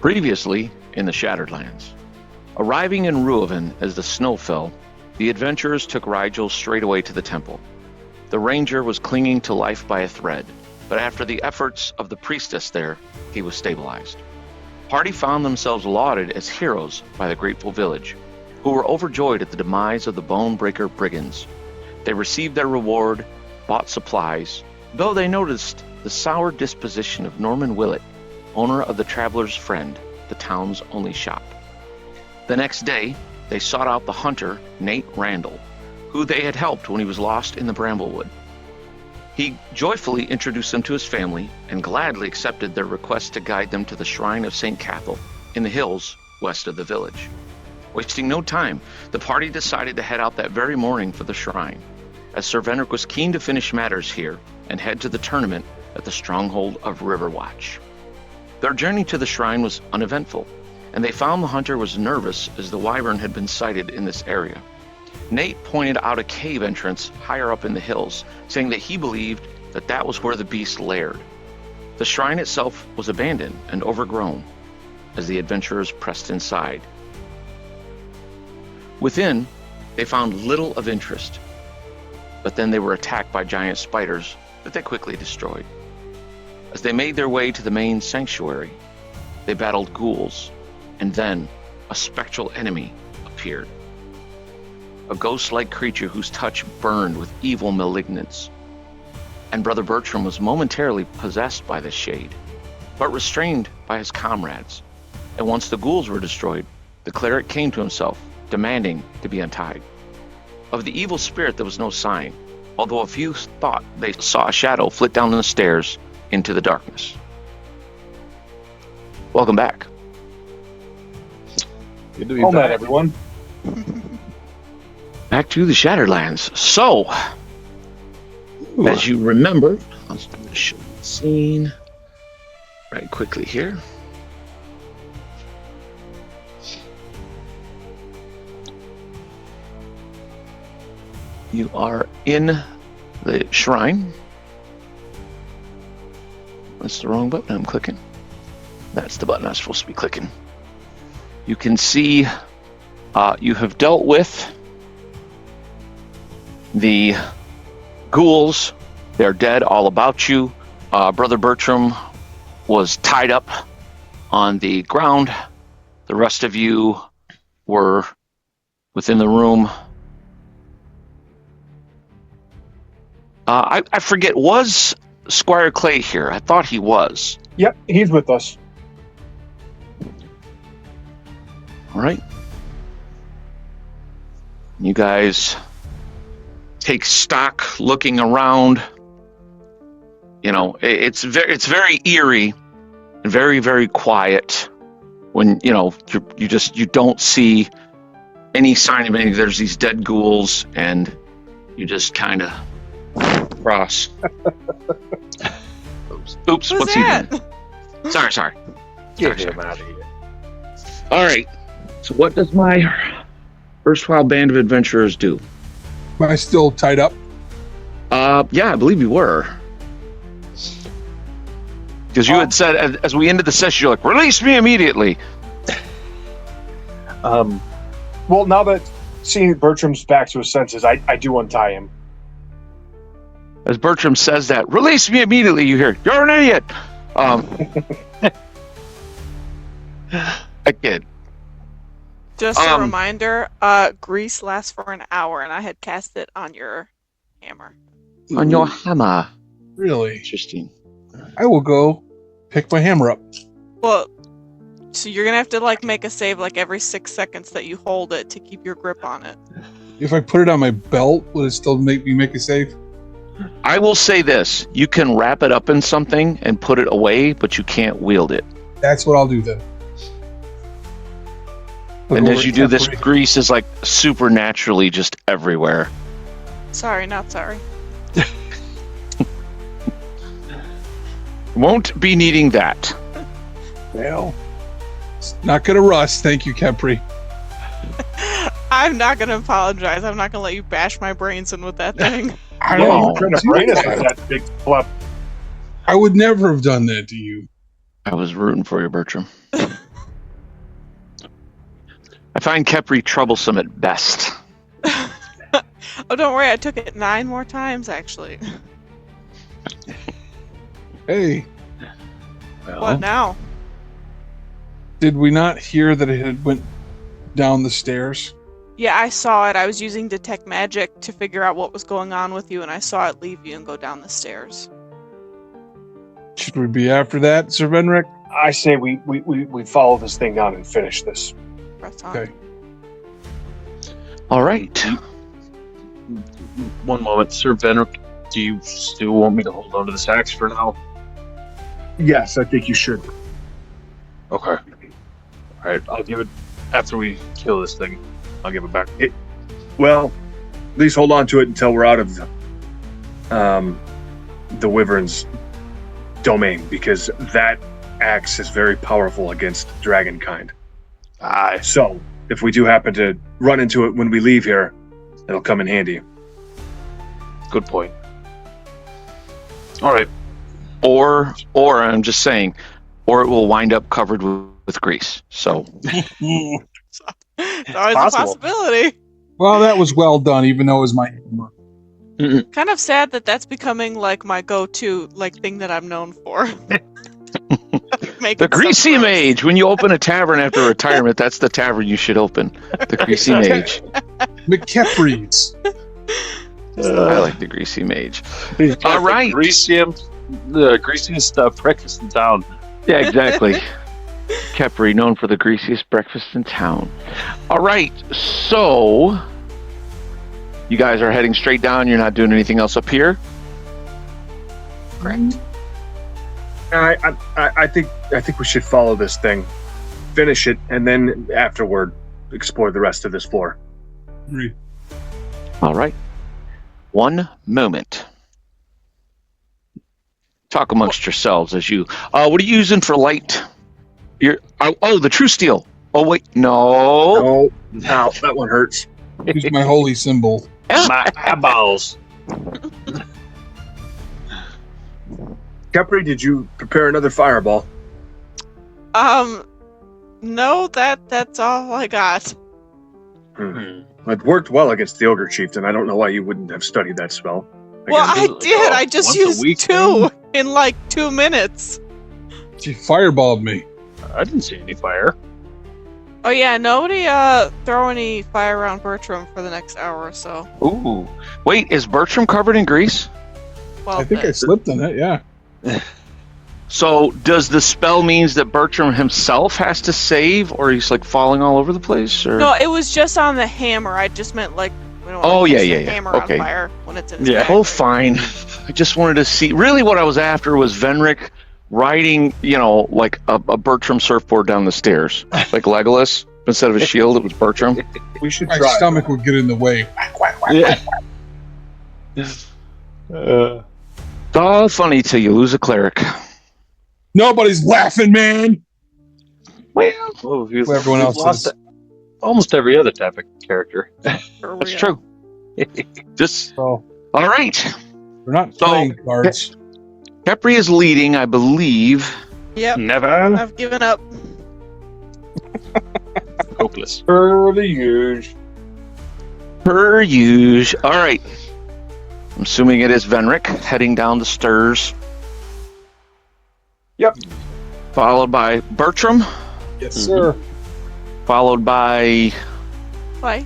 Previously, in the Shattered Lands. Arriving in Ruoven as the snow fell, the adventurers took Rigel straight away to the temple. The ranger was clinging to life by a thread, but after the efforts of the priestess there, he was stabilized. Party found themselves lauded as heroes by the grateful village, who were overjoyed at the demise of the Bonebreaker brigands. They received their reward, bought supplies, though they noticed the sour disposition of Norman Willett, owner of the Traveler's Friend, the town's only shop. The next day, they sought out the hunter, Nate Randall, who they had helped when he was lost in the Bramblewood. He joyfully introduced them to his family and gladly accepted their request to guide them to the shrine of St. Cathel in the hills west of the village. Wasting no time, the party decided to head out that very morning for the shrine, as Sir Venric was keen to finish matters here and head to the tournament at the stronghold of Riverwatch. Their journey to the shrine was uneventful, and they found the hunter was nervous as the wyvern had been sighted in this area. Nate pointed out a cave entrance higher up in the hills, saying that he believed that that was where the beast laired. The shrine itself was abandoned and overgrown as the adventurers pressed inside. Within, they found little of interest, but then they were attacked by giant spiders that they quickly destroyed. As they made their way to the main sanctuary, they battled ghouls, and then a spectral enemy appeared. A ghost-like creature whose touch burned with evil malignance. And Brother Bertram was momentarily possessed by this shade, but restrained by his comrades. And once the ghouls were destroyed, the cleric came to himself, demanding to be untied. Of the evil spirit there was no sign, although a few thought they saw a shadow flit down the stairs into the darkness. Welcome back. Good to be back, everyone. Back to the Shattered Lands. So, as you remember, let's show the scene right quickly here. You are in the shrine. That's the wrong button I'm clicking. That's the button I'm supposed to be clicking. You can see you have dealt with the ghouls. They're dead all about you. Brother Bertram was tied up on the ground. The rest of you were within the room. I forget, was Squire Clay here? I thought he was. Yep, he's with us. All right. You guys take stock looking around. You know, it's very eerie and very, very quiet when, you know, you don't see any sign of anything. There's these dead ghouls and you just kind of cross. Oops, what's he doing? Sorry. Get him out of here. All right. So what does my erstwhile band of adventurers do? Am I still tied up? Yeah, I believe you were. Because you had said, as we ended the session, you're like, release me immediately. Well, now that seeing Bertram's back to his senses, I do untie him. As Bertram says that, release me immediately, you hear, you're an idiot. I kid. Just a reminder, grease lasts for an hour, and I had cast it on your hammer. On your hammer. Really? Interesting. I will go pick my hammer up. Well, so you're gonna have to make a save every 6 seconds that you hold it to keep your grip on it. If I put it on my belt, will it still make me make a save? I will say this, you can wrap it up in something and put it away, but you can't wield it. That's what I'll do then. And as you do this, grease is supernaturally just everywhere. Sorry, not sorry. Won't be needing that. Well, it's not going to rust. Thank you, Capri. I'm not going to apologize. I'm not going to let you bash my brains in with that thing. I know, you're trying to brain us with that big fluff. I would never have done that to you. I was rooting for you, Bertram. I find Kepri troublesome at best. Oh, don't worry. I took it 9 more times, actually. Hey, Well, What now? did we not hear that it had went down the stairs? Yeah, I saw it. I was using Detect Magic to figure out what was going on with you, and I saw it leave you and go down the stairs. Should we be after that, Sir Venric? I say we follow this thing down and finish this. Press on. Okay. All right. one moment, Sir Venric. Do you still want me to hold on to this axe for now? Yes, I think you should. Okay. All right, I'll give it after we kill this thing. I'll give it back. Well, at least hold on to it until we're out of the Wyvern's domain, because that axe is very powerful against dragonkind. So, if we do happen to run into it when we leave here, it'll come in handy. Good point. All right. Or I'm just saying, or it will wind up covered with grease. So It's always a possible. possibility. Well, that was well done, even though it was my hammer. Kind of sad that that's becoming like my go-to thing that I'm known for. the Greasy Mage. When you open a tavern after retirement, that's the tavern you should open. The Greasy Mage. McKepri's. I like the Greasy Mage. All right. The greasiest breakfast in town. Yeah, exactly. Kepri, known for the greasiest breakfast in town. All right, so you guys are heading straight down. You're not doing anything else up here? Correct. I think we should follow this thing, finish it, and then afterward explore the rest of this floor. Agree. All right. One moment. Talk amongst yourselves as you... what are you using for light? The True Steel. Oh, wait. No. Ow, that one hurts. Use my holy symbol. My eyeballs. Kepri, did you prepare another fireball? No, that's all I got. It worked well against the Ogre Chieftain. I don't know why you wouldn't have studied that spell. Well, I Again, did. I just once a used week 2 in 2 minutes. She fireballed me. I didn't see any fire. Oh yeah, nobody throw any fire around Bertram for the next hour or so. Ooh. Wait, is Bertram covered in grease? Well, I think I slipped on it, yeah. So does the spell means that Bertram himself has to save, or he's falling all over the place? Or? No, it was just on the hammer. I just meant we don't Oh, want to yeah, catch yeah, the yeah. hammer Okay. on fire when it's in his Yeah. bag. Oh, fine. I just wanted to see. Really, what I was after was Venric riding, a Bertram surfboard down the stairs, like Legolas. Instead of a shield, it was Bertram. We should My try. stomach would get in the way. Yeah. It's all funny till you lose a cleric. Nobody's laughing, man. Well, Oh, Well, everyone else lost is. almost every other type of character. For that's real. true. Just So all right. we're not So- playing cards. Kepri is leading, I believe. Yep, Never. I've given up. Hopeless. For the huge. Per usual. All right. I'm assuming it is Venric heading down the stairs. Yep. Followed by Bertram. Yes, sir. Followed by Play.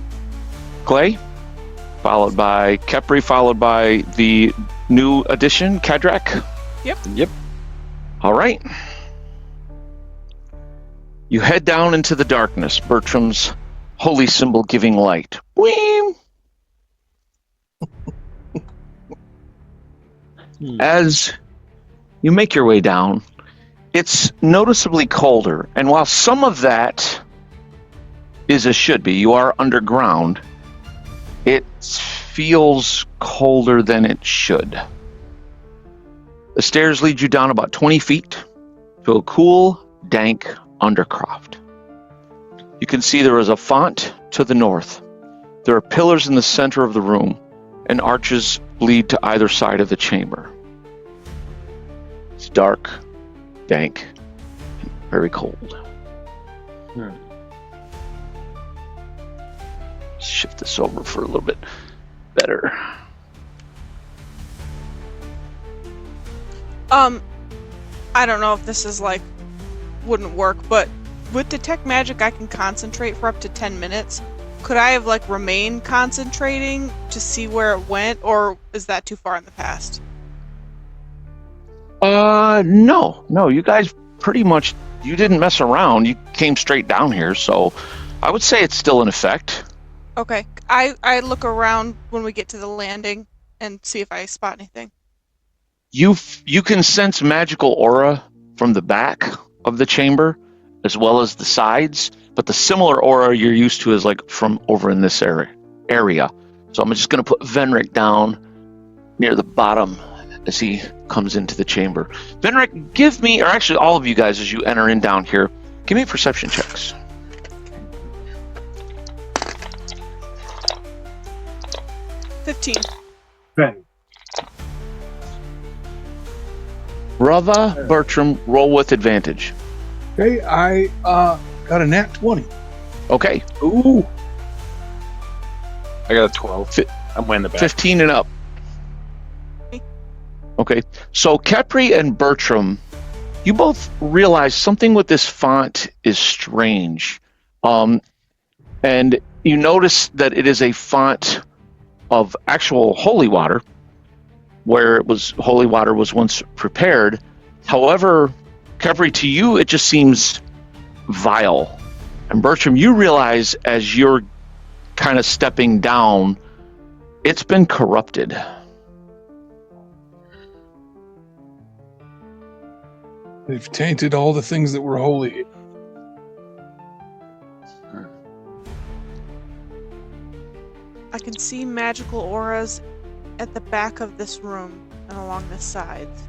Clay. Followed by Kepri. Followed by the new addition, Kadrak. Yep. All right. You head down into the darkness, Bertram's holy symbol giving light. Wheem! As you make your way down, it's noticeably colder, and while some of that is as should be, you are underground, it feels colder than it should. The stairs lead you down about 20 feet to a cool, dank undercroft. You can see there is a font to the north. There are pillars in the center of the room, and arches lead to either side of the chamber. It's dark, dank, and very cold. shift this over for a little bit better. I don't know if this is like wouldn't work, but with detect magic I can concentrate for up to 10 minutes. Could I have like remained concentrating to see where it went, or is that too far in the past? No, you guys pretty much, you didn't mess around. You came straight down here, so I would say it's still in effect. Okay, I look around when we get to the landing and see if I spot anything. You can sense magical aura from the back of the chamber as well as the sides, but the similar aura you're used to is like from over in this area. So I'm just going to put Venric down near the bottom as he comes into the chamber. Venric, give me, or actually all of you guys as you enter in down here, give me perception checks. $15. Ben. Brother Bertram, roll with advantage. Okay, I got a nat 20. Okay. Ooh. I got a 12. I'm way in the back. 15 and up. Okay. So Capri and Bertram, you both realize something with this font is strange. And you notice that it is a font of actual holy water, where holy water was once prepared. However, Capri, to you, it just seems vile. And Bertram, you realize as you're kind of stepping down, it's been corrupted. They've tainted all the things that were holy. I can see magical auras at the back of this room and along the sides.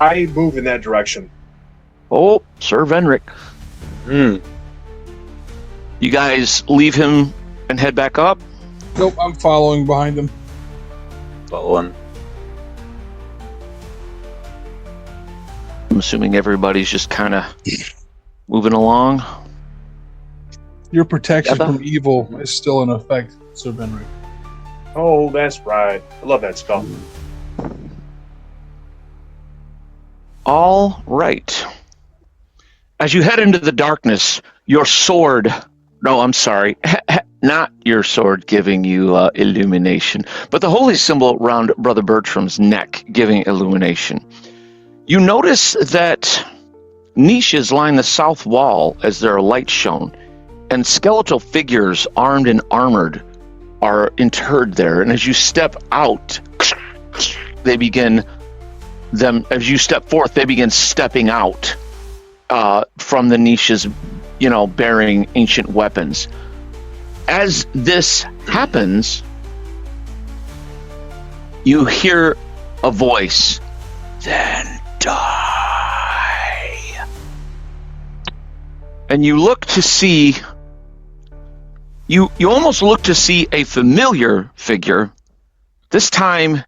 I move in that direction. Oh, Sir Venric. You guys leave him and head back up? Nope, I'm following behind them. Following. I'm assuming everybody's just kind of moving along. Your protection Yeah, from evil is still in effect, Sir Benric. Oh, that's right. I love that spell. All right. As you head into the darkness, your sword... No, I'm sorry. Not your sword giving you illumination, but the holy symbol around Brother Bertram's neck giving illumination. You notice that niches line the south wall as there are lights shown, and skeletal figures armed and armored are interred there. And as you step out, as you step forth, they begin stepping out from the niches, bearing ancient weapons. As this happens, you hear a voice, "Then die." And you look to see, you almost look to see a familiar figure. This time,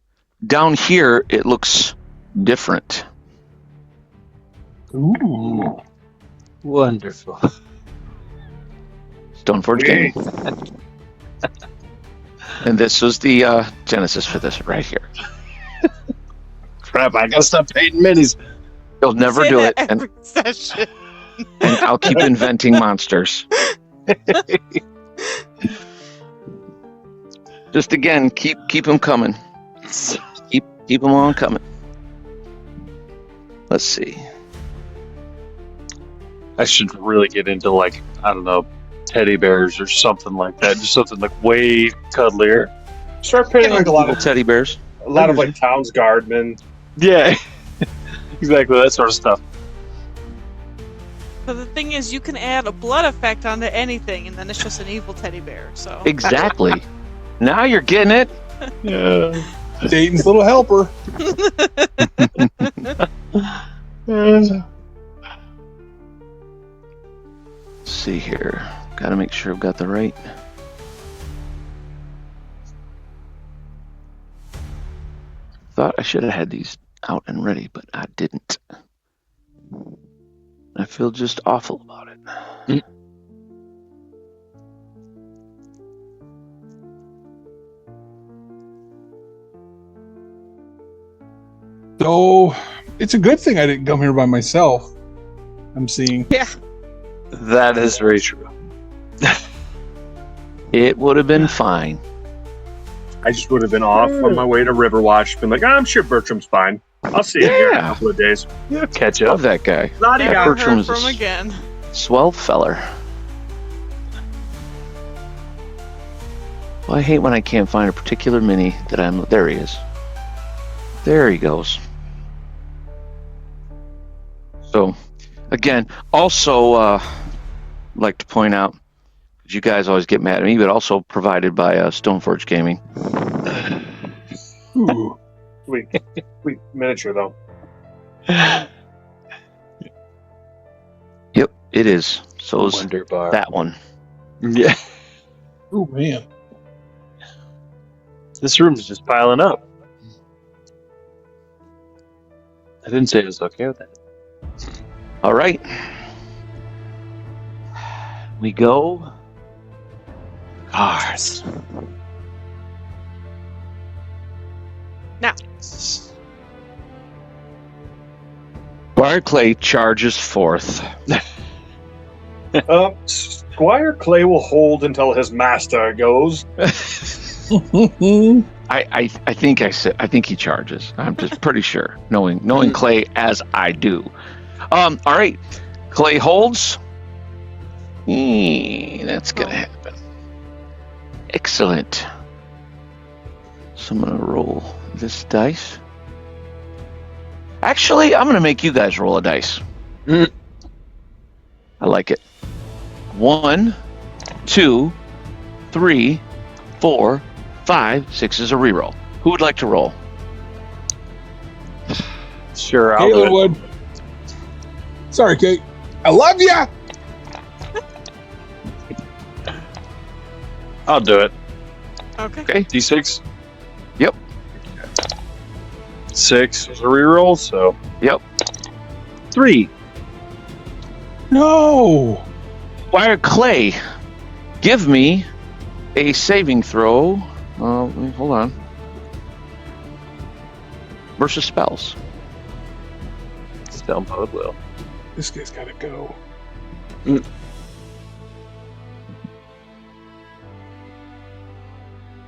down here, it looks different. Ooh. Wonderful. Stoneforge game. And this was the genesis for this right here. Crap, I gotta stop painting minis. You'll never Say do that it, every session. and I'll keep inventing monsters. Just again, keep them coming. Keep them on coming. Let's see. I should really get into teddy bears or something like that. Just something like way cuddlier. Start painting like a lot Little of teddy bears. Towns Guardmen. Yeah, exactly that sort of stuff. But the thing is, you can add a blood effect onto anything, and then it's just an evil teddy bear. So Exactly. Now you're getting it. Yeah. Dayton's little helper. Let's see here. Gotta make sure I've got the right. Thought I should have had these out and ready, but I didn't. I feel just awful about it. So, it's a good thing I didn't come here by myself. I'm seeing. Yeah. That is very true. It would have been fine. I just would have been off on my way to Riverwatch, been like, I'm sure Bertram's fine. I'll see him here in a Yeah. couple of days. Yeah, catch up. Love that guy. Lottie Never got Bertram heard is a from again. Swell feller. Well, I hate when I can't find a particular mini that I'm. There he is. There he goes. So, again, also like to point out, because you guys always get mad at me, but also provided by Stoneforge Gaming. Ooh. Sweet miniature, though. Yep, it is. So is Wonder Bar. that one. Yeah. Oh, man. This room's just piling up. I didn't say I was okay with that. All right. We go. Cards. Now. Barclay charges forth. Squire Clay will hold until his master goes. I think I think he charges. I'm just pretty sure, knowing Clay as I do. All right, Clay holds. That's gonna happen. Excellent. So I'm gonna roll this dice. Actually, I'm gonna make you guys roll a dice. I like it. 1, 2, 3, 4, 5, 6 is a reroll. Who would like to roll? Sure, I'll Kayla do it. would. Sorry, Kate. I love ya! I'll do it. Okay. Okay. D6? Yep. 6 was a reroll, so. Yep. 3. No! Squire Clay, give me a saving throw. Hold on. Versus spells. Still both will. This guy's gotta go.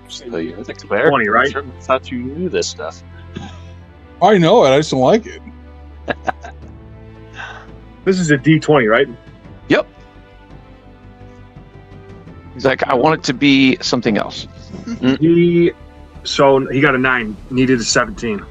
So you're the cleric. 20, right? I thought you knew this stuff. I know it, I just don't like it. This is a D20, right? Yep. He's like, I want it to be something else. He got a 9, needed a 17.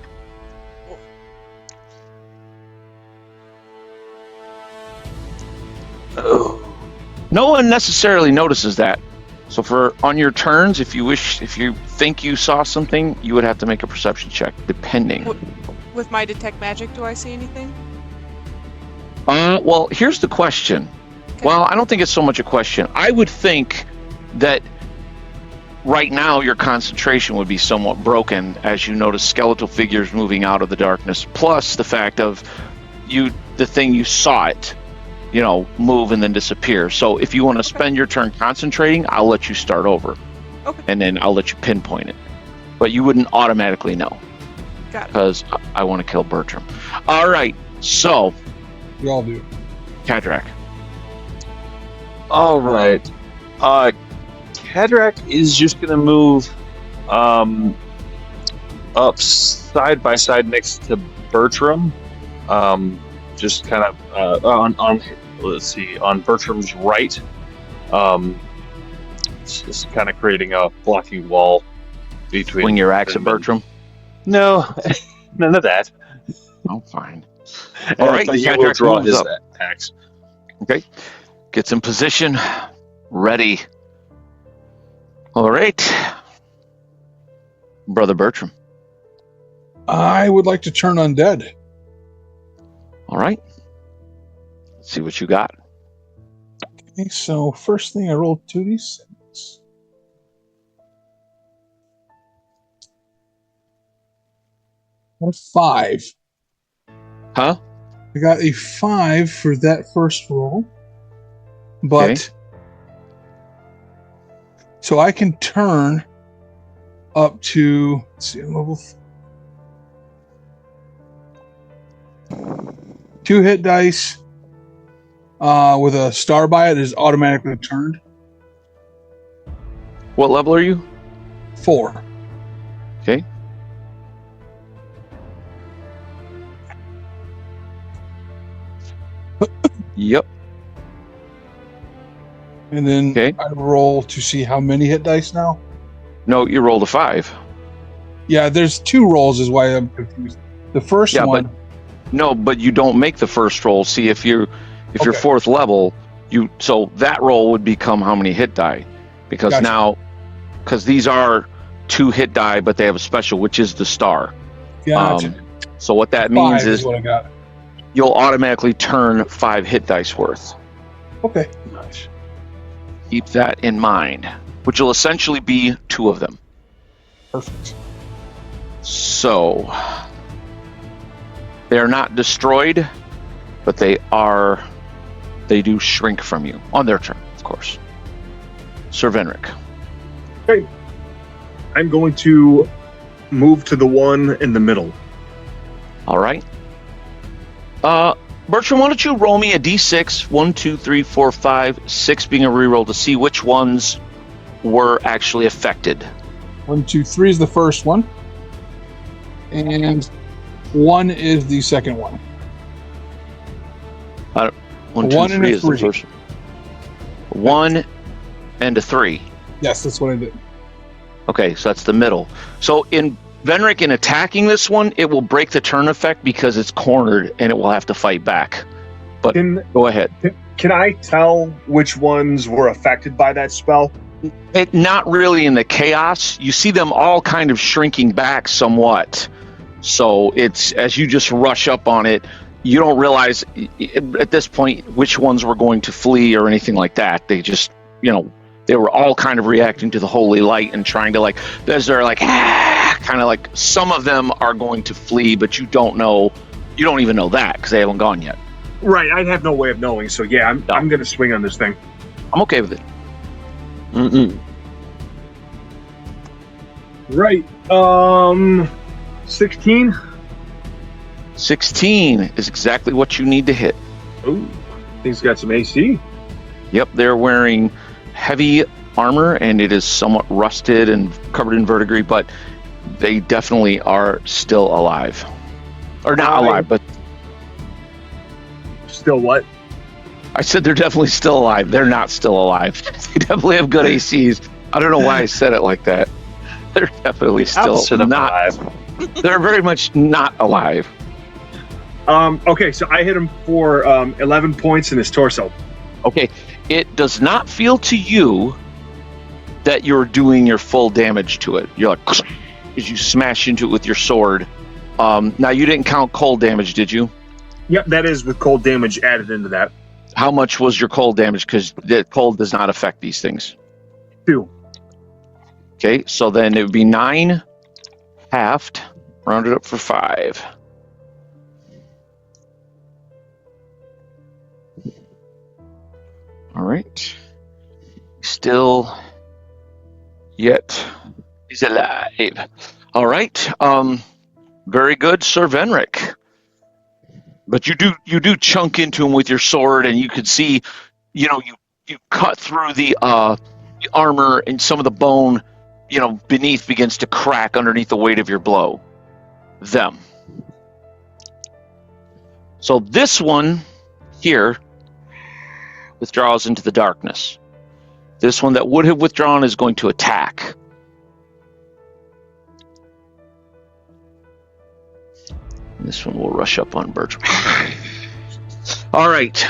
No one necessarily notices that. So on your turns, if you think you saw something, you would have to make a perception check, depending. With my detect magic, do I see anything? Well, here's the question. Okay. Well, I don't think it's so much a question. I would think that right now your concentration would be somewhat broken as you notice skeletal figures moving out of the darkness, plus the fact of the thing you saw it, move and then disappear. So if you want to spend your turn concentrating, I'll let you start over. Okay. And then I'll let you pinpoint it. But you wouldn't automatically know. Got it. Because I want to kill Bertram. All right, so We all do. Cadrak. All right. Cadrak is just going to move up side by side next to Bertram. Just kind of on Bertram's right. Just kind of creating a blocking wall between. Swing your axe at them and- Bertram. No, none of that. Oh, fine. All right, But he will Cadrak draw moves his up. axe. Okay. Gets in position. Ready. All right. Brother Bertram. I would like to turn undead. All right. Let's see what you got. Okay, so first thing I rolled 2d6. Got a 5. Huh? I got a 5 for that first roll. But Okay. so I can turn up to, let's see, level 2 hit dice with a star by it is automatically turned. What level are you? 4. Okay. Yep. And then Okay. I roll to see how many hit dice now. No, you rolled a 5. Yeah, there's 2 rolls is why I'm confused. The first Yeah, one. No, but you don't make the first roll. See, if you're Okay. 4th level, so that roll would become how many hit die, because Gotcha. because these are 2 hit die, but they have a special, which is the star. Gotcha. So what that 5 means is is what I got. you'll automatically turn 5 hit dice worth. Okay. Nice. Keep that in mind, which will essentially be 2 of them. Perfect. So they are not destroyed, but they do shrink from you on their turn, of course. Sir Venric. I'm going to move to the one in the middle. All right. Bertram, why don't you roll me a d6? 1, 2, 3, 4, 5, 6 being a reroll to see which ones were actually affected. 1, 2, 3 is the first one. And 1 is the second one. 1, 2, One and 3 a is the 3. first. 1 and a 3. Yes, that's what I did. Okay, so that's the middle. So in Venric, in attacking this one, it will break the turn effect because it's cornered and it will have to fight back. But go ahead. Can I tell which ones were affected by that spell? Not really in the chaos. You see them all kind of shrinking back somewhat. So it's, as you just rush up on it, you don't realize at this point which ones were going to flee or anything like that. They just, they were all kind of reacting to the holy light and trying to, like, as they're like, kind of like, some of them are going to flee, but you don't even know that because they haven't gone yet. Right, I'd have no way of knowing. So yeah, I'm going to swing on this thing. I'm okay with it. Right. 16. 16 is exactly what you need to hit. Ooh, thing's got some AC. Yep, they're wearing heavy armor and it is somewhat rusted and covered in verdigris, but they definitely are still alive. Or not alive, but... Still what? I said they're definitely still alive. They're not still alive. They definitely have good ACs. I don't know why I said it like that. They're definitely still not alive. They're very much not alive. Okay, so I hit him for 11 points in his torso. Okay, it does not feel to you that you're doing your full damage to it. You're like, as you smash into it with your sword. Now, you didn't count cold damage, did you? Yep, that is with cold damage added into that. How much was your cold damage? Because the cold does not affect these things. 2. Okay, so then it would be 9 halved, rounded up for 5. All right. Still yet he's alive. All right. Very good, Sir Venric. But you do chunk into him with your sword, and you could see, you cut through the armor, and some of the bone, beneath begins to crack underneath the weight of your blow. Them. So this one here withdraws into the darkness. This one that would have withdrawn is going to attack. This one will rush up on Bertram. All right.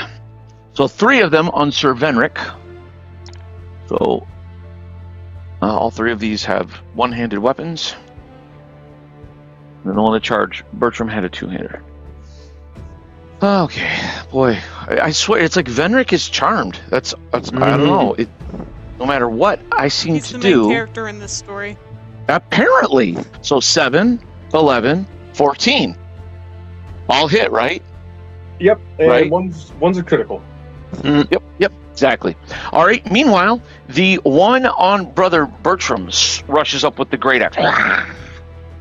So 3 of them on Sir Venric. So all 3 of these have one-handed weapons. And the one to charge Bertram had a 2-hander. Okay, boy, I swear it's like Venric is charmed. That's I don't know. No matter what I seem He's to the main do, character in this story. apparently. So 7, 11, 14. All hit, right? Yep. And Right. one's a critical. Yep, exactly. All right. Meanwhile, the one on Brother Bertram rushes up with the great axe,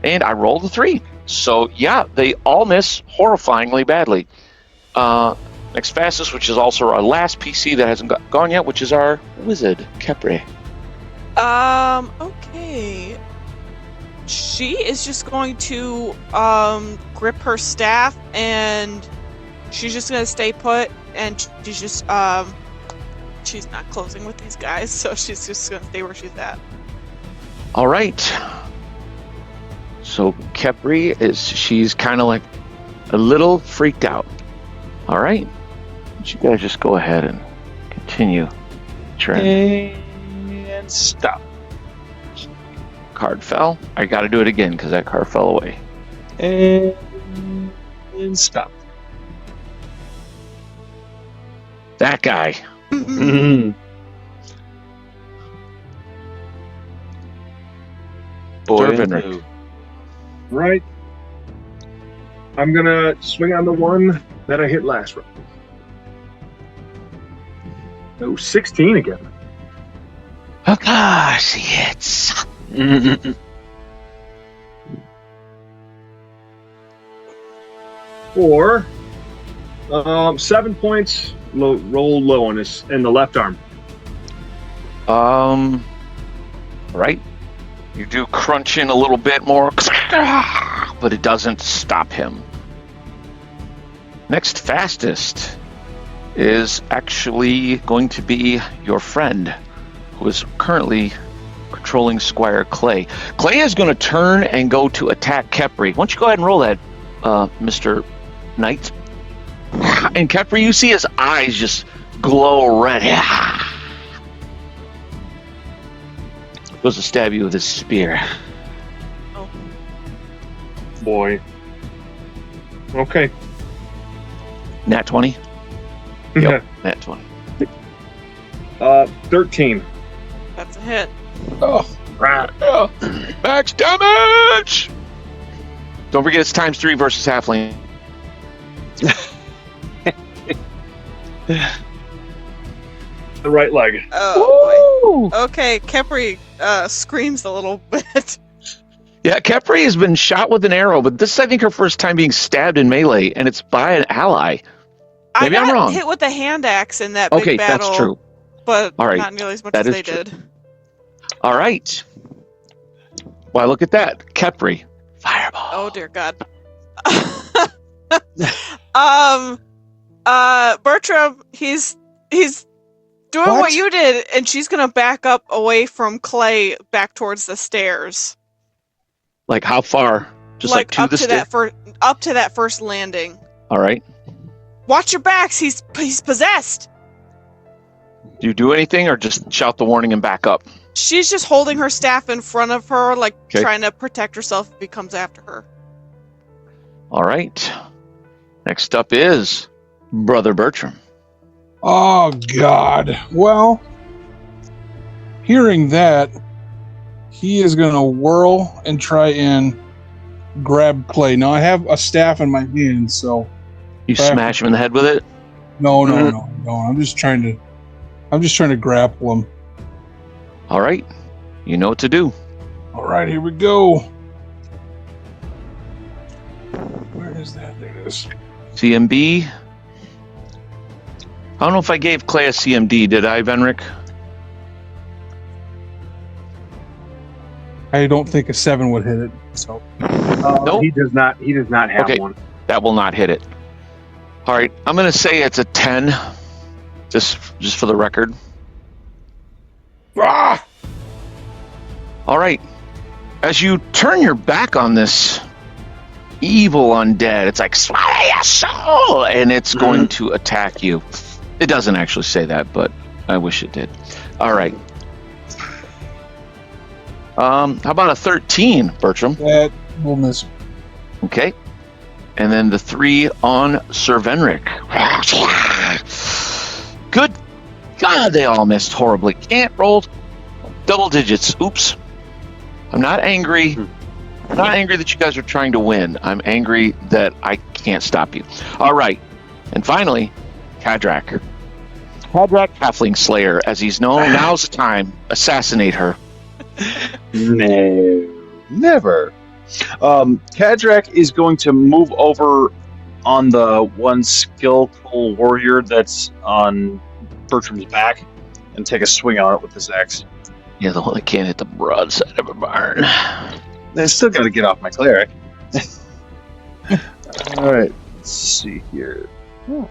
and I rolled a 3. So yeah, they all miss horrifyingly badly. Next fastest, which is also our last PC that hasn't gone yet, which is our wizard Kepri. Okay. She is just going to grip her staff, and she's just gonna stay put, and she's just she's not closing with these guys, so she's just gonna stay where she's at. All right. So Kepri she's kind of like a little freaked out. All right. You guys just go ahead and continue trend. And stop. Card fell. I got to do it again because that card fell away. And stop. That guy. Mm-hmm. Boy, Dervinrick. Right. I'm gonna swing on the one that I hit last round. Oh, 16 again. Of course he hits. Mm-hmm. Or 7 points. Roll low on this in the left arm. Right. You do crunch in a little bit more, but it doesn't stop him. Next fastest is actually going to be your friend, who is currently controlling Squire Clay. Clay is going to turn and go to attack Kepri. Why don't you go ahead and roll that, Mr. Knight? And Kepri, you see his eyes just glow red. Goes to stab you with his spear. Oh. Boy. Okay. Nat 20? Yep, nat 20. 13. That's a hit. Oh, Max damage! Don't forget it's ×3 versus halfling. The right leg. Oh boy. Okay, Kepri screams a little bit. Yeah, Kepri has been shot with an arrow, but this is, I think, her first time being stabbed in melee, and it's by an ally. Maybe I I'm got wrong. hit with a hand axe in that Okay, big battle. that's true. But All right, not nearly as much that as is they true. did. All right. Why, look at that. Kepri. Fireball. Oh dear God. Bertram, he's doing what you did, and she's gonna back up away from Clay back towards the stairs. Like, how far? Just like to up the to that up to that first landing. All right. Watch your backs. He's possessed. Do you do anything, or just shout the warning and back up? She's just holding her staff in front of her, like Okay. trying to protect herself if he comes after her. All right. Next up is Brother Bertram. oh God. Well, hearing that, he is going to whirl and try and grab Clay. Now, I have a staff in my hand, so You smash him in the head with it? no. I'm just trying to grapple him. All right. You know what to do. All right, here we go. Where is that? There it is. CMB. I don't know if I gave Clay a CMD, did I, Venric? I don't think a 7 would hit it. So Nope. He does not have Okay. one. That will not hit it. All right. I'm going to say it's a 10, just for the record. ah! All right. As you turn your back on this evil undead, it's like, swallow your soul, and it's going to attack you. It doesn't actually say that, but I wish it did. All right. How about a 13, Bertram? That will miss. Okay. And then the 3 on Sir Venric. Good God, they all missed horribly. Can't roll double digits. Oops. I'm not angry. I'm not angry that you guys are trying to win. I'm angry that I can't stop you. All right. And finally, Kadrak. Kadrak Halfling Slayer, as he's known. Now's the time. Assassinate her. No, never. Kadrak is going to move over on the one skillful warrior that's on Bertram's back and take a swing on it with his axe. Yeah, the one that can't hit the broadside of a barn. I still got to get off my cleric. All right, let's see here. Oh,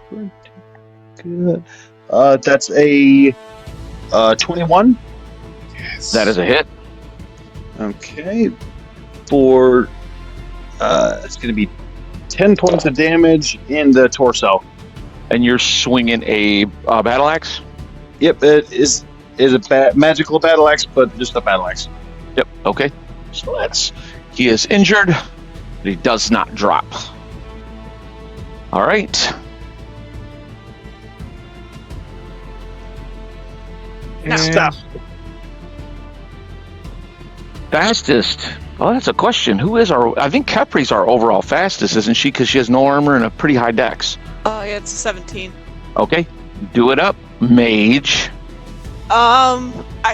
pretty good. That's a 21. Yes. That is a hit. Okay. For it's going to be 10 points of damage in the torso. And you're swinging a battle axe? Yep, it is a magical battle axe, but just a battle axe. Yep, okay. So he is injured, but he does not drop. All right. No. Stop. Fastest. Well, that's a question. Who is I think Kepri's our overall fastest, isn't she? Because she has no armor and a pretty high dex. Oh, yeah, it's a 17. Okay. Do it up, mage.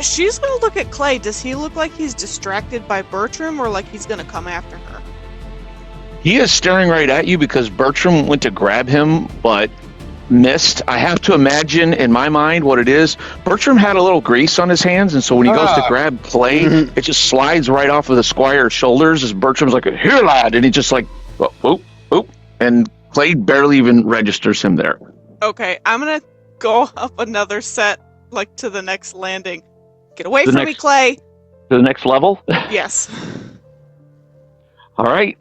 She's gonna look at Clay. Does he look like he's distracted by Bertram, or like he's gonna come after her? He is staring right at you because Bertram went to grab him, but missed. I have to imagine in my mind what it is. Bertram had a little grease on his hands, and so when he goes to grab Clay, it just slides right off of the squire's shoulders as Bertram's like, "Here, lad," and he just like, "Oop, oop," and Clay barely even registers him there. Okay, I'm gonna go up another set, like to the next landing. Get away from me, Clay. To the next level? Yes. All right.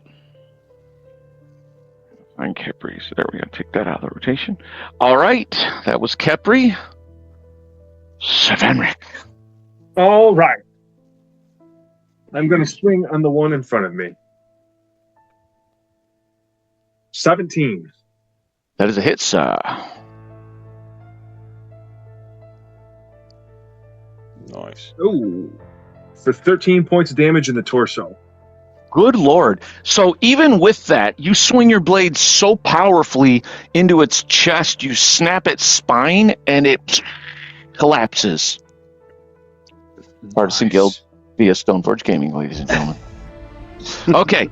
Find Kepri. So there we go. Take that out of the rotation. All right. That was Kepri. Sevenric. All right. I'm going to swing on the one in front of me. 17. That is a hit, sir. Nice. Ooh. For 13 points of damage in the torso. Good Lord. So even with that, you swing your blade so powerfully into its chest, you snap its spine, and it collapses. Partisan Guild via Stoneforge Gaming, ladies and gentlemen. Okay.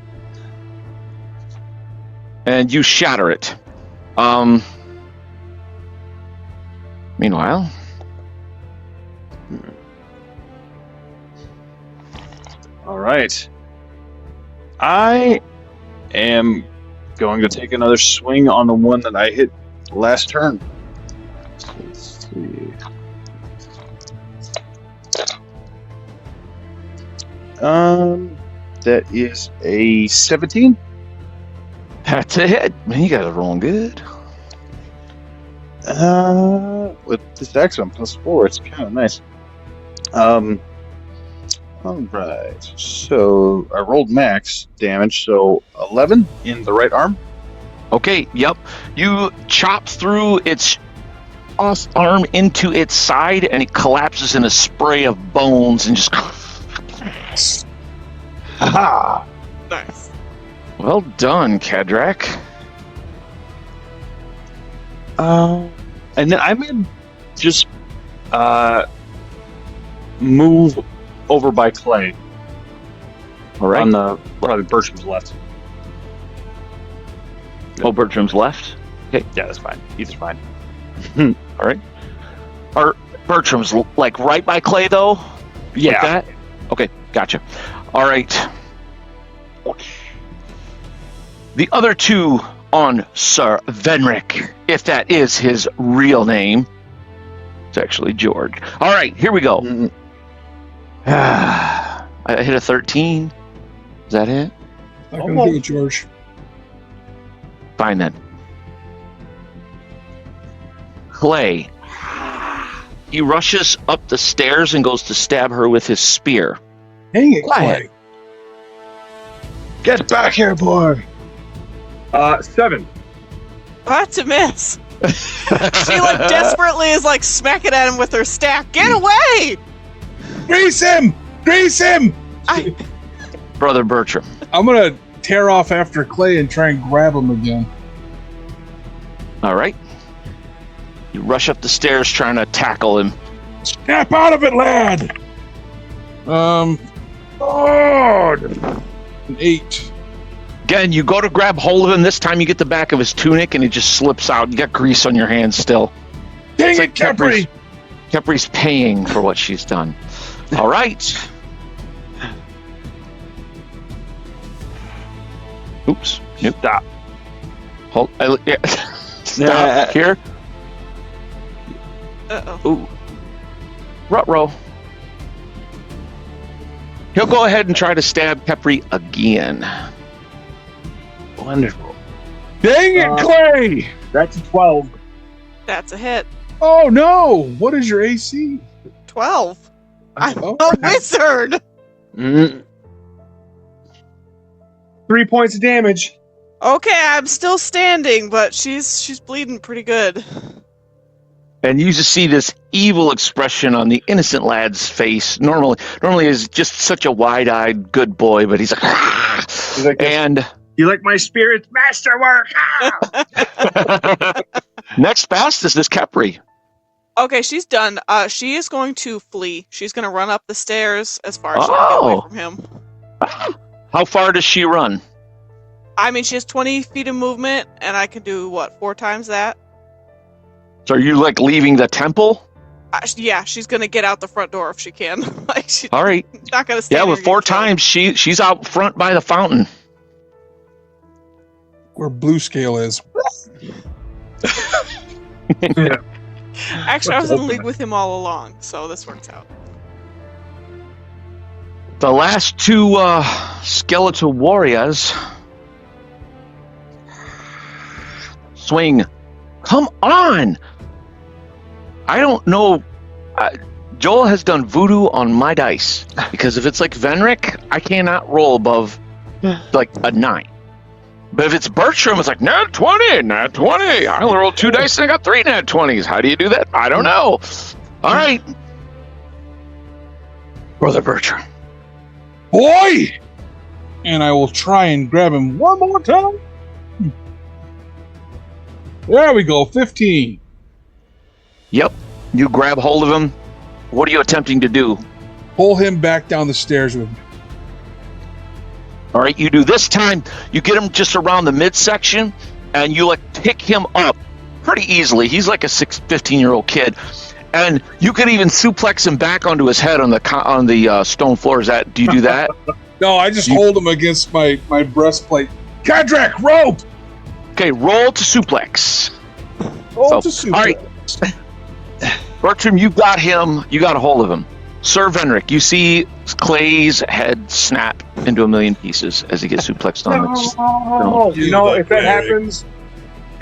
And you shatter it. Meanwhile... All right. I am going to take another swing on the one that I hit last turn. So let's see. That is a 17. That's a hit. Man, you guys are rolling good. With this axe on +4, it's kind of nice. All right. So I rolled max damage, so 11 in the right arm. Okay, yep. You chop through its arm into its side, and it collapses in a spray of bones and just... Ha! Nice. Well done, Kadrak. And then I'm going to just move over by Clay. All right. On the probably Bertram's left. Oh, Bertram's left? Okay. Yeah, that's fine. Either's fine. All right. Are Bertram's like right by Clay though? Yeah. Like that? Okay, gotcha. All right. The other two on Sir Venric, if that is his real name. It's actually George. All right, here we go. Mm-hmm. I hit a 13. Is that it? Not gonna do it, George. Fine then. Clay. He rushes up the stairs and goes to stab her with his spear. Hang it, Quiet. Clay. Get back here, boy! 7. That's a miss. She like desperately is like smacking at him with her staff. Get away! Grease him! Grease him! Brother Bertram. I'm gonna tear off after Clay and try and grab him again. All right. You rush up the stairs trying to tackle him. Snap out of it, lad! Lord! An 8. Again, you go to grab hold of him. This time you get the back of his tunic and he just slips out. You got grease on your hands still. Dang it, Capri! Capri's paying for what she's done. All right. Oops. Nope. Stop. Hold. Stop here. Uh-oh. Ooh. Ruh-roh. He'll go ahead and try to stab Capri again. Wonderful. Dang it, Clay! That's a 12. That's a hit. Oh no! What is your AC? 12. I'm Oh, a wizard. Mm. 3 points of damage. Okay, I'm still standing, but she's bleeding pretty good. And you just see this evil expression on the innocent lad's face. Normally is just such a wide-eyed good boy, but he's like, "Ah!" He's like, And you like my spirit's masterwork? Ah! next fastest is Capri. Okay, she's done. She is going to flee. She's going to run up the stairs as far as she can get away from him. How far does she run? I mean, she has 20 feet of movement, and I can do, 4 times that? So are you like leaving the temple? Yeah, she's going to get out the front door if she can. She's All right. not going to stay Yeah, there with and 4 get killed. times, she's out front by the fountain. Where blue scale is. Actually, I was in league with him all along, so this works out. The last 2 skeletal warriors swing. Come on! I don't know. Joel has done voodoo on my dice because if it's like Venric, I cannot roll above like a 9. But if it's Bertram, it's like nat 20, nat 20. I only rolled 2 dice and I got 3 nat 20s. How do you do that? I don't know. All right, Brother Bertram. Boy! And I will try and grab him one more time. There we go, 15. Yep. You grab hold of him. What are you attempting to do? Pull him back down the stairs with me. All right, you do this time. You get him just around the midsection, and you like pick him up pretty easily. He's like a 15-year-old kid, and you can even suplex him back onto his head on the stone floor. Do you do that? No, I just hold him against my breastplate. Cadric, rope! Okay, roll to suplex. Roll to suplex. All right, Bertram, you got him. You got a hold of him. Sir Venric, you see Clay's head snap into a million pieces as he gets suplexed on this. No, you know, if that happens,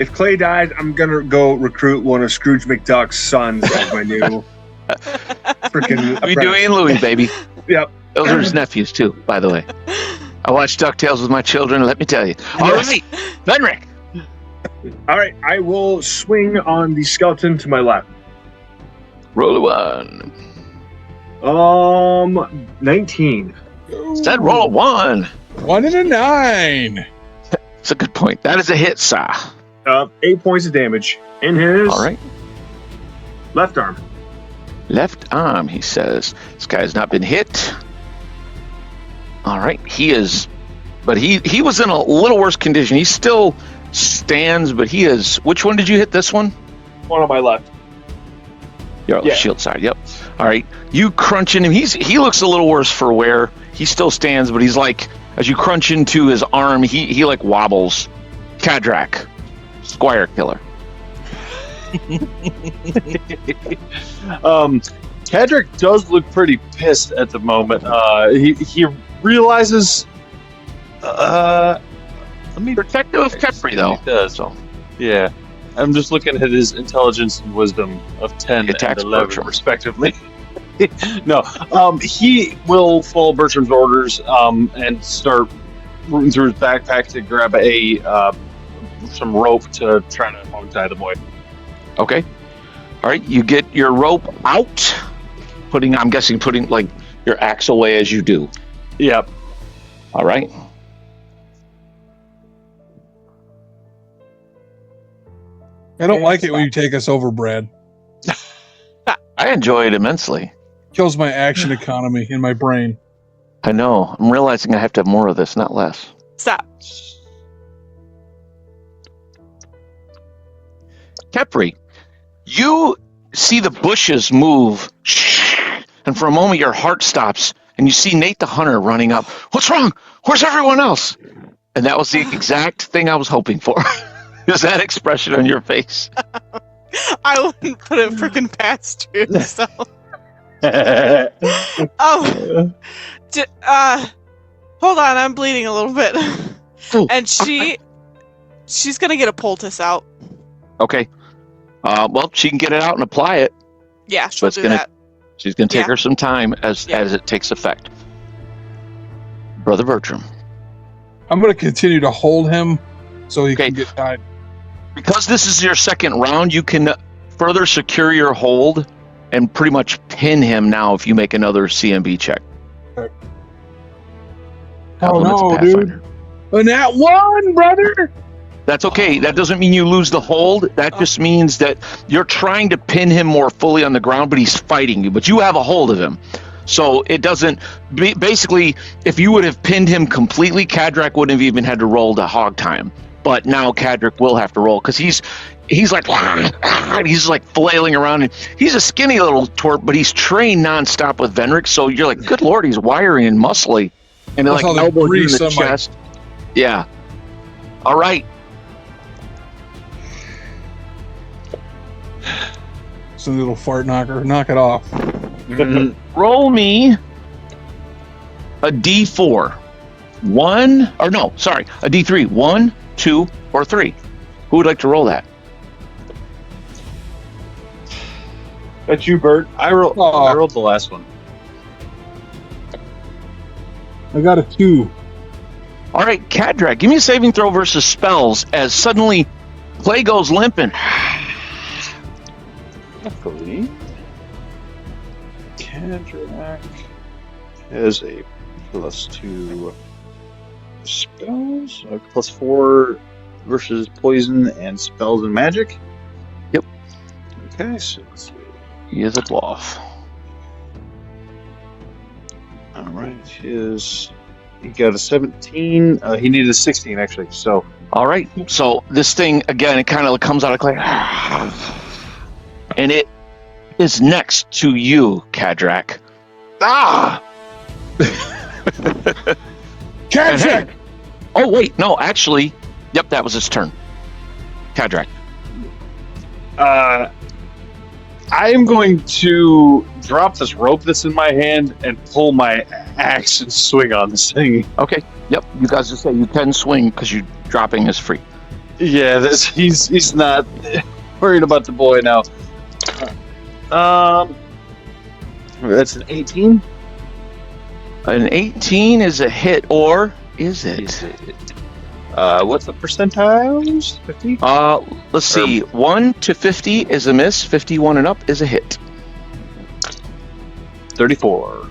if Clay dies, I'm gonna go recruit one of Scrooge McDuck's sons as my new freaking. We do Ian Louis, baby. Yep. Those are his nephews too, by the way. I watch DuckTales with my children. Let me tell you. All right, Venric. All right, I will swing on the skeleton to my left. Roll a 1. 19. Said roll a 1. 1 and a 9. That's a good point. That is a hit, sir. 8 points of damage in his All right. left arm. Left arm, he says. This guy has not been hit. All right. He is, but he was in a little worse condition. He still stands, but he is. Which one did you hit? This one? One on my left. You're on the shield side. Yep. All right. You crunch in him. He looks a little worse for wear. He still stands, but he's like, as you crunch into his arm, he like wobbles. Cadrak, Squire Killer. Cadric does look pretty pissed at the moment. He realizes. Protective of Capri, though. He does. So Yeah. I'm just looking at his intelligence and wisdom of 10 and 11, Bertram. respectively. No, he will follow Bertram's orders and start rooting through his backpack to grab some rope to try to hog tie the boy. okay. All right. You get your rope out. I'm guessing putting like your axe away as you do. Yep. All right. I don't like it when you take us over, Brad. I enjoy it immensely. Kills my action economy in my brain. I know. I'm realizing I have to have more of this, not less. Stop. Kepri, you see the bushes move, and for a moment your heart stops, and you see Nate the Hunter running up. What's wrong? Where's everyone else? And that was the exact thing I was hoping for. Is that expression on your face? I wouldn't put it freaking past you. So. Hold on, I'm bleeding a little bit. And she's gonna get a poultice out. Okay. Well, she can get it out and apply it. Yeah, she'll do that. She's gonna take her some time as it takes effect. Brother Bertram. I'm going to continue to hold him so he can get tied. Because this is your second round, you can further secure your hold and pretty much pin him now if you make another CMB check. Okay. Oh no, dude. And that one, brother! That's okay. That doesn't mean you lose the hold. That just means that you're trying to pin him more fully on the ground, but he's fighting you. But you have a hold of him. So it doesn't... Basically, if you would have pinned him completely, Kadrak wouldn't have even had to roll to hog time. But now Kadrak will have to roll because he's like... He's like flailing around. And he's a skinny little twerp, but he's trained nonstop with Venric. So you're like, good lord, he's wiry and muscly. And they're like elbow you in the chest. Yeah. All right. Some little fart knocker. Knock it off. Roll me a D4. A D3. 1, 2, or 3. Who would like to roll that? That's you, Bert. I rolled the last one. I got a 2. All right, Kadrak, give me a saving throw versus spells as suddenly Clay goes limping. Luckily, Kadrak has a +2 spells, +4 versus poison and spells and magic. Yep. Okay, so let's see. He is a dwarf. All right, he got a 17. He needed a 16 actually. So all right, so this thing again, it kind of comes out of Clay, and it is next to you, Kadrak. Kadrak! Oh wait, no, actually, yep, that was his turn. Kadrak. I am going to drop this rope that's in my hand and pull my axe and swing on this thing. Okay, yep, you guys just say you can swing because you dropping is free. Yeah, he's not worried about the boy now. That's an 18. An 18 is a hit, or is it? What's the percentiles? 50? Let's see. 1 to 50 is a miss. 51 and up is a hit. 34.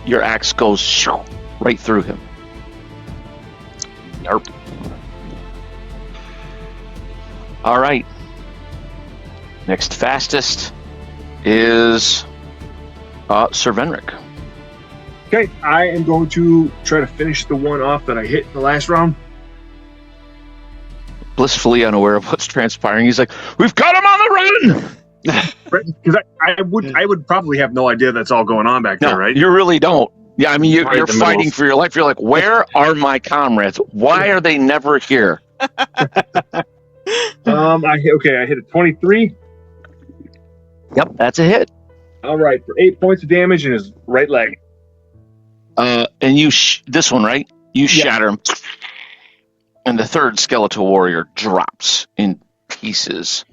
Your axe goes right through him. Yarp. All right. Next fastest is Sir Venric. Okay, I am going to try to finish the one off that I hit in the last round. Blissfully unaware of what's transpiring, he's like, "We've got him on the run!" Because I would probably have no idea that's all going on back there, right? You really don't. Yeah, I mean, you're fighting for your life. You're like, where are my comrades? Why are they never here? I hit a 23. Yep, that's a hit. All right, for 8 points of damage in his right leg. And you, this one, right? You shatter him. And the third skeletal warrior drops in pieces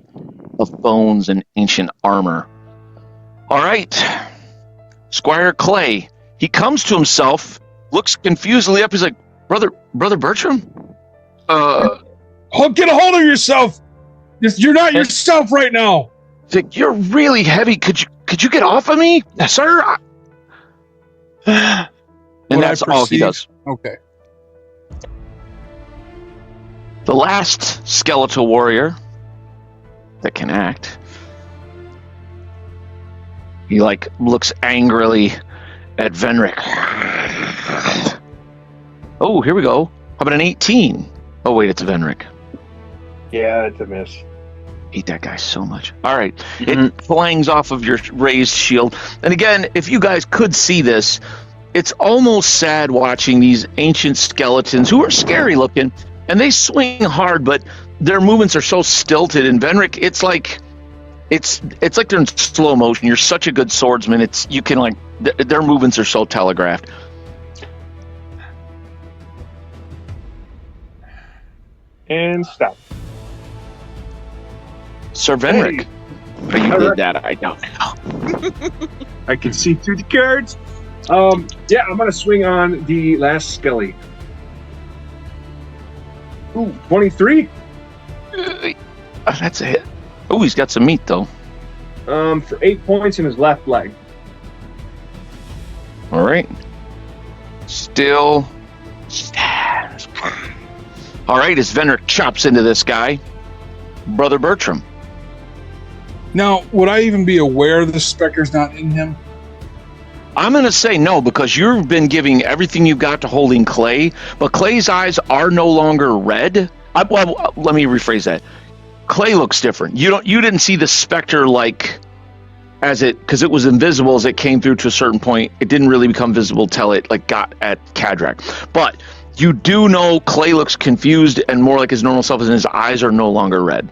of bones and ancient armor. All right. Squire Clay, he comes to himself, looks confusedly up. He's like, Brother Bertram? Get a hold of yourself! You're not yourself right now! He's like, you're really heavy. Could you get off of me, sir? And that's all he does. Okay. The last skeletal warrior that can act. He looks angrily at Venric. Oh, here we go. How about an 18? Oh wait, it's Venric. Yeah, it's a miss. Hate that guy so much. All right, it flangs off of your raised shield. And again, if you guys could see this, it's almost sad watching these ancient skeletons who are scary looking, and they swing hard, but their movements are so stilted. And Venric, it's like they're in slow motion. You're such a good swordsman. Their movements are so telegraphed. And stop. Sir Venric. But you did that, I don't know. I can see through the cards. Yeah, I'm gonna swing on the last skelly. Ooh, 23. That's a hit. Oh, he's got some meat though. For 8 points in his left leg. All right. Still stands. All right, as Venric chops into this guy, Brother Bertram. Now, would I even be aware the specter's not in him? I'm going to say no, because you've been giving everything you've got to holding Clay, but Clay's eyes are no longer red. Well, let me rephrase that. Clay looks different. You didn't see the specter because it was invisible as it came through to a certain point. It didn't really become visible till it got at Cadrak. But you do know Clay looks confused and more like his normal self, and his eyes are no longer red.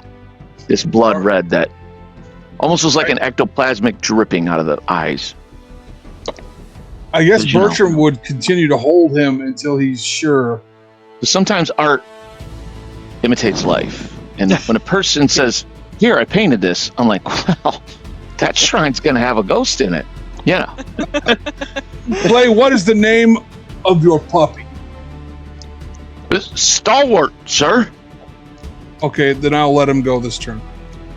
This blood red that almost was like an ectoplasmic dripping out of the eyes. I guess Bertram would continue to hold him until he's sure. But sometimes art imitates life. And when a person says, "Here, I painted this," I'm like, well, that shrine's going to have a ghost in it. Yeah. Clay, what is the name of your puppy? Stalwart, sir. Okay, then I'll let him go this turn.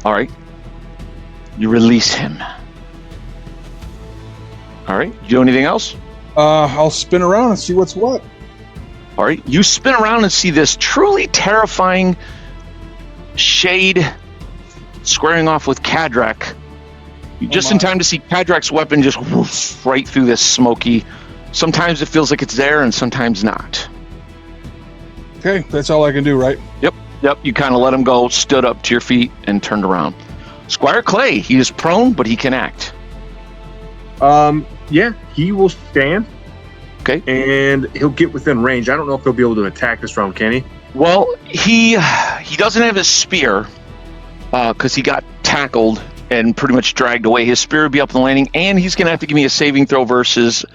All right. You release him. All right. You do anything else? I'll spin around and see what's what. All right. You spin around and see this truly terrifying shade squaring off with Cadrak. Just in time to see Cadrak's weapon just whoosh right through this smoky. Sometimes it feels like it's there and sometimes not. Okay, that's all I can do, right? Yep. You kind of let him go, stood up to your feet, and turned around. Squire Clay, he is prone, but he can act. Yeah, he will stand. Okay. And he'll get within range. I don't know if he'll be able to attack this round, can he? Well, he doesn't have his spear because he got tackled and pretty much dragged away. His spear would be up on the landing, and he's going to have to give me a saving throw versus...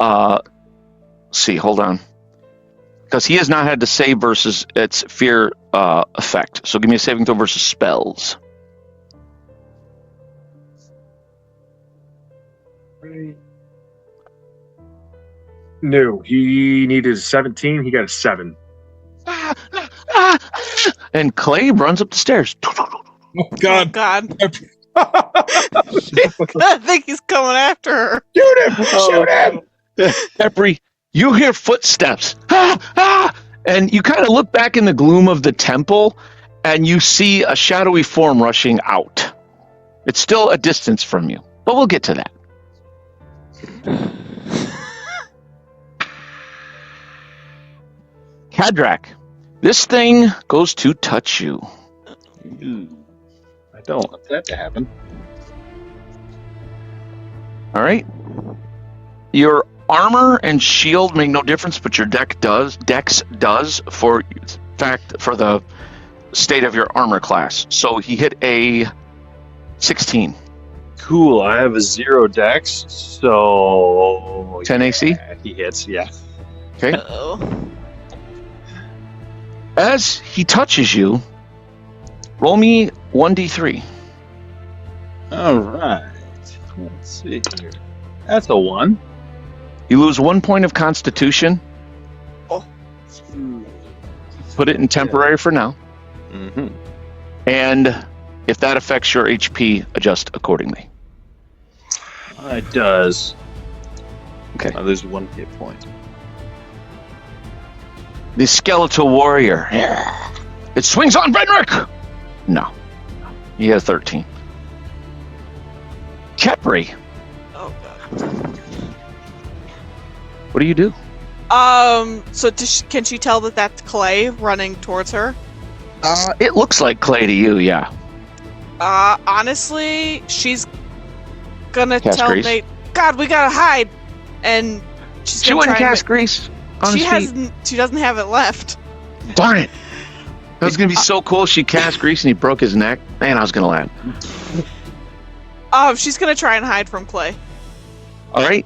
hold on. Because he has not had to save versus its fear effect. So give me a saving throw versus spells. No, he needed 17. He got a 7. And Clay runs up the stairs. Oh, God. I think he's coming after her. Shoot him! Peppery, you hear footsteps. And you kind of look back in the gloom of the temple, and you see a shadowy form rushing out. It's still a distance from you, but we'll get to that. Cadrak, this thing goes to touch you. I don't want that to happen. All right. Your armor and shield make no difference, but your dex does for the state of your armor class. So he hit a 16. Cool. I have a 0 dex, so 10 AC? He hits, yeah. Okay. Uh-oh. As he touches you, roll me 1d3. All right. Let's see here. That's a 1. You lose 1 point of constitution. Oh. Put it in temporary for now. Mm-hmm. And if that affects your HP, adjust accordingly. It does. Okay. I lose 1 hit point. The skeletal warrior It swings on Benrick! No. He has 13. Kepri, Oh god. what do you do? So can she tell that that's Clay running towards her? It looks like Clay to you, yeah. Honestly, she's gonna Cast tell grease. Nate, God, we gotta hide! And she's She gonna wouldn't try and cast grease on she his feet. hasn't. She doesn't have it left. Darn it! That was gonna be so cool. She cast grease and he broke his neck. Man, I was gonna laugh. She's gonna try and hide from Clay. All right.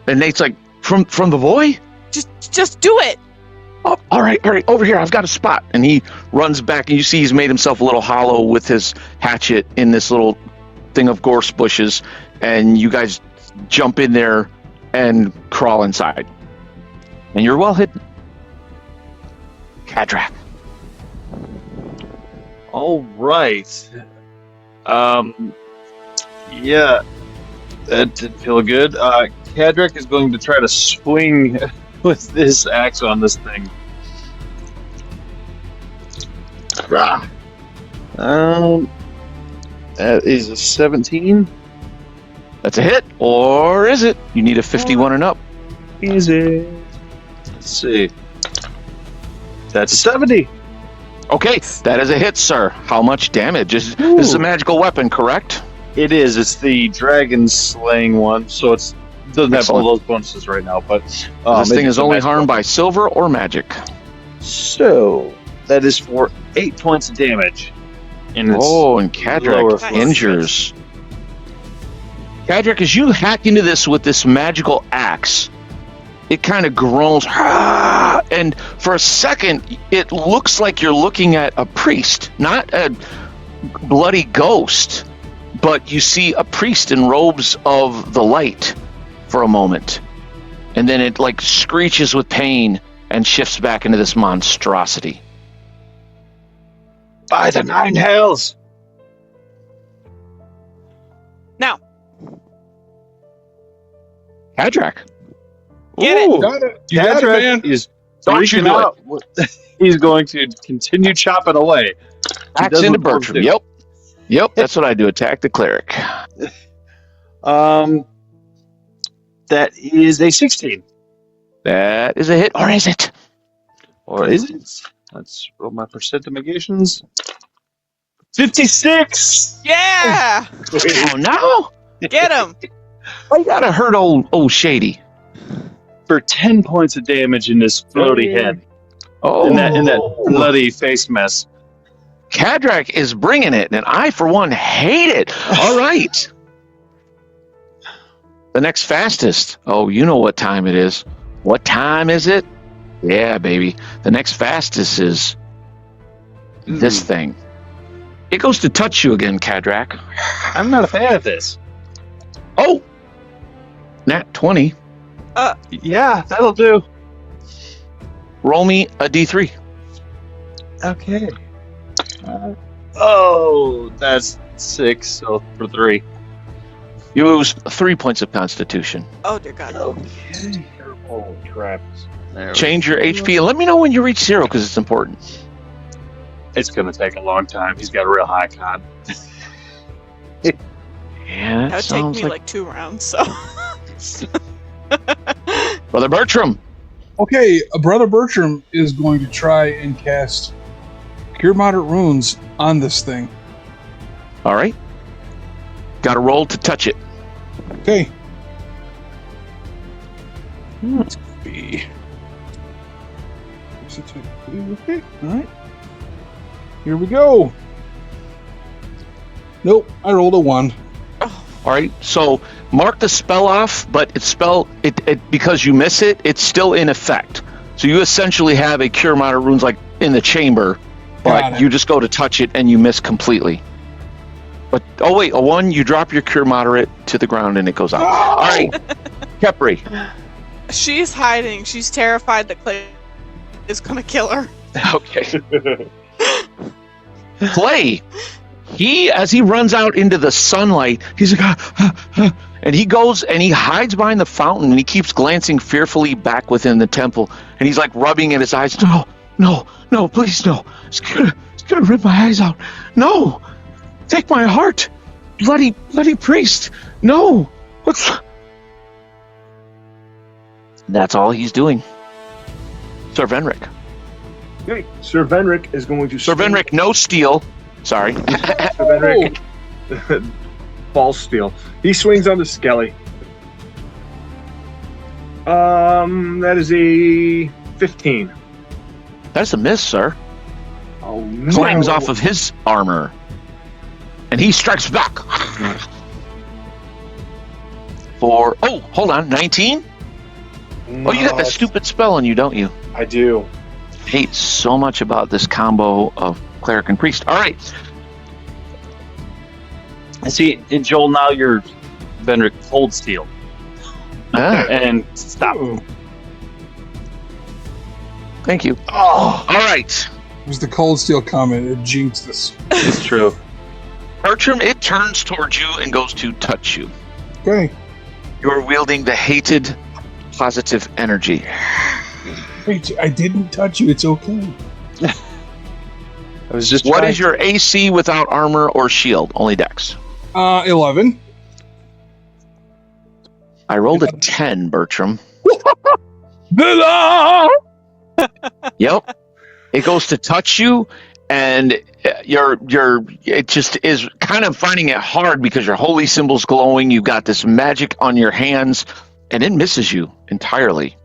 And Nate's like, from the boy? Just do it. Oh, all right, over here. I've got a spot. And he runs back, and you see he's made himself a little hollow with his hatchet in this little thing of gorse bushes. And you guys jump in there and crawl inside. And you're well hidden. Cadrak. All right. Yeah, that did feel good. Cadric is going to try to swing with this axe on this thing. Rah. That is a 17. That's a hit, or is it? You need a 51 and up. Is it? Let's see. That's 70. Okay, that is a hit, sir. How much damage? This is a magical weapon, correct? It is. It's the dragon slaying one, so it doesn't have all those bonuses right now. But This thing is only harmed by silver or magic. So that is for 8 points of damage. And it's And lower Cadrak for injures. Cadrak, as you hack into this with this magical axe, it kind of groans, and for a second, it looks like you're looking at a priest, not a bloody ghost, but you see a priest in robes of the light for a moment, and then it like screeches with pain and shifts back into this monstrosity. by the 9 hells. Now, Cadrak. Get it. Ooh, Got it. You got it, Cadric man. is Don't you freaking do out. He's going to continue chopping away. He Axe does into what orcs Bertram. do. Yep, that's what I do. Attack the cleric. That is a 16. That is a hit, or is it? Or is it? Let's roll my percent negations. 56! yeah, Oh no! get him. I gotta hurt old Shady. For 10 points of damage in this floaty head. Oh, In that bloody face mess. Cadrak is bringing it, and I, for one, hate it. All right. The next fastest. Oh, you know what time it is. What time is it? Yeah, baby. The next fastest is this thing. It goes to touch you again, Cadrak. I'm not a fan of this. Oh! Nat 20. Yeah, that'll do. Roll me a d3. Okay. Oh, that's 6, so for 3. You lose 3 points of constitution. Oh dear God. Okay. Oh, crap. There we Change your go. HP and let me know when you reach 0 because it's important. It's going to take a long time. He's got a real high con. Yeah, That would take me like 2 rounds. So. Brother Bertram. Okay, Brother Bertram is going to try and cast Cure Moderate Wounds on this thing. All right. Got to roll to touch it. Okay. Let's be. Okay, alright. Here we go. Nope, I rolled a 1. All right. So mark the spell off, but it because you miss it, it's still in effect. So you essentially have a Cure Moderate Wounds like in the chamber, Got but it. you just go to touch it and you miss completely. But oh wait, a 1, you drop your Cure Moderate to the ground and it goes out. All right, Kepri. She's hiding. She's terrified that Clay is gonna kill her. Okay. Clay, as he runs out into the sunlight, he's like, and he goes and he hides behind the fountain and he keeps glancing fearfully back within the temple and he's like rubbing at his eyes. Oh, No, please, no. It's gonna rip my eyes out. No! Take my heart! Bloody priest! No! What's... That's all he's doing. Sir Venric. Okay, Sir Venric is going to... Sir Venric, no steal. Sorry. Sir Venric... False steal. He swings on the Skelly. That is a 15. That's a miss, sir. Oh, no. Clangs off of his armor. And he strikes back. For... Oh, hold on. 19? No, Oh, you got that stupid spell on you, don't you? I do. Hate so much about this combo of cleric and priest. All right. I see, and Joel, now you're Venric Cold Steel. Ah, And stop. Ooh, thank you. Oh, all right. it was the cold steel comment. It jinxed us. It's true. Bertram, it turns towards you and goes to touch you. Okay. You're wielding the hated positive energy. Wait, I didn't touch you. It's okay. I was just What trying- is your AC without armor or shield? Only dex. 11. I rolled a 10, Bertram. Yep. It goes to touch you, and it just is kind of finding it hard because your holy symbol's glowing. You've got this magic on your hands, and it misses you entirely.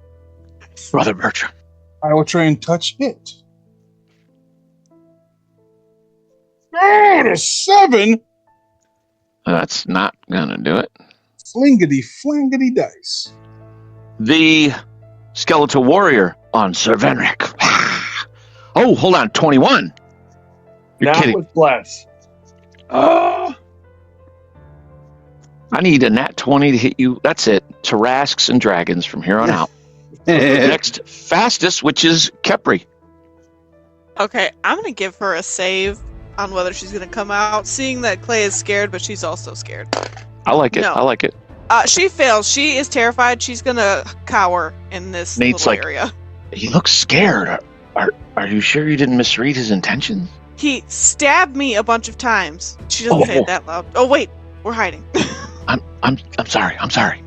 Brother Bertram. I will try and touch it. Oh, a 7. That's not gonna do it. Flingity flangity dice. The skeletal warrior on Sir Venric. Oh, hold on, 21. You're Not kidding. with bless. I need a nat 20 to hit you. That's it. Tarasques and dragons from here on out. Next, fastest, which is Kepri. Okay, I'm gonna give her a save on whether she's gonna come out, seeing that Clay is scared, but she's also scared. I like it. No. I like it. She fails. She is terrified. She's gonna cower in this Nate's little like- area. He looks scared. Are you sure you didn't misread his intentions? He stabbed me a bunch of times. She doesn't say it that loud. Oh wait, we're hiding. I'm sorry. I'm sorry.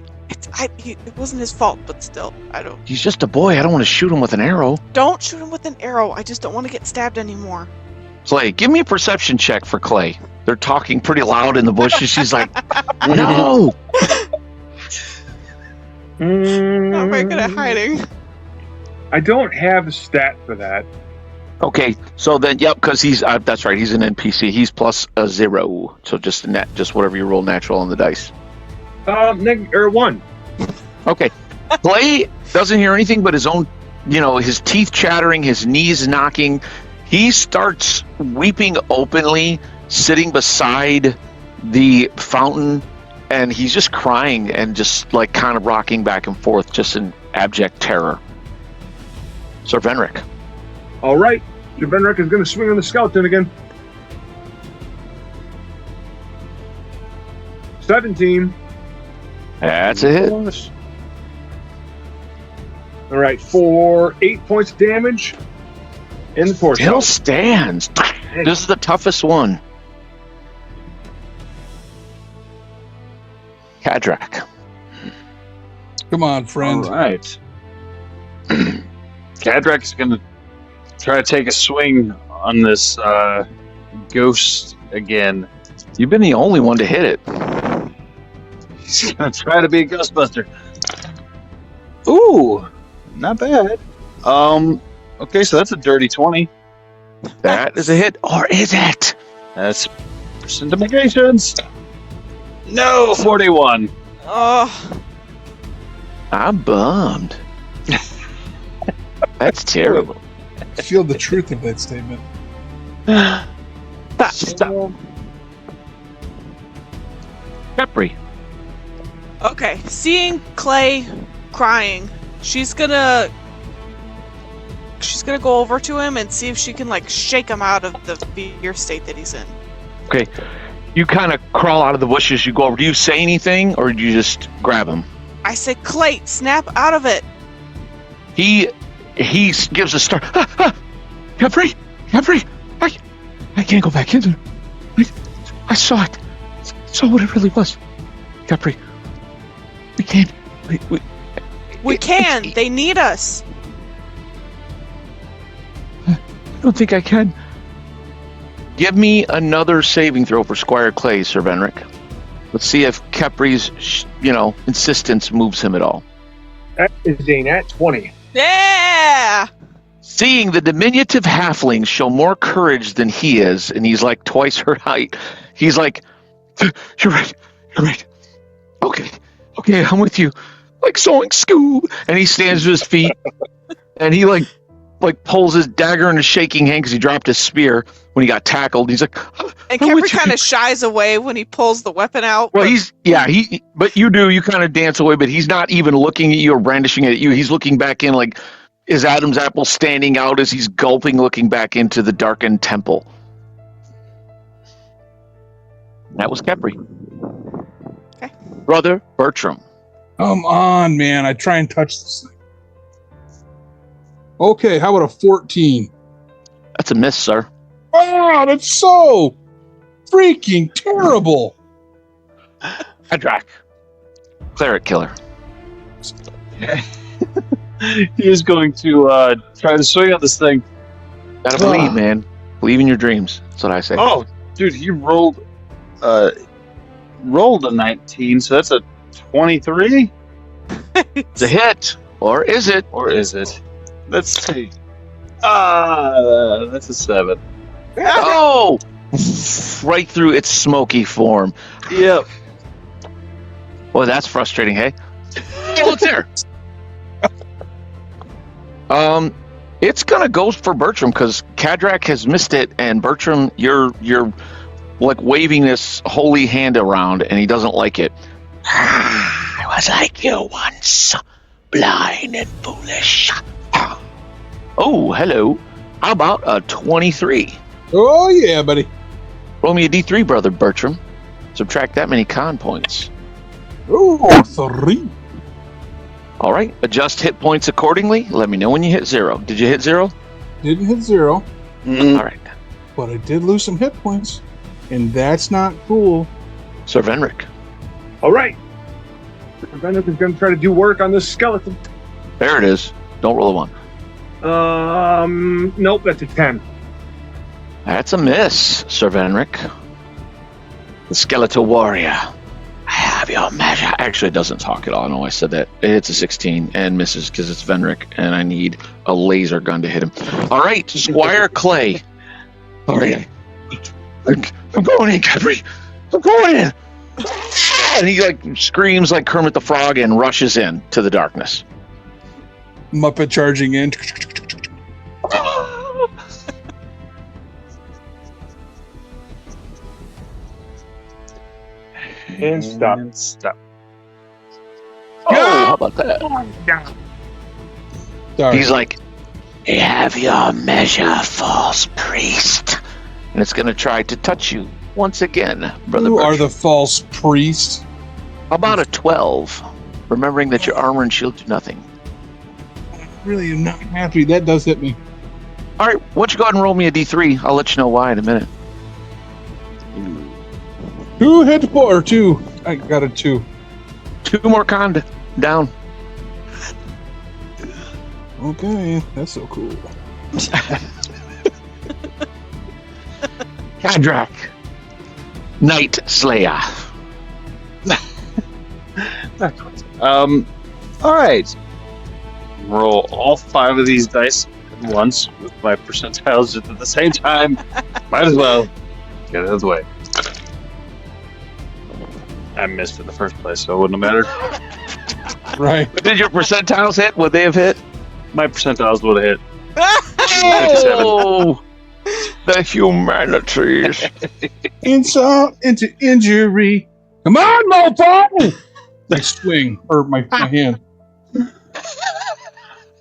It wasn't his fault, but still, I don't. He's just a boy. I don't want to shoot him with an arrow. Don't shoot him with an arrow. I just don't want to get stabbed anymore. Clay, give me a perception check for Clay. They're talking pretty loud in the bushes. She's like, no. Not very good at hiding. I don't have a stat for that. Okay, so then, yep, because he's that's right. He's an NPC. He's plus a 0, so just whatever you roll natural on the dice. 1. Okay, Clay doesn't hear anything but his own, his teeth chattering, his knees knocking. He starts weeping openly, sitting beside the fountain, and he's just crying and just like kind of rocking back and forth, just in abject terror. Sir Venric. All right. Sir Venric is going to swing on the skeleton again. 17. That's a hit. All right, for 8 points of damage in the torso. Still stands. This is the toughest one. Kadrak. Come on, friend. All right. Kadrak's going to try to take a swing on this ghost again. You've been the only one to hit it. He's going to try to be a Ghostbuster. Ooh, not bad. Okay, so that's a dirty 20. That is a hit. Or is it? That's percentifications. No, 41. Oh, I'm bummed. That's terrible. I feel the truth of that statement. Stop. Peppery. okay. Seeing Clay crying, she's gonna go over to him and see if she can like shake him out of the fear state that he's in. Okay. You kind of crawl out of the bushes. You go over. Do you say anything, or do you just grab him? I say, Clay, snap out of it. He gives a start. Capri, I can't go back in there. I saw it. I saw what it really was. Capri, we can't. We can. They need us. I don't think I can. Give me another saving throw for Squire Clay, Sir Venric. Let's see if Capri's, insistence moves him at all. That is a nat 20. Yeah. Seeing the diminutive halfling show more courage than he is, and he's like twice her height, he's like, you're right. Okay, I'm with you. Like sewing Scoob. And he stands to his feet, and he like pulls his dagger in his shaking hand because he dropped his spear when he got tackled. He's like, and Capri kind of shies away when he pulls the weapon out. Well, but you kind of dance away, but he's not even looking at you or brandishing it at you. He's looking back in like, is Adam's apple standing out as he's gulping, looking back into the darkened temple. That was Capri. Okay. Brother Bertram. Come on, man. I try and touch this thing. Okay, how about a 14? That's a miss, sir. Oh, that's so freaking terrible. Hadrak. Cleric killer. He is going to try to swing at this thing. Gotta believe, man. Believe in your dreams. That's what I say. Oh, dude, he rolled a 19, so that's a 23? It's a hit. Or is it? Let's see. That's a 7. Oh! Right through its smoky form. Yep. Boy, that's frustrating, hey? Oh, it's there. It's gonna go for Bertram because Cadrak has missed it, and Bertram, you're like waving this holy hand around, and he doesn't like it. I was like you once, blind and foolish. Oh, hello. How about a 23? Oh, yeah, buddy. Roll me a D3, brother Bertram. Subtract that many con points. Oh, 3. All right. Adjust hit points accordingly. Let me know when you hit 0. Did you hit 0? Didn't hit 0, All right. but I did lose some hit points, and that's not cool. Sir Venric. All right. Venom is going to try to do work on this skeleton. There it is. Don't roll a 1. Nope, that's a 10. That's a miss, Sir Venric. The skeletal warrior. I have your measure. Actually, it doesn't talk at all. No, I said that. It's a 16 and misses because it's Venric, and I need a laser gun to hit him. All right, Squire Clay. All right. I'm going in, Capri. I'm going in. And he like screams like Kermit the Frog and rushes in to the darkness. Muppet charging in. And stop. Oh, how about that? Sorry. He's like, "You have your measure, false priest." And it's going to try to touch you once again, Brother Who are Bertram. the false priests? How about a 12? Remembering that your armor and shield do nothing. Really am not happy. That does hit me. All right, why don't you go ahead and roll me a D3? I'll let you know why in a minute. 2 hit points, or 2. I got a 2. 2 more con down. Okay, that's so cool. Cadrak. Night Slayer. All right. Roll all 5 of these dice at once with my percentiles at the same time. Might as well get it out of the way. I missed in the first place, so it wouldn't have mattered. Right. But did your percentiles hit? Would they have hit? My percentiles would have hit. Oh, the humanities. Insult into injury. Come on, mofo! I swing, or my hand.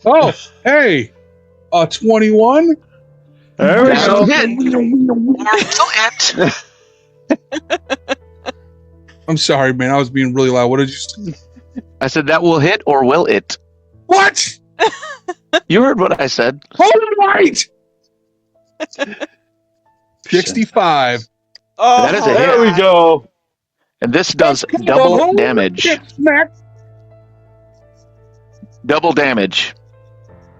Oh, hey, 21. There we That'll go. hit. I'm sorry, man. I was being really loud. What did you say? I said that will hit or will it? What? You heard what I said. Hold it right. 65. Oh, That is a hit. There we go. And this does double damage. Double damage.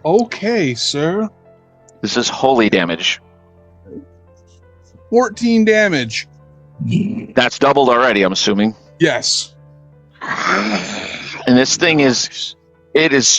Okay, sir. This is holy damage. 14 damage. That's doubled already, I'm assuming. Yes. And this thing is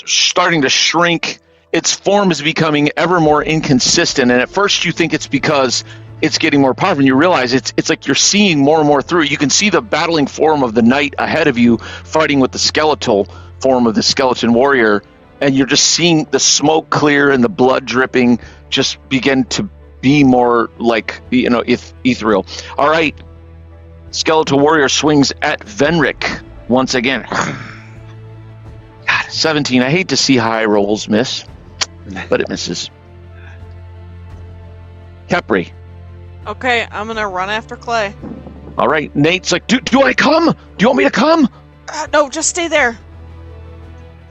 starting to shrink. Its form is becoming ever more inconsistent. And at first you think it's because it's getting more powerful, and you realize it's like you're seeing more and more through. You can see the battling form of the knight ahead of you fighting with the skeletal form of the skeleton warrior, and you're just seeing the smoke clear and the blood dripping just begin to be more like, ethereal. All right. Skeletal warrior swings at Venric once again. God, 17. I hate to see high rolls miss, but it misses. Kepri. Okay, I'm gonna run after Clay. All right. Nate's like, do I come? Do you want me to come? No, just stay there.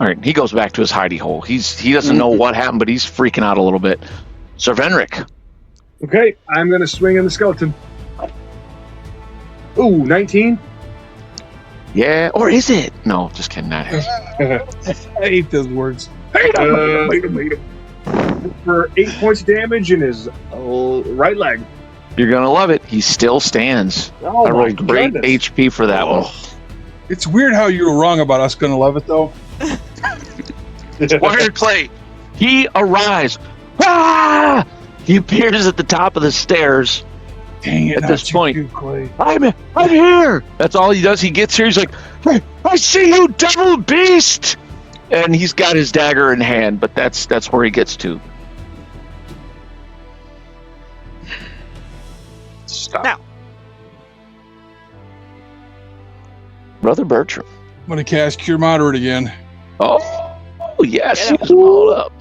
All right. He goes back to his hidey hole. He doesn't know what happened, but he's freaking out a little bit. Sir Venric. Okay, I'm going to swing on the skeleton. Ooh, 19. Yeah, or is it? No, just kidding. Not hit. I hate those words. For 8 points of damage in his right leg. You're going to love it. He still stands. Oh, I rolled great goodness. HP for that one. It's weird how you were wrong about us going to love it, though. Squire Clay, he arrives. Ah! He appears at the top of the stairs. Dang it! At this point, too, Clay. I'm here. That's all he does. He gets here. He's like, hey, I see you, devil beast. And he's got his dagger in hand, but that's where he gets to. Stop. Now. Brother Bertram. I'm going to cast Cure Moderate again. Oh, yes. Get He's all up.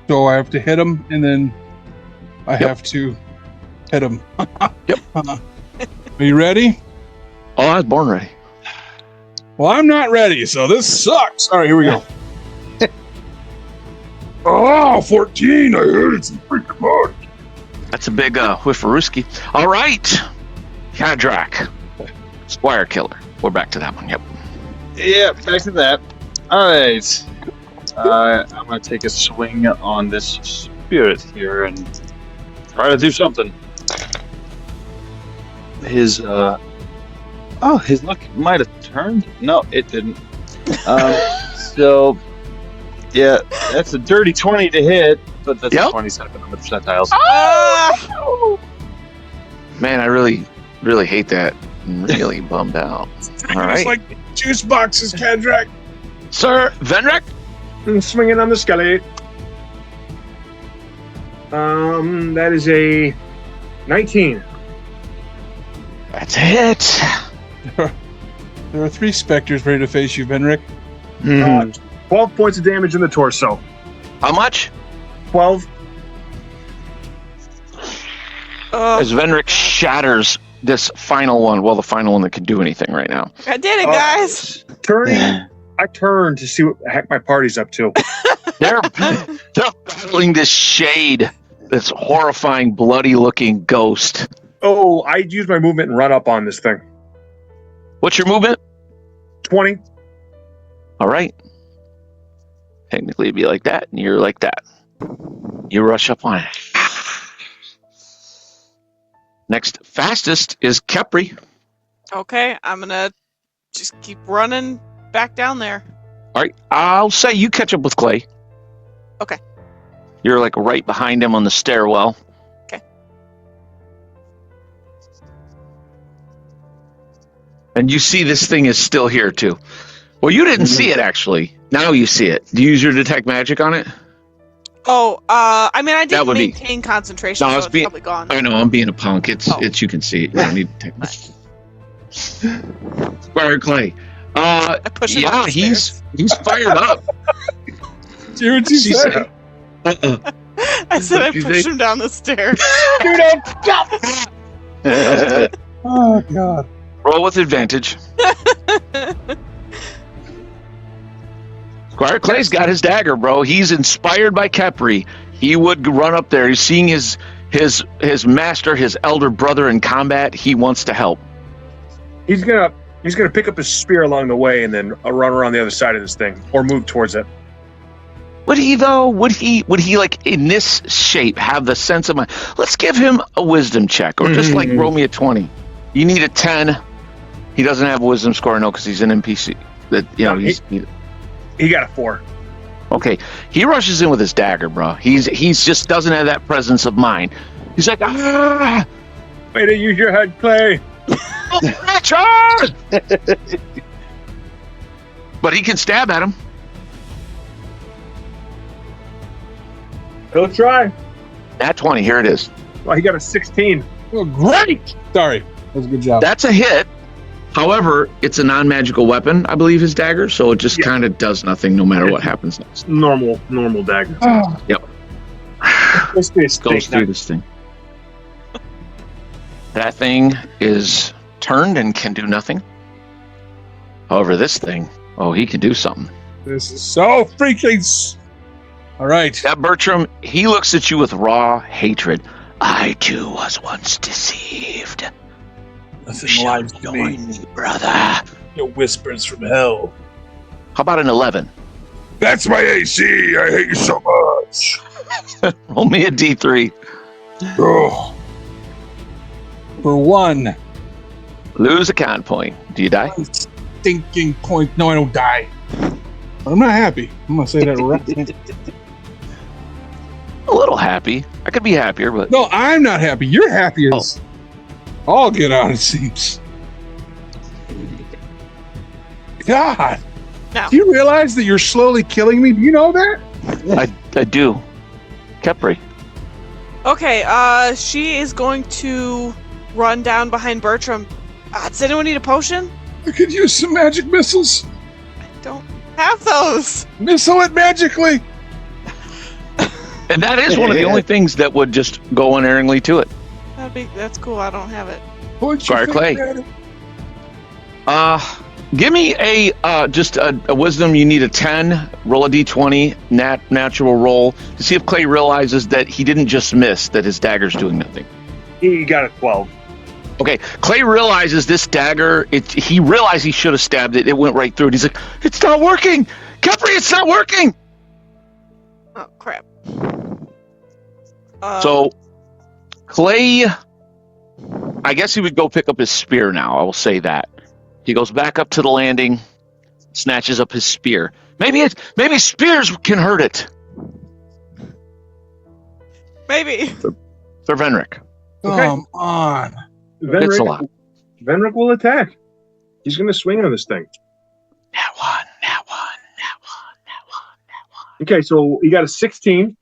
So I have to hit him, and then I have to hit him. Yep. Are you ready? Oh, I was born ready. Well, I'm not ready, so this sucks. All right, here we go. Oh, 14. I hit it. Freaking hard. That's a big whiffarooski. All right. Hadrak. Squire Killer. We're back to that one. Yep. Yeah, back to that. All right. I'm going to take a swing on this spirit here and try to do something. His luck might have turned. No, it didn't. So, yeah, that's a dirty 20 to hit, but that's a 27 on the percentiles. Ah! Man, I really, really hate that. I'm really bummed out. All right. It's like juice boxes, Kadrak. Sir Venrek? I'm swinging on the skelly. That is a 19. That's a hit. There are 3 specters ready to face you, Venric. 12 points of damage in the torso. How much? 12. As Venric shatters this final one. Well, the final one that can do anything right now. I did it, guys. I turn to see what the heck my party's up to. They're battling this shade, this horrifying, bloody-looking ghost. Oh, I'd use my movement and run up on this thing. What's your movement? 20. All right. Technically, it'd be like that, and you're like that. You rush up on it. Next fastest is Kepri. Okay, I'm gonna just keep running back down there. All right, I'll say you catch up with Clay. Okay. You're like right behind him on the stairwell. Okay. And you see this thing is still here too. Well, you didn't see it actually. Now you see it. Do you use your detect magic on it? Oh, I mean, I That didn't would be- maintain concentration, No, so it's it's being- probably gone. I know, I'm being a punk. It's you can see it. You don't need to take Squire Clay. I push him Yeah, up the stairs. he's fired up. See what you She said? said, I said I What'd you pushed think? him down the stairs. Oh, God. Roll with advantage. Squire Clay's got his dagger, bro. He's inspired by Kepri. He would run up there. He's seeing his master, his elder brother in combat. He wants to help. He's gonna pick up his spear along the way and then run around the other side of this thing or move towards it. Would he though? Would he like in this shape have the sense of mind? Let's give him a wisdom check, or just like roll me a 20. You need a 10. He doesn't have a wisdom score, no, because he's an NPC. That he got a 4. Okay, he rushes in with his dagger, bro. He's just doesn't have that presence of mind. He's like, ah! Way to use your head, Clay. Richard! But he can stab at him. He'll try. Nat 20, here it is. Well, he got a 16. Oh, great! Sorry. That was a good job. That's a hit. However, it's a non-magical weapon, I believe, his dagger, so it just kind of does nothing no matter what happens next. Normal dagger. Yep. Goes through this thing. That thing is turned and can do nothing. However, this thing, he can do something. This is so freaking... All right. That Bertram, he looks at you with raw hatred. I, too, was once deceived. Nothing lies to me, brother. Your whispers from hell. How about an 11? That's my AC. I hate you so much. Roll me a D3. Oh. For 1. Lose a con point. Do you die? 1 stinking point. No, I don't die. But I'm not happy. I'm going to say that right. A little happy. I could be happier, but... No, I'm not happy. You're happy as all get out, it seems. God. No. Do you realize that you're slowly killing me? Do you know that? I do. Kepri. Okay, she is going to run down behind Bertram. Does anyone need a potion? I could use some magic missiles. I don't have those. Missile it magically. And that is one of the only things that would just go unerringly to it. That's cool. I don't have it. Squire Clay. Give me a wisdom. You need a 10. Roll a d20. Natural roll to see if Clay realizes that he didn't just miss, that his dagger's doing nothing. He got a 12. Okay, Clay realizes this dagger. He realized he should have stabbed it. It went right through it. He's like, "It's not working, Kepri. It's not working." Oh crap. So, Clay, I guess he would go pick up his spear now. I will say that. He goes back up to the landing, snatches up his spear. Maybe spears can hurt it. Maybe. For Venric. Okay. Come on. It's a lot. Venric will attack. He's going to swing on this thing. That one. Okay, so he got a 16.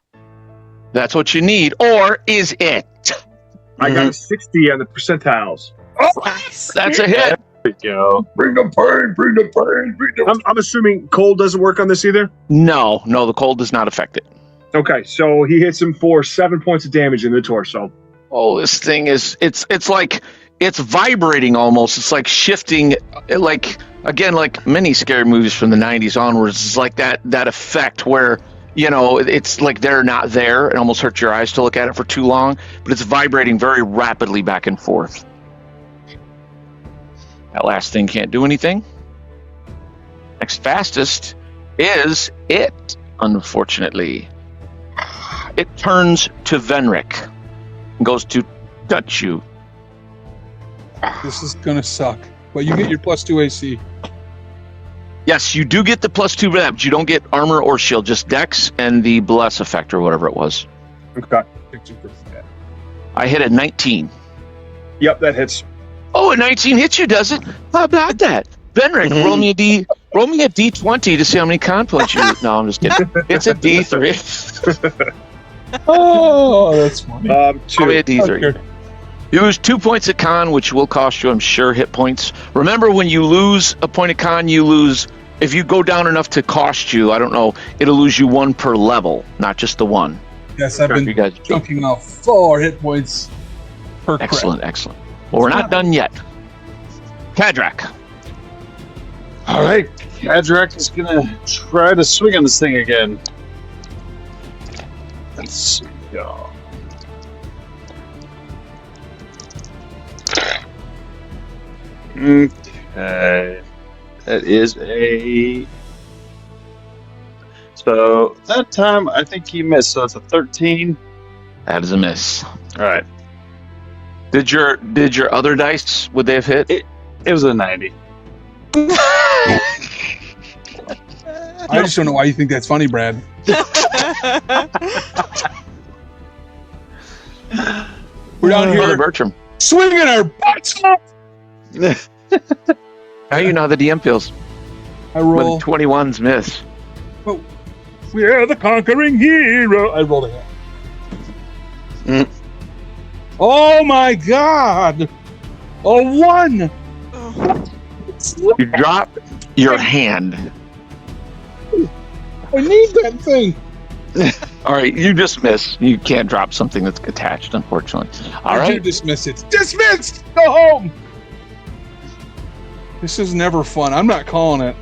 That's what you need, or is it? I got a 60 on the percentiles. Nice. That's a hit. There we go. Bring the pain. I'm assuming cold doesn't work on this either? No, the cold does not affect it. Okay, so he hits him for 7 points of damage in the torso. Oh, this thing is, it's like, it's vibrating almost. It's like shifting, like many scary movies from the 90s onwards. It's like that effect where, it's like they're not there. It almost hurts your eyes to look at it for too long, but it's vibrating very rapidly back and forth. That last thing can't do anything. Next fastest is it, unfortunately. It turns to Venric and goes to touch you. This is going to suck. But you get your +2 AC. Yes, you do get the +2 for that, but you don't get armor or shield, just dex and the bless effect or whatever it was. Okay. I hit a 19. Yep, that hits. Oh, a 19 hits you, does it? How about that? Benric, roll me a D20 to see how many con points you. No, I'm just kidding. It's a D3. Oh, that's funny. 2. Roll me a D3. Okay. You lose 2 points of con, which will cost you, I'm sure, hit points. Remember, when you lose a point of con, you lose. If you go down enough to cost you, I don't know, it'll lose you 1 per level, not just the 1. Yes, I've been You guys, chunking off 4 hit points per excellent. Well, we're not done yet. Kadrak. All right, Cadrak is gonna try to swing on this thing again. Let's see. Okay, that is a. So that time I think he missed. So it's a 13. That is a miss. All right, Did your other dice, would they have hit? it was a 90. I just don't know why you think that's funny, Brad. We're down Brother here Bertram. swinging our butts off. How you know how the DM feels I when roll. 21s miss? We're the conquering hero. I rolled a hit. Oh my God! A 1. You drop your hand. I need that thing. All right, you just miss. You can't drop something that's attached, unfortunately. All I do right. dismiss it. Dismissed. Go home. This is never fun. I'm not calling it.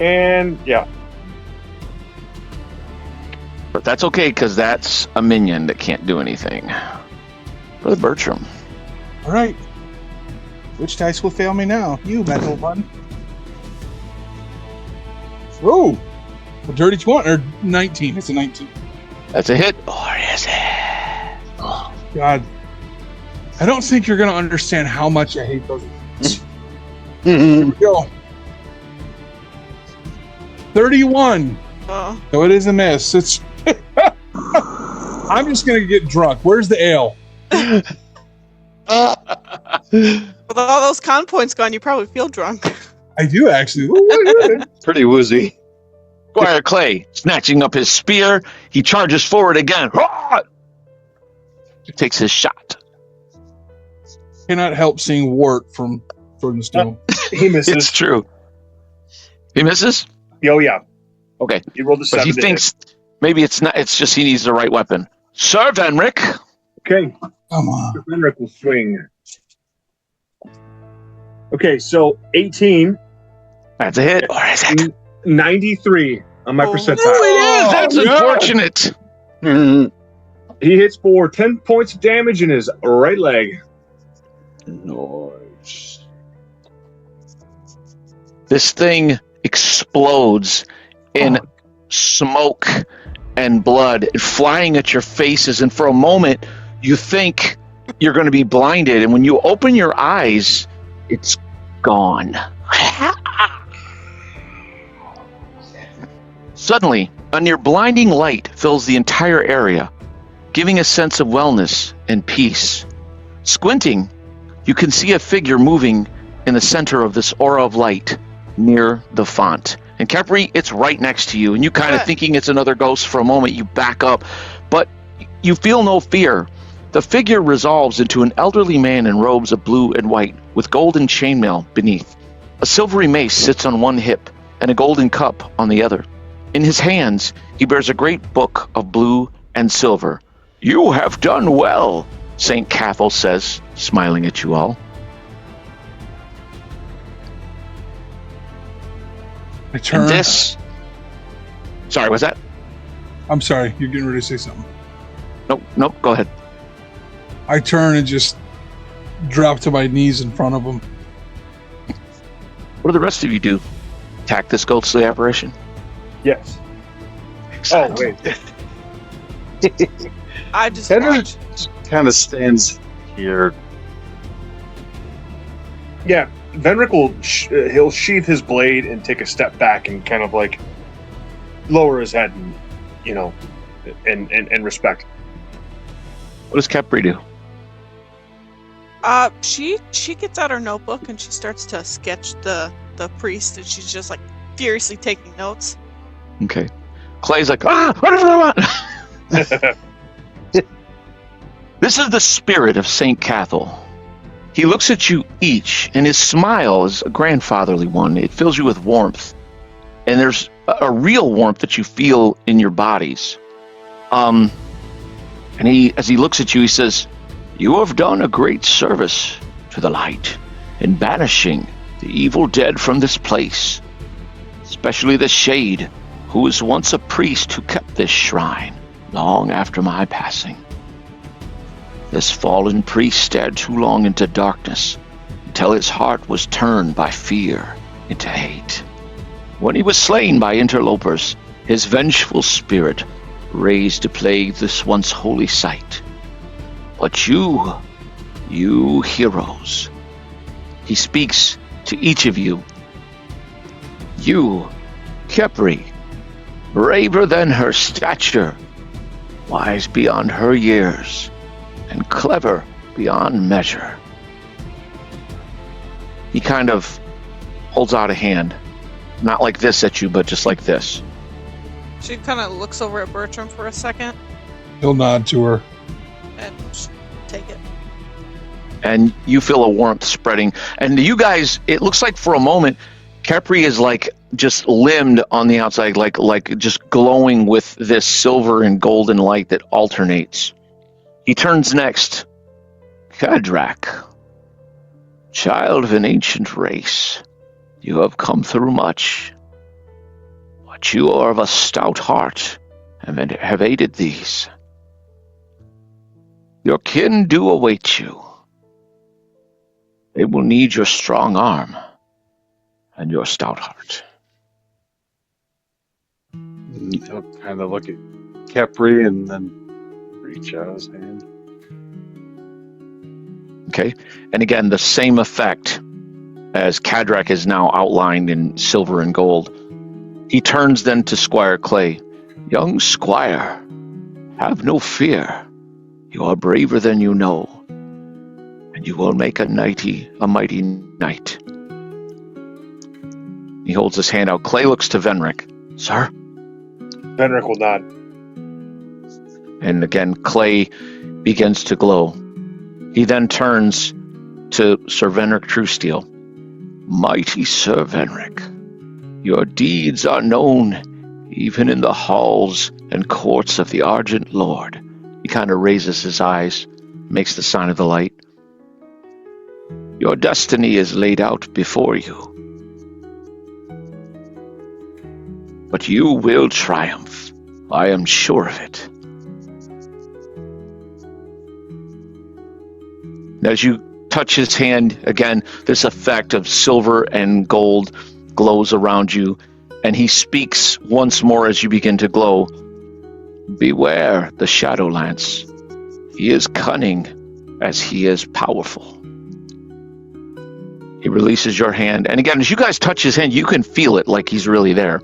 And yeah, But that's okay, because that's a minion that can't do anything. Brother Bertram. All right. Which dice will fail me now? You mental one. Oh, a dirty 20 or 19. It's a 19. That's a hit. Or is it? Oh. God, I don't think you're going to understand how much I hate those. Here we go. 31. Oh. No, it is a miss. It's. I'm just going to get drunk. Where's the ale? With all those con points gone, you probably feel drunk. I do actually. Pretty woozy. Squire Clay, snatching up his spear, he charges forward again. He takes his shot. Cannot help seeing Wart from the stone. he misses. It's true. He misses? Oh yeah, Okay. he rolled a But 7. he thinks maybe it's not. It's just he needs the right weapon. Sir Venric. Okay, Come on. Henrik will swing. Okay, so 18, That's a hit. Or is it? 93 on my Oh. percentile. That's yeah. unfortunate. He hits for 10 points of damage in his right leg. Nice. This thing explodes in smoke and blood flying at your faces, and for a moment you think you're going to be blinded, and when you open your eyes, it's gone. Suddenly, a near blinding light fills the entire area, giving a sense of wellness and peace. Squinting, you can see a figure moving in the center of this aura of light near the font. And Capri, it's right next to you, and you kind of What? thinking it's another ghost for a moment, you back up, but you feel no fear. The figure resolves into an elderly man in robes of blue and white, with golden chainmail beneath. A silvery mace sits on one hip, and a golden cup on the other. In his hands, he bears a great book of blue and silver. "You have done well," St. Cathel says, smiling at you all. I turn. And this... Sorry, was that? I'm sorry. You're getting ready to say something. Nope, go ahead. I turn and just drop to my knees in front of him. What do the rest of you do? Attack this ghostly apparition? Yes. Oh, Excellent. wait. I just Henry watch. kind of stands here. Yeah, Venric will he'll sheath his blade and take a step back and kind of like lower his head and, you know, and respect. What does Capri do? She gets out her notebook and she starts to sketch the priest, and she's just like furiously taking notes. Okay. Clay's like, whatever I want. This is the spirit of St. Cathel. He looks at you each, and his smile is a grandfatherly one. It fills you with warmth. And there's a real warmth that you feel in your bodies. And as he looks at you, he says, "You have done a great service to the light in banishing the evil dead from this place. especially the Shade, who was once a priest who kept this shrine long after my passing. This fallen priest stared too long into darkness until his heart was turned by fear into hate. When he was slain by interlopers, his vengeful spirit raised to plague this once holy site. But you heroes, he speaks to each of you. You, Kepri, braver than her stature, wise beyond her years, and clever beyond measure. He kind of holds out a hand. Not like this at you, but just like this. She kind of looks over at Bertram for a second He'll nod to her. and just take it. And you feel a warmth spreading. And you guys, it looks like for a moment, Capri is like just limbed on the outside, like just glowing with this silver and golden light that alternates. He turns next. Kadrak, child of an ancient race, you have come through much. But you are of a stout heart and have aided these. Your kin do await you. They will need your strong arm and your stout heart. He'll kind of look at Capri and then reach out his hand. Okay, and again, the same effect as Kadrak is now outlined in silver and gold. He turns then to Squire Clay. Young Squire, have no fear. You are braver than you know, and you will make a mighty knight. He holds his hand out. Clay looks to Venric. Sir? Venric will nod. And again, Clay begins to glow. He then turns to Sir Venric Truesteel. Mighty Sir Venric, your deeds are known even in the halls and courts of the Argent Lord. He kind of raises his eyes, makes the sign of the light. Your destiny is laid out before you. But you will triumph. I am sure of it. As you touch his hand, again, this effect of silver and gold glows around you, and he speaks once more as you begin to glow. Beware the Shadowlance. He is cunning as he is powerful. He releases your hand, and again, as you guys touch his hand, you can feel it like he's really there,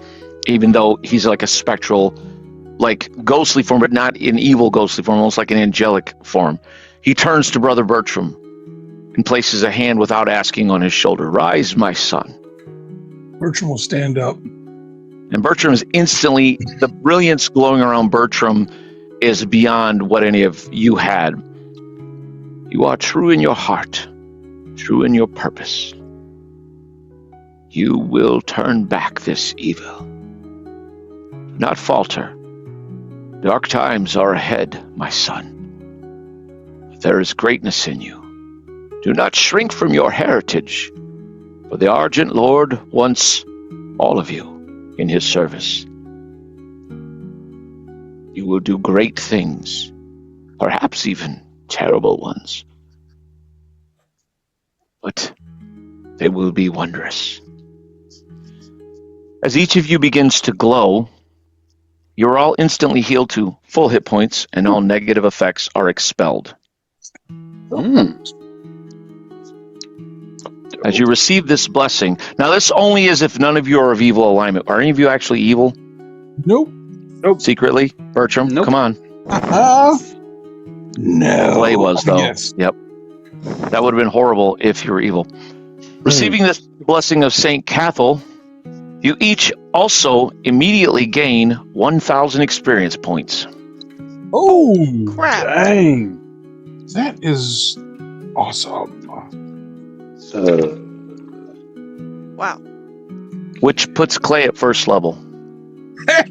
even though he's like a spectral, like ghostly form, but not an evil ghostly form, almost like an angelic form. He turns to Brother Bertram and places a hand without asking on his shoulder. Rise, my son. Bertram will stand up. And Bertram is instantly, the brilliance glowing around Bertram is beyond what any of you had. You are true in your heart, true in your purpose. You will turn back this evil. Do not falter. Dark times are ahead, my son. But there is greatness in you. Do not shrink from your heritage, for the Argent Lord wants all of you in his service. You will do great things, perhaps even terrible ones, but they will be wondrous. As each of you begins to glow, you're all instantly healed to full hit points, and all negative effects are expelled. As you receive this blessing, now this only is if none of you are of evil alignment. Are any of you actually evil? Nope. Secretly? Bertram, Nope. come on. No. Clay was, though. Yes. Yep. That would have been horrible if you were evil. Receiving this blessing of Saint Cathel, you each also immediately gain 1,000 experience points. Oh, Crap. Dang. that is awesome. Wow. Which puts Clay at first level.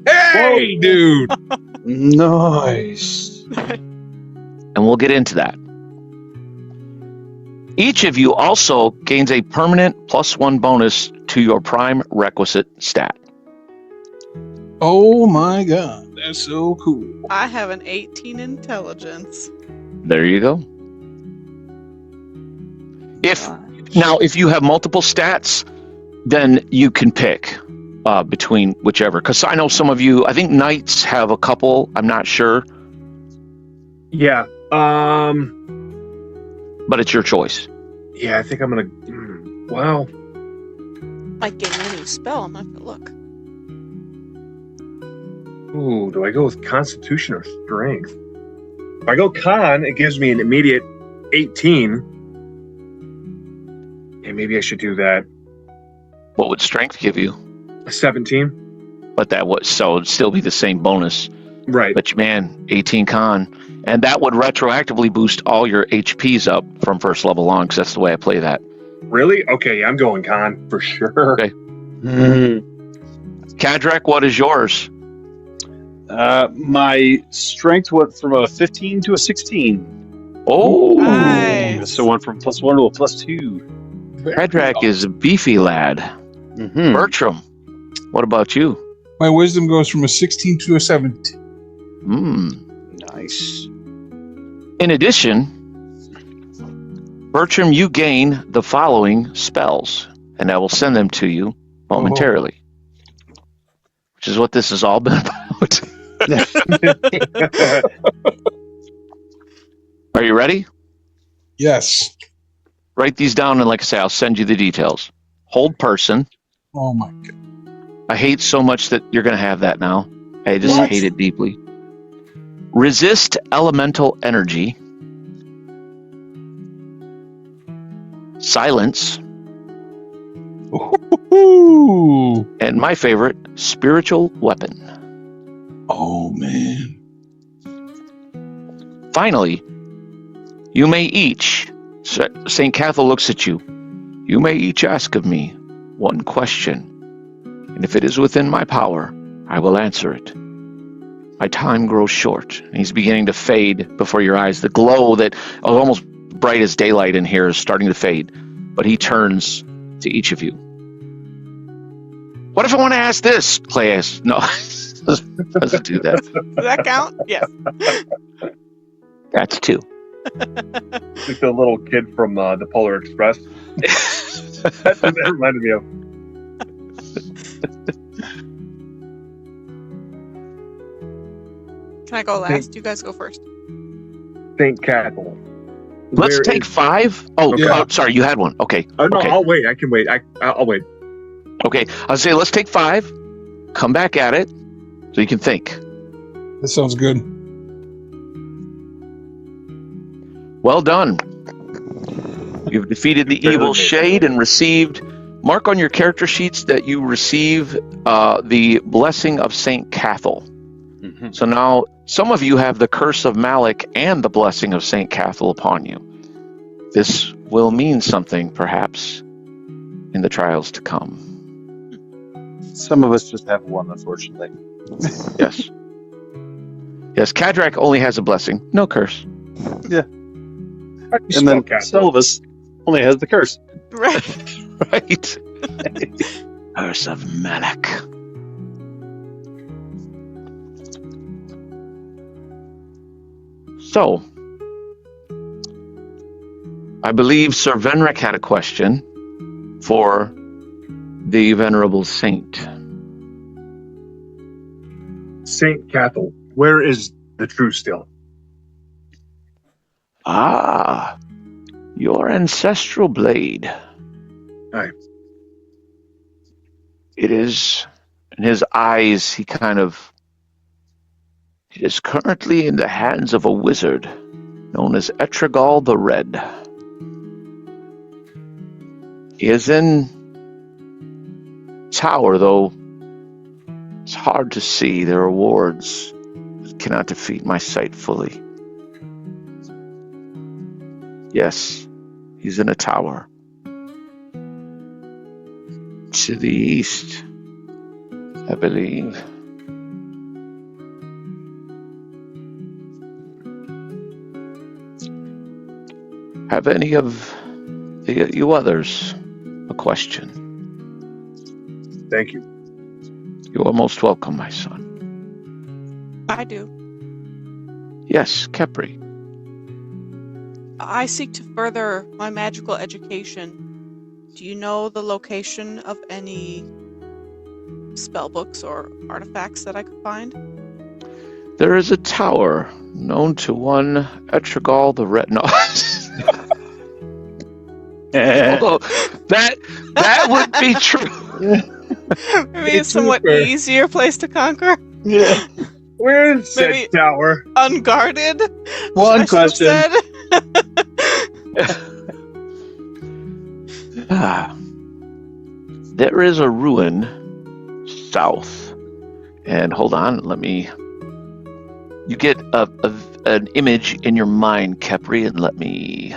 Hey, dude. Nice. And we'll get into that. Each of you also gains a permanent +1 bonus to your prime requisite stat. Oh my god, that's so cool. I have an 18 intelligence. There you go. If you have multiple stats, then you can pick between whichever. Because I know some of you, I think knights have a couple. I'm not sure, Yeah. but it's your choice. Yeah, I think I'm gonna. Well, Might gain a new spell. I'm gonna have to look. ooh, do I go with Constitution or Strength? If I go Con, it gives me an immediate 18. Yeah, maybe I should do that. What would strength give you? A 17. But that would still be the same bonus. Right. But man, 18 con, and that would retroactively boost all your HPs up from first level on. Because that's the way I play that. Really? Okay, I'm going Con for sure. Okay. Kadrak, what is yours? My strength went from a 15 to a 16. Oh, Nice. So went from +1 to a +2. Kadrak is a beefy lad. Mm-hmm. Bertram, what about you? My wisdom goes from a 16 to a 17. Nice. In addition, Bertram, you gain the following spells, and I will send them to you momentarily, which is what this has all been about. Are you ready? Yes. Write these down, and like I say, I'll send you the details. Hold person. Oh my god. I hate so much that you're going to have that now. I just What? hate it deeply. Resist elemental energy. Silence. Ooh. And my favorite, spiritual weapon. Oh man. Finally, you may each, St. Cathel looks at you, you may each ask of me one question, and if it is within my power, I will answer it. My time grows short, and he's beginning to fade before your eyes. The glow that was almost bright as daylight in here is starting to fade, but he turns to each of you. What if I want to ask this? Clay asks. No, doesn't do that. Does that count? Yes. That's two. Like the little kid from the Polar Express. That's what that reminded me of. Can I go last? You guys go first. St. Cathel. Let's Where take is- 5. Oh, Yeah. sorry, you had one. Okay. Oh, no, Okay. I'll wait. I can wait. I'll wait. Okay, I'll say let's take 5, come back at it, so you can think. That sounds good. Well done. You've defeated the evil shade and received, mark on your character sheets that you receive the blessing of St. Cathel. Mm-hmm. So now some of you have the curse of Malik and the blessing of St. Cathel upon you. This will mean something, perhaps, in the trials to come. Some of us just have one, unfortunately. Yes. Yes, Kadrak only has a blessing, no curse. And then some of us only has the curse. Right. Right? Curse of Malik. So, I believe Sir Venric had a question for the Venerable Saint. St. Cathel, where is the true still? Ah, your ancestral blade. Aye. It is, in his eyes, it is currently in the hands of a wizard known as Etrigal the Red. He is in tower, though it's hard to see. There are wards that cannot defeat my sight fully. Yes, he's in a tower. To the east, I believe. Have any of you others a question? Thank you. You are most welcome, my son. I do. Yes, Kepri. I seek to further my magical education. Do you know the location of any spell books or artifacts that I could find? There is a tower known to one Etrigal the Red. No. Although that would be true. Maybe a somewhat fair. easier place to conquer. Yeah. Where is Maybe- that tower? Unguarded. One I should have question. said. There is a ruin south. And hold on, you get an image in your mind, Kepri, and let me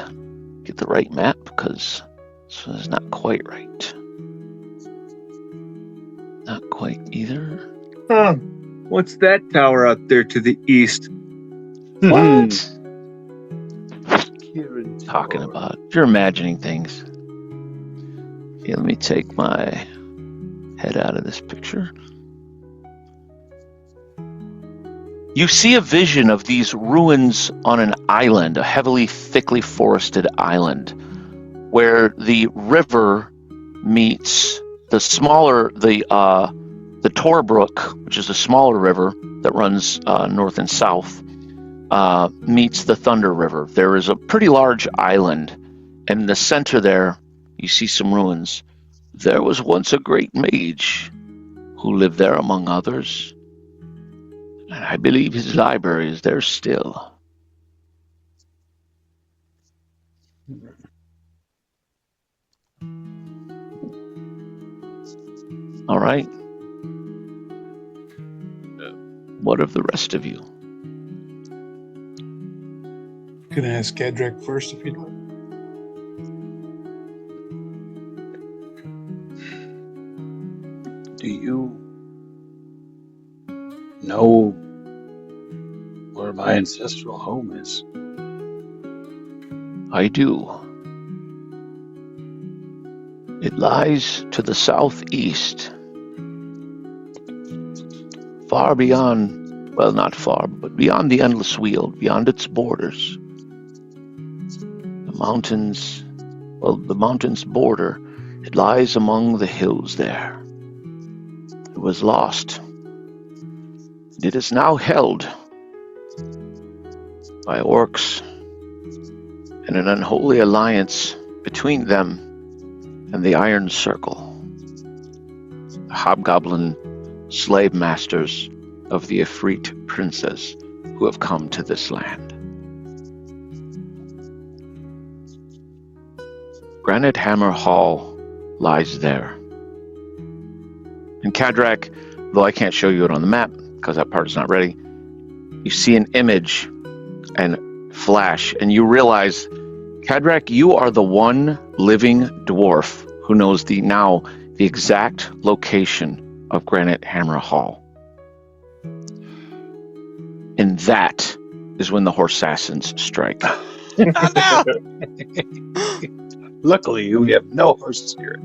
get the right map, because this is not quite right. Not quite either. Huh. What's that tower out there to the east? What? Talking about? You're imagining things. Okay, let me take my head out of this picture. You see a vision of these ruins on an island, a heavily, thickly forested island, where the river meets the Torbrook, which is a smaller river that runs north and south, meets the Thunder River. There is a pretty large island, and in the center there, you see some ruins. There was once a great mage who lived there among others. And I believe his library is there still. All right. What of the rest of you? Gonna ask Cadric first if you don't. Do you know where my ancestral home is? I do. It lies to the southeast, far beyond, well, not far, but beyond the endless wheel, beyond its borders. The mountains border, it lies among the hills there. It was lost. It is now held by orcs and an unholy alliance between them and the Iron Circle, the hobgoblin slave masters of the Ifrit princes who have come to this land. Granite Hammer Hall lies there. And Cadric, though I can't show you it on the map because that part is not ready, you see an image and flash, and you realize, Cadric, you are the one living dwarf who knows the exact location of Granite Hammer Hall. And that is when the Horse-assassins strike. Oh, no. Luckily, we have no horse spirit.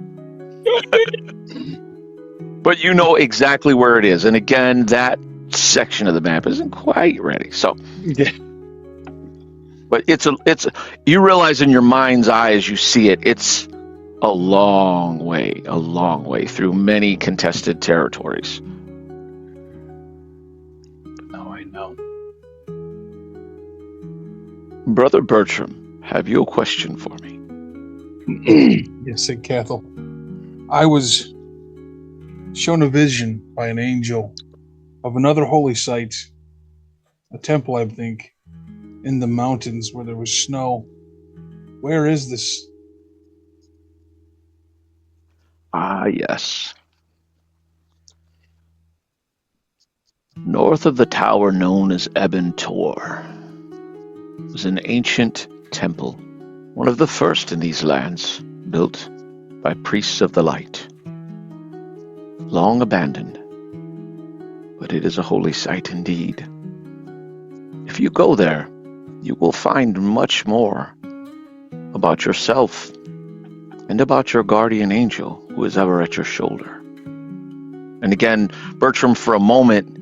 But you know exactly where it is. And again, that section of the map isn't quite ready. So, but you realize in your mind's eye as you see it, it's a long way through many contested territories. But now I know. Brother Bertram, have you a question for me? Yes, said Cathel. I was shown a vision by an angel of another holy site, a temple, I think, in the mountains where there was snow. Where is this? Ah, yes. North of the tower known as Ebon Tor was an ancient temple, one of the first in these lands, built by priests of the light. Long abandoned, but it is a holy site indeed. If you go there, you will find much more about yourself and about your guardian angel who is ever at your shoulder. And again, Bertram, for a moment,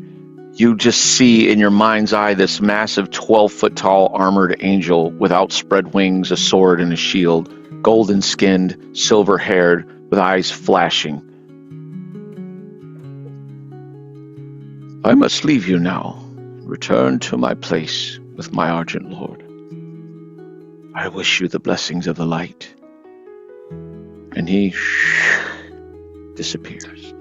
you just see in your mind's eye this massive 12-foot tall armored angel with outspread wings, a sword, and a shield, golden skinned, silver haired, with eyes flashing. I must leave you now. Return to my place with my Argent Lord. I wish you the blessings of the light. And he disappears.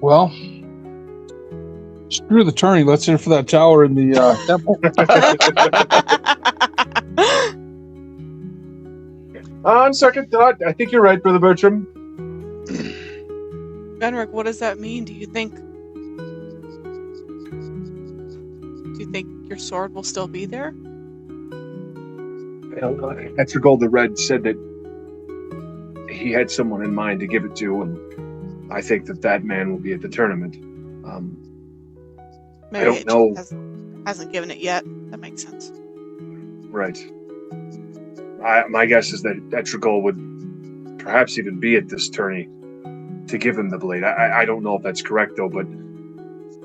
Well, screw the tourney. Let's head for that tower in the temple. On second thought, I think you're right, Brother Bertram. Benrick, what does that mean? Do you think your sword will still be there? Etragol the Red said that he had someone in mind to give it to, and I think that man will be at the tournament. Maybe I don't know. Hasn't given it yet. That makes sense. Right. My guess is that Etragol would perhaps even be at this tourney to give him the blade. I don't know if that's correct, though, but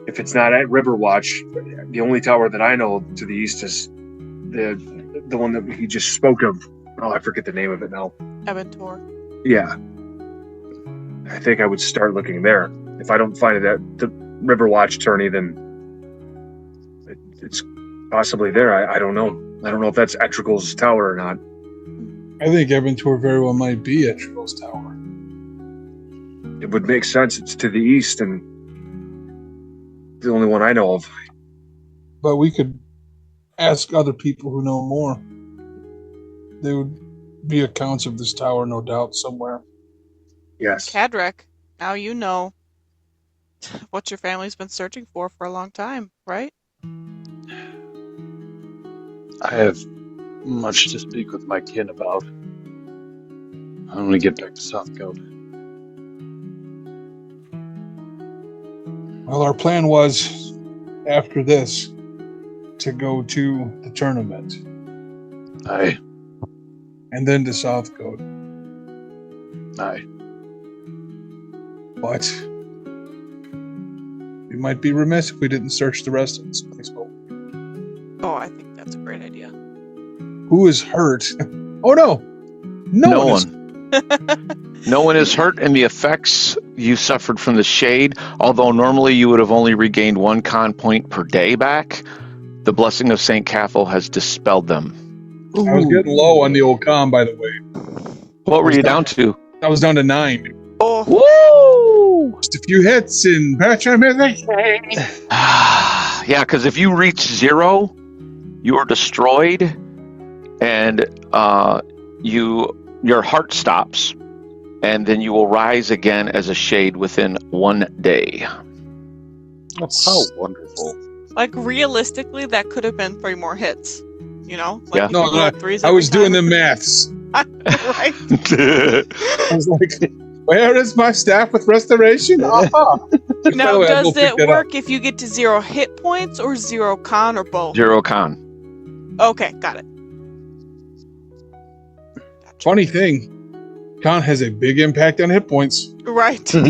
if it's not at Riverwatch, the only tower that I know to the east is the one that he just spoke of. Oh, I forget the name of it now. Aventor. Yeah. I think I would start looking there. If I don't find it at the Riverwatch tourney, then it's possibly there. I don't know. I don't know if that's Etragol's tower or not. I think Eventor very well might be Etragol's tower. It would make sense. It's to the east and the only one I know of. But we could ask other people who know more. There would be accounts of this tower, no doubt, somewhere. Yes. Cadrek, now you know what your family's been searching for a long time, right? I have much to speak with my kin about. I want to get back to Southcote. Well, our plan was, after this, to go to the tournament. Aye. And then to Southcote. Aye. But we might be remiss if we didn't search the rest of this place. Oh, I think that's a great idea. Who is hurt? Oh no! No one. No one is hurt, and the effects you suffered from the shade, although normally you would have only regained 1 con point per day back, the blessing of St. Cathel has dispelled them. I was getting low on the old con, by the way. What were you down to? I was down to 9. Oh, Woo! Just a few hits and Bertram is Yeah, because if you reach 0, you are destroyed, and your heart stops, and then you will rise again as a shade within 1 day. How wonderful. like realistically, that could have been 3 more hits. You know? Like Yeah. you No, could roll threes I every was doing time. the maths. Right? I was like, where is my staff with restoration? Aha. By Now, the way, I'll does go pick it that up. work if you get to 0 hit points or 0 con or both? 0 con. Okay, got it. Gotcha. Funny thing, con has a big impact on hit points. Right. Wow,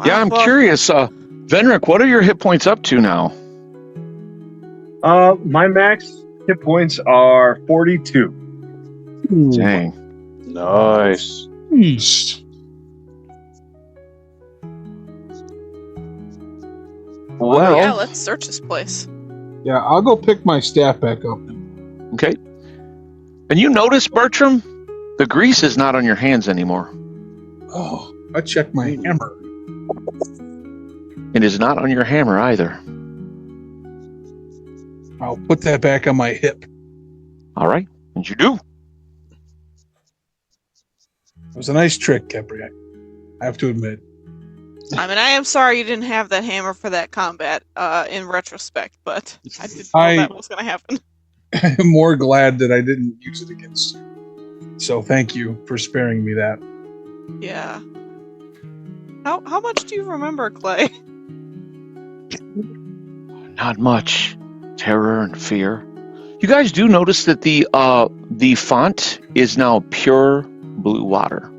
Yeah, I'm well, curious. Venric, what are your hit points up to now? My max hit points are 42. Dang. Nice. East. Well, yeah, let's search this place. Yeah, I'll go pick my staff back up. okay. And you notice, Bertram, the grease is not on your hands anymore. Oh, I checked my hammer. It is not on your hammer either. I'll put that back on my hip. All right. And you do. It was a nice trick, Capri. I have to admit. I mean, I am sorry you didn't have that hammer for that combat in retrospect, but I didn't know that was going to happen. I'm more glad that I didn't use it against you. So thank you for sparing me that. Yeah. How much do you remember, Clay? Not much. Terror and fear. You guys do notice that the The font is now pure blue water.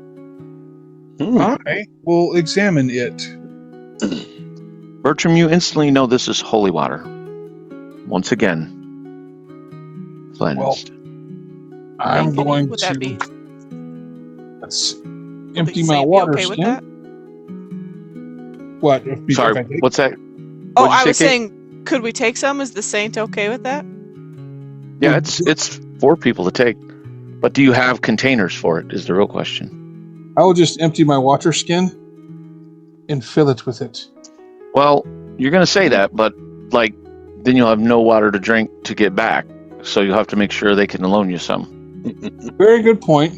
Okay, we'll examine it. Bertram, you instantly know this is holy water. Once again, cleansed. Well, I'm going would to that be? let's Would empty the my saint be water okay with skin. that? What? If Sorry, I take- what's that? Oh, What'd you I say, was Kate? saying, could we take some? Is the saint okay with that? Yeah, it's for people to take. But do you have containers for it, is the real question. I will just empty my water skin and fill it with it. Well, you're going to say that, but then you'll have no water to drink to get back. So you'll have to make sure they can loan you some. Very good point.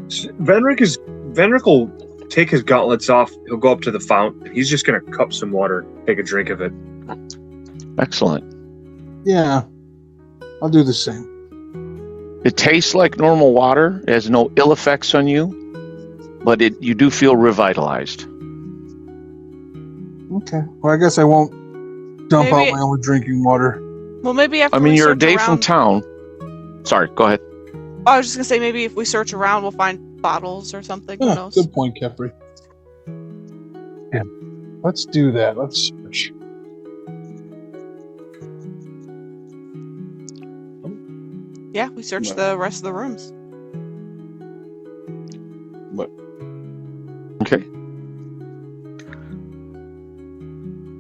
Venric will take his gauntlets off. He'll go up to the fountain. He's just going to cup some water, take a drink of it. Excellent. Yeah, I'll do the same. It tastes like normal water. It has no ill effects on you, but you do feel revitalized. Okay. Well, I guess I won't dump Maybe- out my own drinking water. Well, maybe after I mean, we you're a search day around, from town. Sorry, go ahead. I was just gonna say maybe if we search around, we'll find bottles or something. Who Yeah, knows? good point, Kepri. Yeah. Let's do that. Let's search. Yeah, we searched the rest of the rooms. Okay.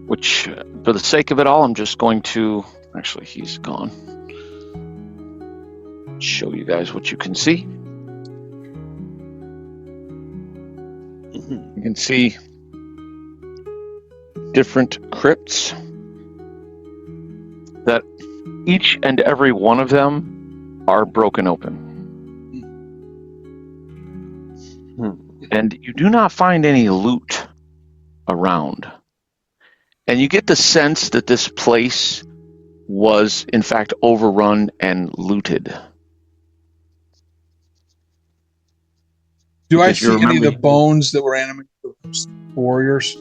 Which, for the sake of it all, I'm just going to... Actually, he's gone. Show you guys what you can see. You can see different crypts that each and every one of them are broken open. And you do not find any loot around. And you get the sense that this place was, in fact, overrun and looted. Do I Because see you any of the remember- bones that were animated warriors?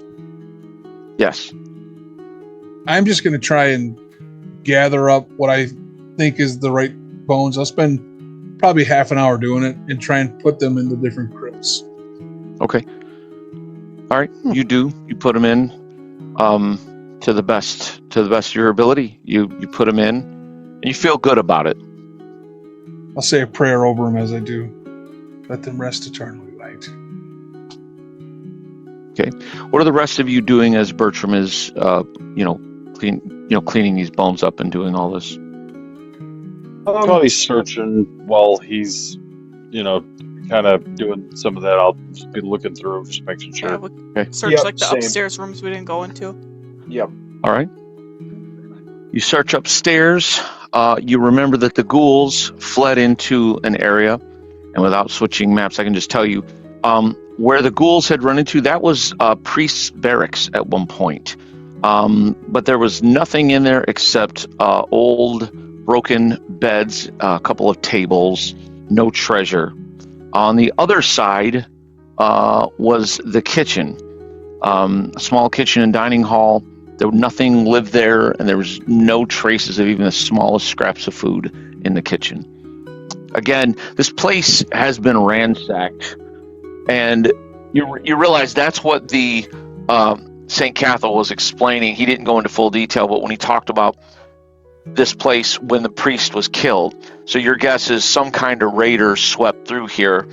Yes. I'm just going to try and gather up what I think is the right bones. I'll spend probably half an hour doing it and try and put them into different crypts. Okay. All right. You do. You put them in to the best of your ability. You put them in, and you feel good about it. I'll say a prayer over them as I do. Let them rest eternally light. What are the rest of you doing as Bertram is, cleaning these bones up and doing all this? Probably searching while he's, kind of doing some of that. I'll just be looking through, just making Yeah, sure. we Okay. search Yep, like the same. upstairs rooms we didn't go into. Yep. All right. You search upstairs. You remember that the ghouls fled into an area, and without switching maps, I can just tell you where the ghouls had run into. That was priest's barracks at one point, but there was nothing in there except old, broken beds, a couple of tables, no treasure. On the other side was the kitchen, a small kitchen and dining hall. Nothing lived there, and there was no traces of even the smallest scraps of food in the kitchen. Again, this place has been ransacked, and you realize that's what the St. Cathel was explaining. He didn't go into full detail, but when he talked about this place when the priest was killed. So your guess is some kind of raider swept through here,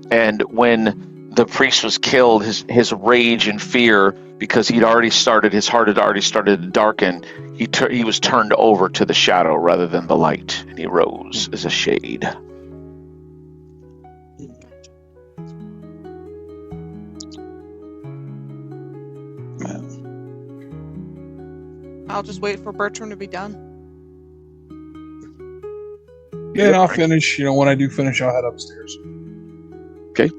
and when the priest was killed, his rage and fear, because his heart had already started to darken, he was turned over to the shadow rather than the light, and he rose as a shade. I'll just wait for Bertram to be done. Yeah, and I'll finish. When I do finish, I'll head upstairs. Okay.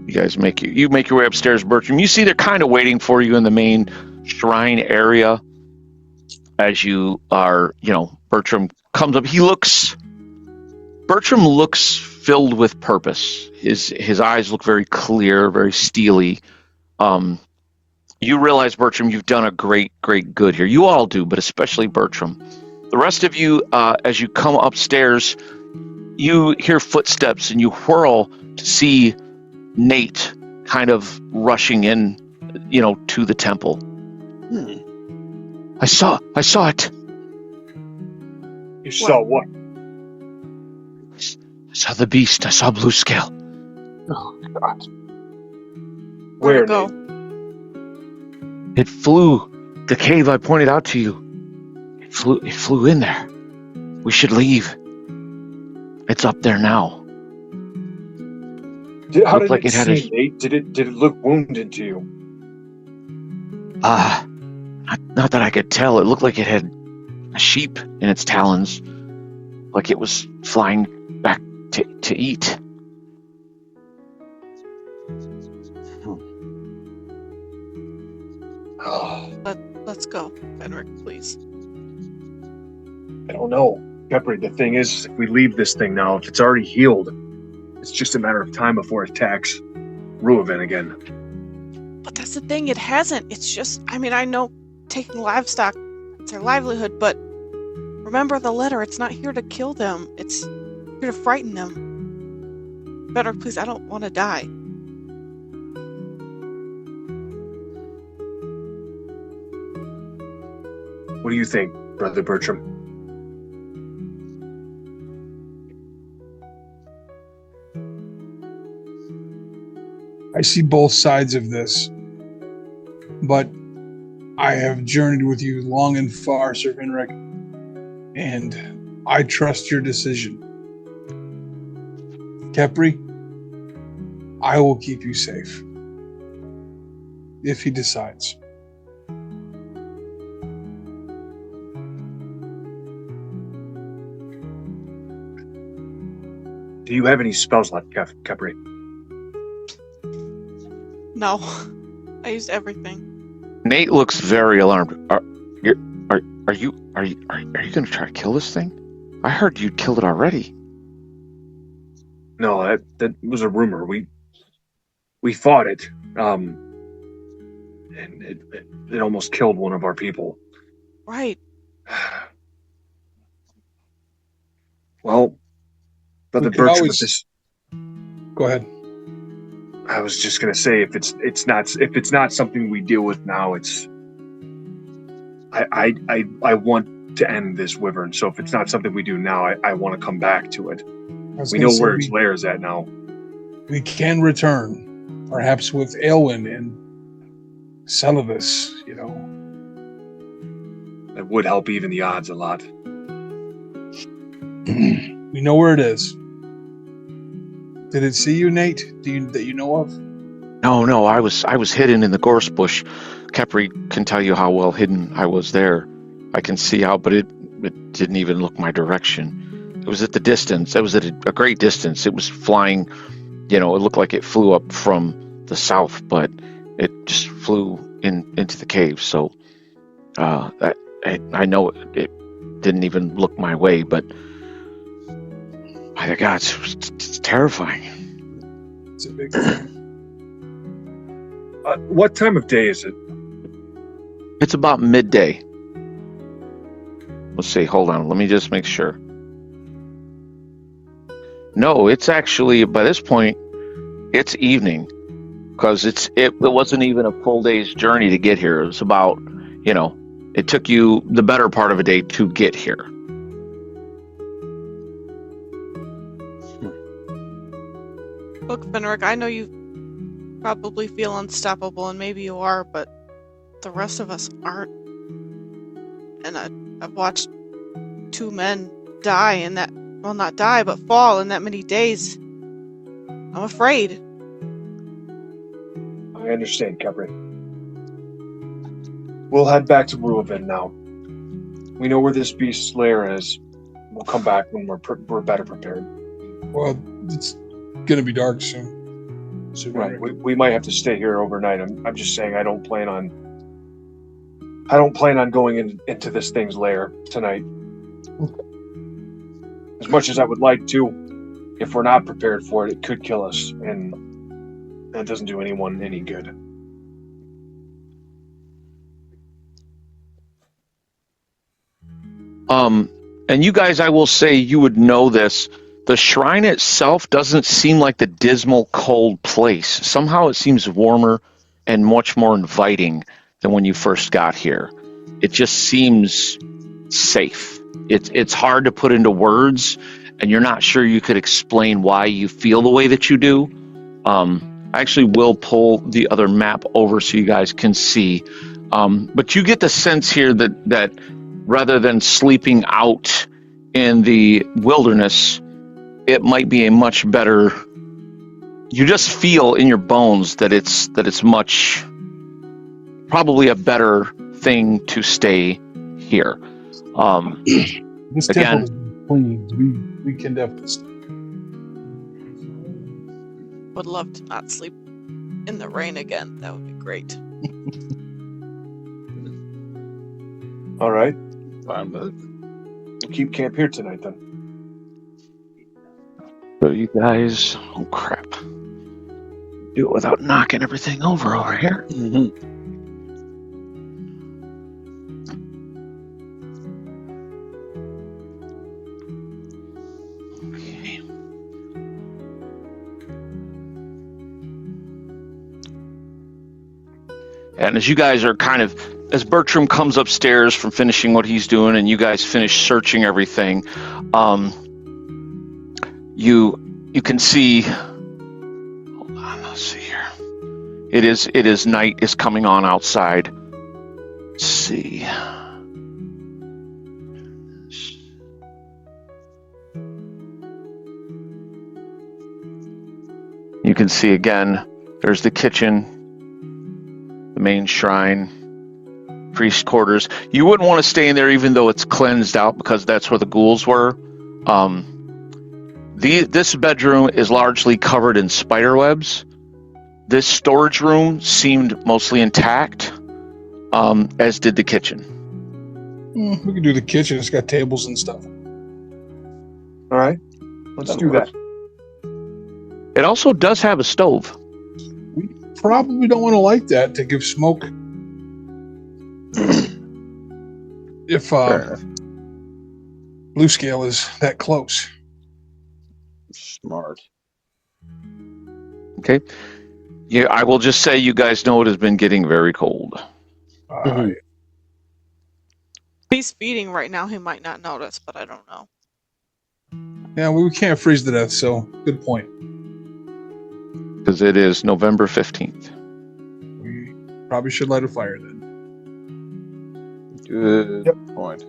You guys make your way upstairs, Bertram. You see they're kind of waiting for you in the main shrine area as you are, Bertram comes up. Bertram looks filled with purpose. His eyes look very clear, very steely. You realize, Bertram, you've done a great, great good here. You all do, but especially Bertram. The rest of you, as you come upstairs, you hear footsteps and you whirl to see Nate kind of rushing in, to the temple. I saw it. You saw what? I saw the beast. I saw Blue Scale. Oh, God. Where, go? Nate? It flew. The cave I pointed out to you. It flew in there. We should leave. It's up there now. How Looked did like it it had seem, Nate? Did it look wounded to you? Not that I could tell. It looked like it had a sheep in its talons, like it was flying back to eat. Let's go, Fenric, please. I don't know. Peppery, the thing is, if we leave this thing now, if it's already healed, it's just a matter of time before it attacks Ruaven again. But that's the thing, it hasn't. It's just, I know taking livestock, it's their livelihood, but remember the letter, it's not here to kill them. It's here to frighten them. Better, please, I don't want to die. What do you think, Brother Bertram? I see both sides of this, but I have journeyed with you long and far, Sir Vinric, and I trust your decision. Kepri, I will keep you safe if he decides. Do you have any spells left, Kepri? No. I used everything. Nate looks very alarmed. Are you going to try to kill this thing? I heard you'd killed it already. No, that was a rumor. We fought it, and it almost killed one of our people. Right. Well, Brother We could Bertram, always- this. Go ahead. I was just gonna say, if it's not something we deal with now, I want to end this wyvern. So if it's not something we do now, I want to come back to it. We know where its lair is at now. We can return, perhaps with Aelwyn and Celavis, It would help even the odds a lot. We know where it is. Did it see you, Nate? That you know of? No, I was hidden in the gorse bush. Kepri can tell you how well hidden I was there. I can see how, but it didn't even look my direction. It was at the distance. It was at a great distance. It was flying, it looked like it flew up from the south, but it just flew into the cave. So I know it didn't even look my way, but by God, it's terrifying. It's a big thing. What time of day is it? It's about midday. Let's see. Hold on. Let me just make sure. No, it's actually, by this point, it's evening, because it wasn't even a full day's journey to get here. It was about, it took you the better part of a day to get here. Look, Fenric, I know you probably feel unstoppable, and maybe you are, but the rest of us aren't. And I've watched two men die in that, well, not die, but fall in that many days. I'm afraid. I understand, Kepri. We'll head back to Ruaven now. We know where this beast's lair is. We'll come back when we're better prepared. Well, it's gonna be dark soon. Right. We might have to stay here overnight. I'm just saying I don't plan on going into this thing's lair tonight. As much as I would like to, if we're not prepared for it, it could kill us, and that doesn't do anyone any good. And you guys, I will say, you would know this. The shrine itself doesn't seem like the dismal, cold place. Somehow it seems warmer and much more inviting than when you first got here. It just seems safe. It's hard to put into words, and you're not sure you could explain why you feel the way that you do. I actually will pull the other map over so you guys can see. But you get the sense here that rather than sleeping out in the wilderness, it might be a much better. You just feel in your bones that it's much, probably a better thing to stay here. This Again, temple is clean. We can definitely. Would love to not sleep in the rain again. That would be great. All right. Fine with it. We'll keep camp here tonight then. so you guys, oh crap, do it without knocking everything over here. Okay. And as you guys are as Bertram comes upstairs from finishing what he's doing, and you guys finish searching everything, you can see. Hold on, let's see here. It is night is coming on outside. Let's see. You can see again. There's the kitchen, the main shrine. Priest quarters. You wouldn't want to stay in there even though it's cleansed out, because that's where the ghouls were. This bedroom is largely covered in spider webs. This storage room seemed mostly intact, as did the kitchen. We can do the kitchen. It's got tables and stuff. All right. Let's do that. It also does have a stove. We probably don't want to light that to give smoke. If Blue Scale is that close. Smart. Okay. Yeah, I will just say you guys know it has been getting very cold. Mm-hmm. He's feeding right now. He might not notice, but I don't know. Yeah, we can't freeze to death, so good point. Because it is November 15th. We probably should light a fire then. Good point.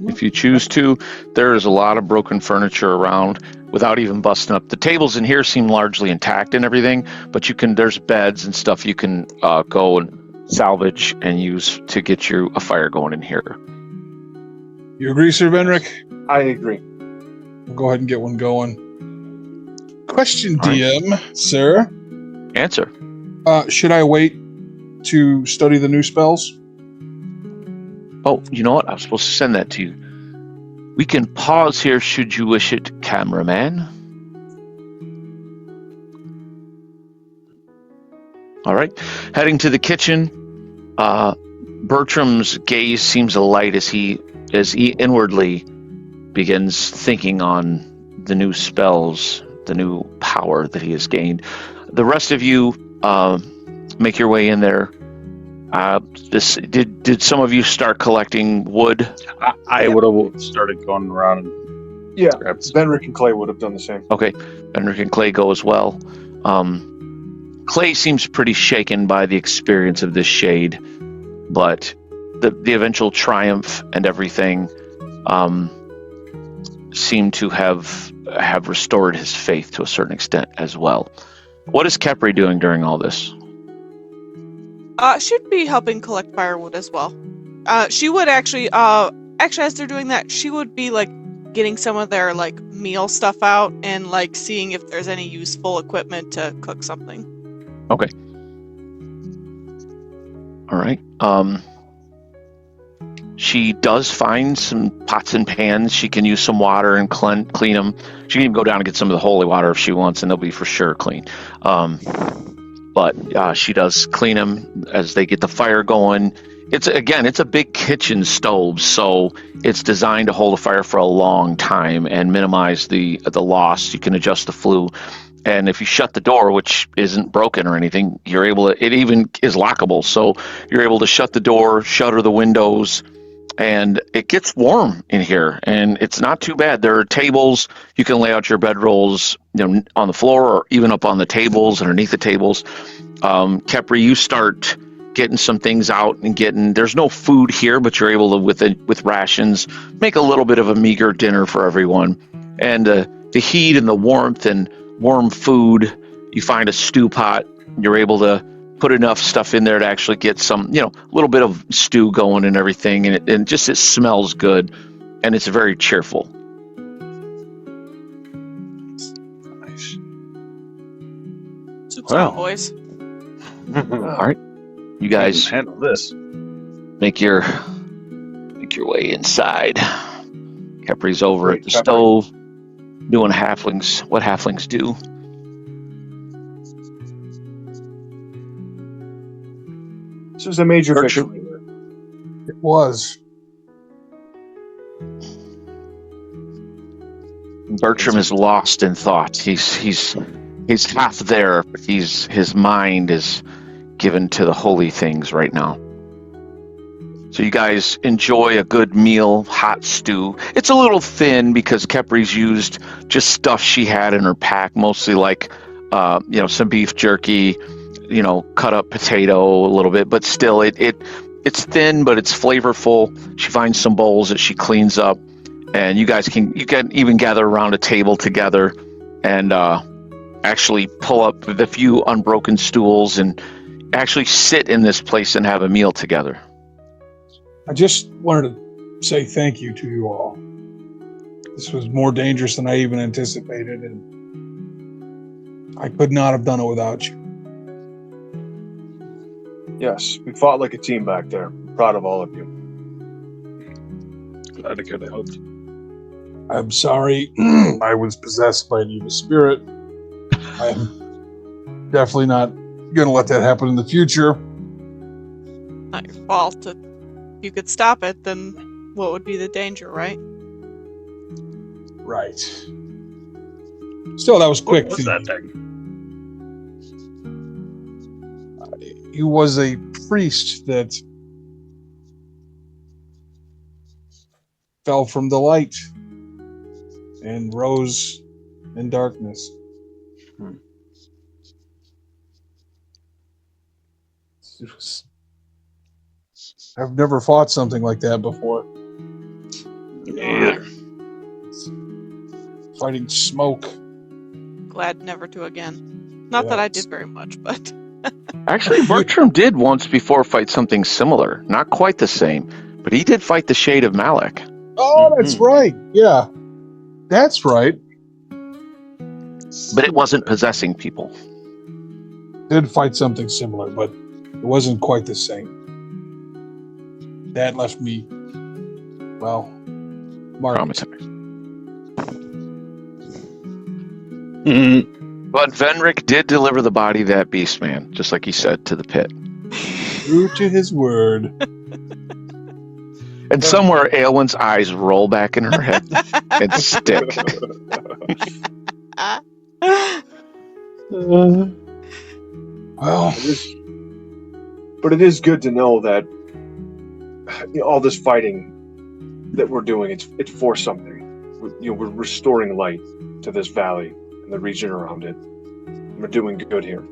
If you choose to, there is a lot of broken furniture around without even busting up. The tables in here seem largely intact and everything, but there's beds and stuff you can go and salvage and use to get you a fire going in here. You agree, Sir Venric? I agree. We'll go ahead and get one going. Question, All right. DM, sir. Answer. Should I wait to study the new spells? Oh, you know what? I was supposed to send that to you. We can pause here should you wish it, cameraman. All right. Heading to the kitchen, Bertram's gaze seems alight as he inwardly begins thinking on the new spells, the new power that he has gained. The rest of you make your way in there. Did some of you start collecting wood? I would have started going around and Yeah, grabbed some. Benrick and Clay would have done the same. Okay, Benrick and Clay go as well. Clay seems pretty shaken by the experience of this shade, but the eventual triumph and everything seem to have restored his faith to a certain extent as well. What is Kepri doing during all this? She'd be helping collect firewood as well. She would actually as they're doing that, she would be like getting some of their like meal stuff out and like seeing if there's any useful equipment to cook something. Okay. All right. She does find some pots and pans. She can use some water and clean them. She can even go down and get some of the holy water if she wants, and they'll be for sure clean. But she does clean them as they get the fire going. It's a big kitchen stove, so it's designed to hold a fire for a long time and minimize the loss. You can adjust the flue, and if you shut the door, which isn't broken or anything, you're able to. It even is lockable, so you're able to shut the door, shutter the windows, and it gets warm in here, and it's not too bad. There are tables you can lay out your bedrolls, on the floor or even up on the tables, underneath the tables. Kepri, you start getting some things out and there's no food here, but you're able to with rations make a little bit of a meager dinner for everyone. And the heat and the warmth and warm food, you find a stew pot, you're able to put enough stuff in there to actually get some, a little bit of stew going and everything, and it smells good, and it's very cheerful. Nice. Soup's on, boys. All right. You guys handle this. make your way inside. Kepri's over at the stove doing what halflings do. This was a major Bertram. victory. It was. Bertram is lost in thought. He's half there, but his mind is given to the holy things right now. So you guys enjoy a good meal, hot stew. It's a little thin because Kepri's used just stuff she had in her pack, mostly like some beef jerky, cut up potato a little bit, but still it's thin, but it's flavorful. She finds some bowls that she cleans up, and you can even gather around a table together and actually pull up the few unbroken stools and actually sit in this place and have a meal together. I just wanted to say thank you to you all. This was more dangerous than I even anticipated, and I could not have done it without you. Yes, we fought like a team back there. I'm proud of all of you. Glad I could have helped. I'm sorry I was possessed by an evil spirit. I'm definitely not going to let that happen in the future. Not your fault. If you could stop it, then what would be the danger, right? Right. Still, that was quick. What was that thing? He was a priest that fell from the light and rose in darkness. I've never fought something like that before. Yeah. Fighting smoke. Glad never to again. Not that I did very much, but... Actually, Bertram did once before fight something similar. Not quite the same, but he did fight the Shade of Malek. Oh, that's right. Yeah. That's right. But it wasn't possessing people. Did fight something similar, but it wasn't quite the same. That left me, well, marked. But Venric did deliver the body of that beast man, just like he said, to the pit. True to his word. And somewhere Aelwyn's eyes roll back in her head and stick. Well, but it is good to know that all this fighting that we're doing, it's for something. We're restoring light to this valley and the region around it. We're doing good here.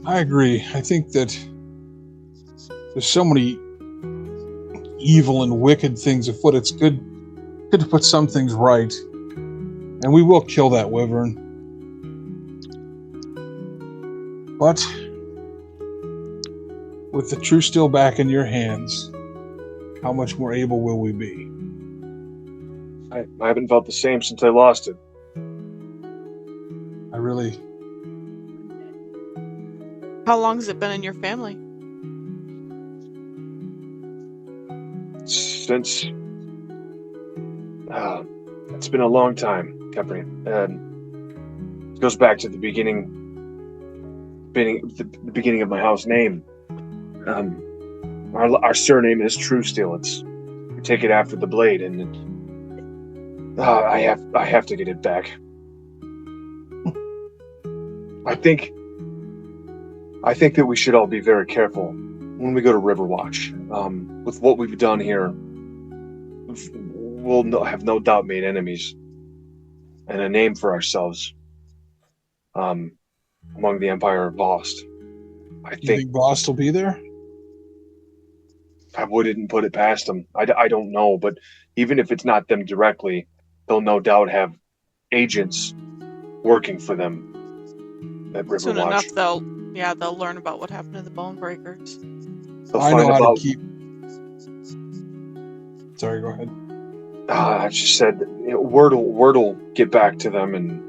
I agree. I think that there's so many evil and wicked things afoot. It's good to put some things right. And we will kill that wyvern. But with the truth still back in your hands, how much more able will we be? I haven't felt the same since I lost it. I really... How long has it been in your family? Since... it's been a long time, Kepri. It goes back to the beginning of my house name. Our surname is Truesteel. We take it after the blade, and I have to get it back. I think that we should all be very careful when we go to Riverwatch. With what we've done here, we'll have no doubt made enemies and a name for ourselves among the Empire of Vost. You think Vost will be there? I wouldn't put it past them. I don't know, but even if it's not them directly, they'll no doubt have agents working for them at Riverwatch. Soon enough, they'll learn about what happened to the Bone Breakers. I know how to keep. Sorry, go ahead. I just said word will get back to them, and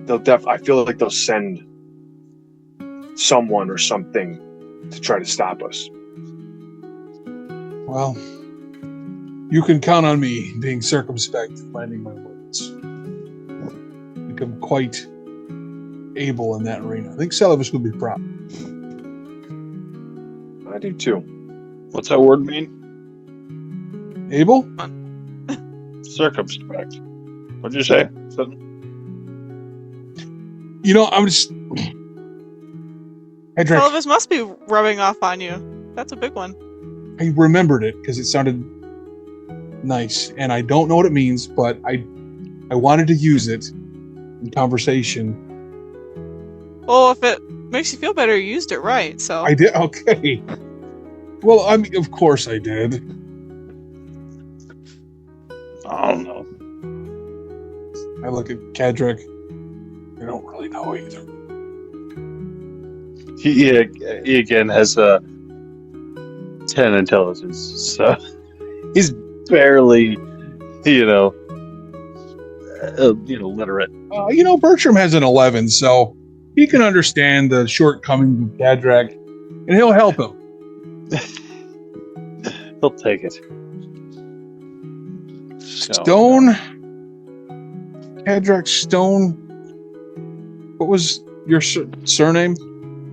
I feel like they'll send someone or something to try to stop us. Well, you can count on me being circumspect, finding my words. I think I'm quite able in that arena. I think Celovus will be proud. I do too. What's that word mean? Able? Circumspect. What'd you say? Something? I'm just. Hedrick, Celovus must be rubbing off on you. That's a big one. I remembered it because it sounded nice, and I don't know what it means, but I wanted to use it in conversation. Well, if it makes you feel better, you used it right, so... I did? Okay. Well, I mean, of course I did. I don't know. I look at Cadric. I don't really know either. He again has a 10 intelligence, so he's barely, literate. Bertram has an 11, so he can understand the shortcomings of Cadric, and he'll help him. He'll take it. Stone? Cadric Stone? What was your surname?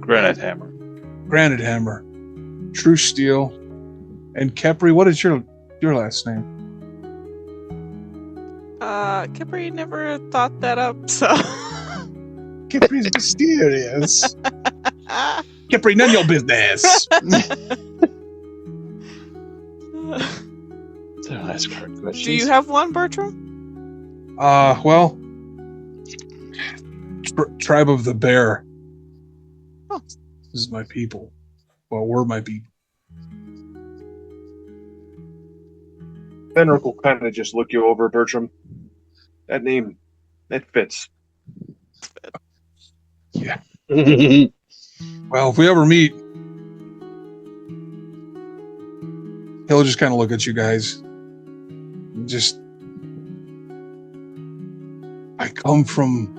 Granite Hammer. Granite Hammer. True Steel. And Kepri, what is your last name? Kipri never thought that up, so... Kepri's mysterious. Kepri, none of your business. Don't ask hard questions. Do you have one, Bertram? Well... Tribe of the Bear. Oh. This is my people. Well, we're my people. Fenric will kind of just look you over, Bertram. That name, that fits. Yeah. Well, if we ever meet, he'll just kind of look at you guys. Just, I come from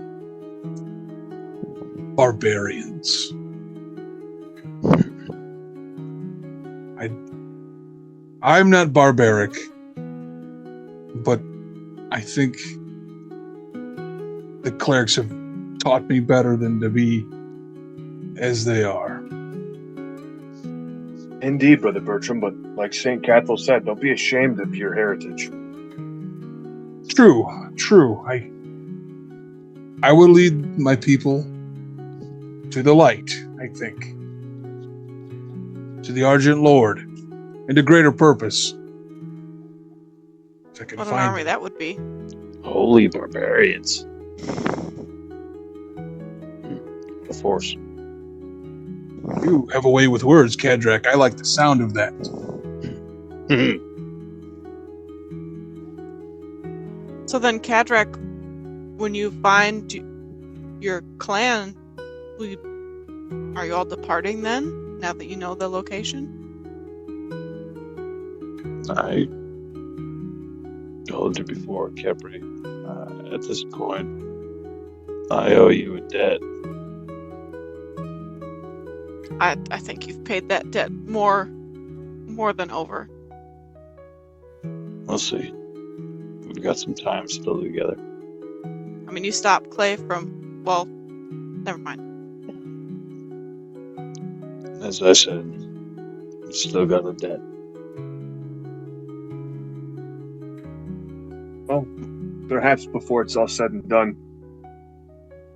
barbarians. I'm not barbaric, but I think the clerics have taught me better than to be as they are. Indeed, Brother Bertram, but like St. Cathel said, don't be ashamed of your heritage. True. I will lead my people to the light, I think. To the Argent Lord. And a greater purpose. If I can What an find army it. that would be. Holy barbarians. The Force. You have a way with words, Cadric. I like the sound of that. So then, Cadric, when you find your clan, are you all departing then? Now that you know the location? I told you before, Kepri. At this point, I owe you a debt. I think you've paid that debt more than over. We'll see. We've got some time still together. I mean, you stopped Clay from... Well, never mind. As I said, you still got a debt. Well, perhaps before it's all said and done,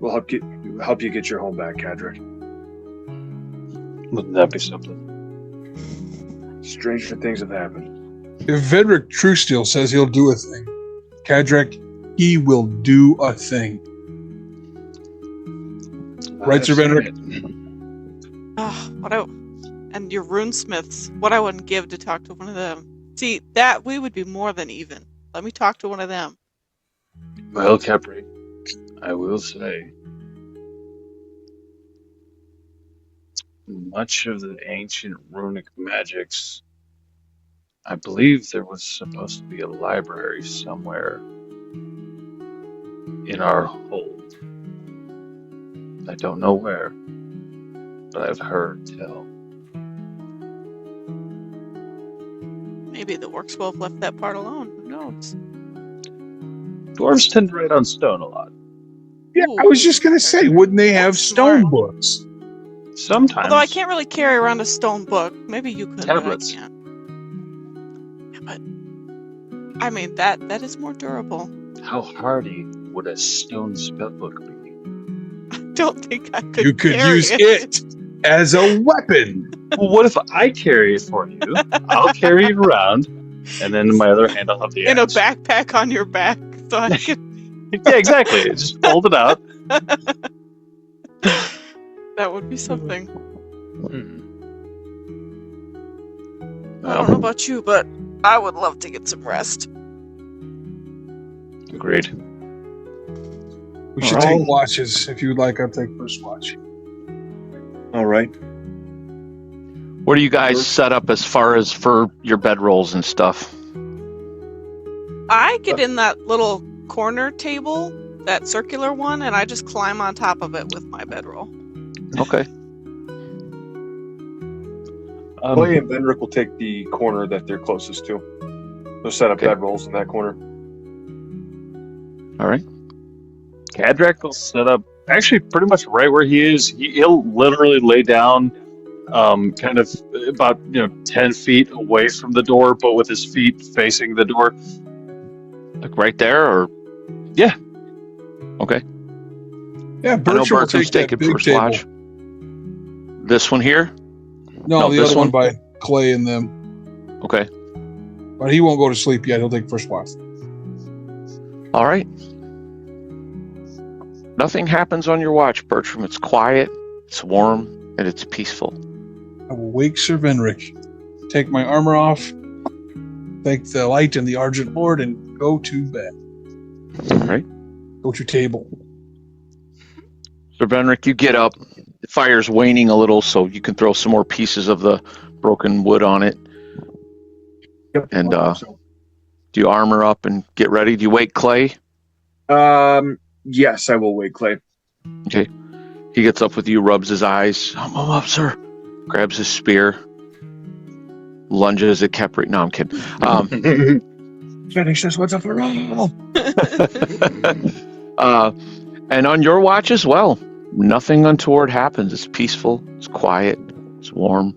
we'll help you get your home back, Cadric. Wouldn't that be something? Stranger things have happened. If Vedrick Truesteel says he'll do a thing, Cadric, he will do a thing. Right, Sir Vedrick? And your runesmiths, what I wouldn't give to talk to one of them. See, that we would be more than even. Let me talk to one of them. Well, Capri, I will say, much of the ancient runic magics, I believe there was supposed to be a library somewhere in our hold. I don't know where, but I've heard tell. Maybe the orcs will have left that part alone. Who knows? Dwarves tend to write on stone a lot. Yeah, Ooh, I was just going to say, wouldn't they have That's stone smart. books? Sometimes. Although I can't really carry around a stone book. Maybe you could, Tablets. but I can't. Yeah, but I mean, that is more durable. How hardy would a stone spellbook be? I don't think I could. You could carry use it as a weapon. Well, what if I carry it for you? I'll carry it around, and then in my other hand I'll have the in a axe. backpack on your back, so I can. Yeah, exactly. Just fold it out. That would be something. I Well, don't know about you, but I would love to get some rest. agreed. We should Alright. take watches. If you would like, I'll take first watch. All right. What do you guys set up as far as for your bedrolls and stuff? I get in that little corner table, that circular one, and I just climb on top of it with my bedroll. Okay. Clay and Benrick will take the corner that they're closest to. They'll set up Okay. bedrolls in that corner. All right. Cadrak will set up actually pretty much right where he is. He'll literally lay down kind of about 10 feet away from the door, but with his feet facing the door. Like right there, or Yeah. Okay. Yeah, I know Bertram will Bertram's take that taking big first table. watch. This one here. No, No, the this other one one? by Clay and them. Okay. But he won't go to sleep yet. He'll take first watch. All right. Nothing happens on your watch, Bertram. It's quiet, it's warm, and it's peaceful. I will wake Sir Venric, take my armor off, thank the light and the Argent Lord, and go to bed. All right. Go to table. Sir Benrick, you get up. The fire's waning a little, so you can throw some more pieces of the broken wood on it. Yep. And do you armor up and get ready? Do you wake Clay? Yes, I will wake Clay. Okay. He gets up with you, rubs his eyes. I'm up, sir. Grabs his spear. Lunges at Kepri. No, I'm kidding. Finish this once and for all. And on your watch as well, nothing untoward happens. It's peaceful. It's quiet. It's warm.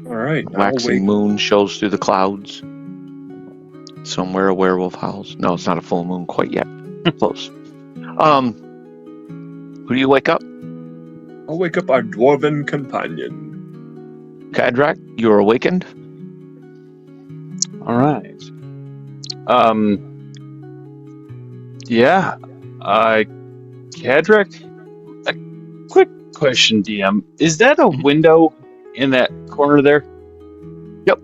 All right. Waxing moon shows through the clouds. Somewhere a werewolf howls. No, it's not a full moon quite yet. Close. Who do you wake up? I'll wake up our dwarven companion. Cadrak, you're awakened. All right. Yeah. Cadrak, a quick question, DM. Is that a window in that corner there? Yep.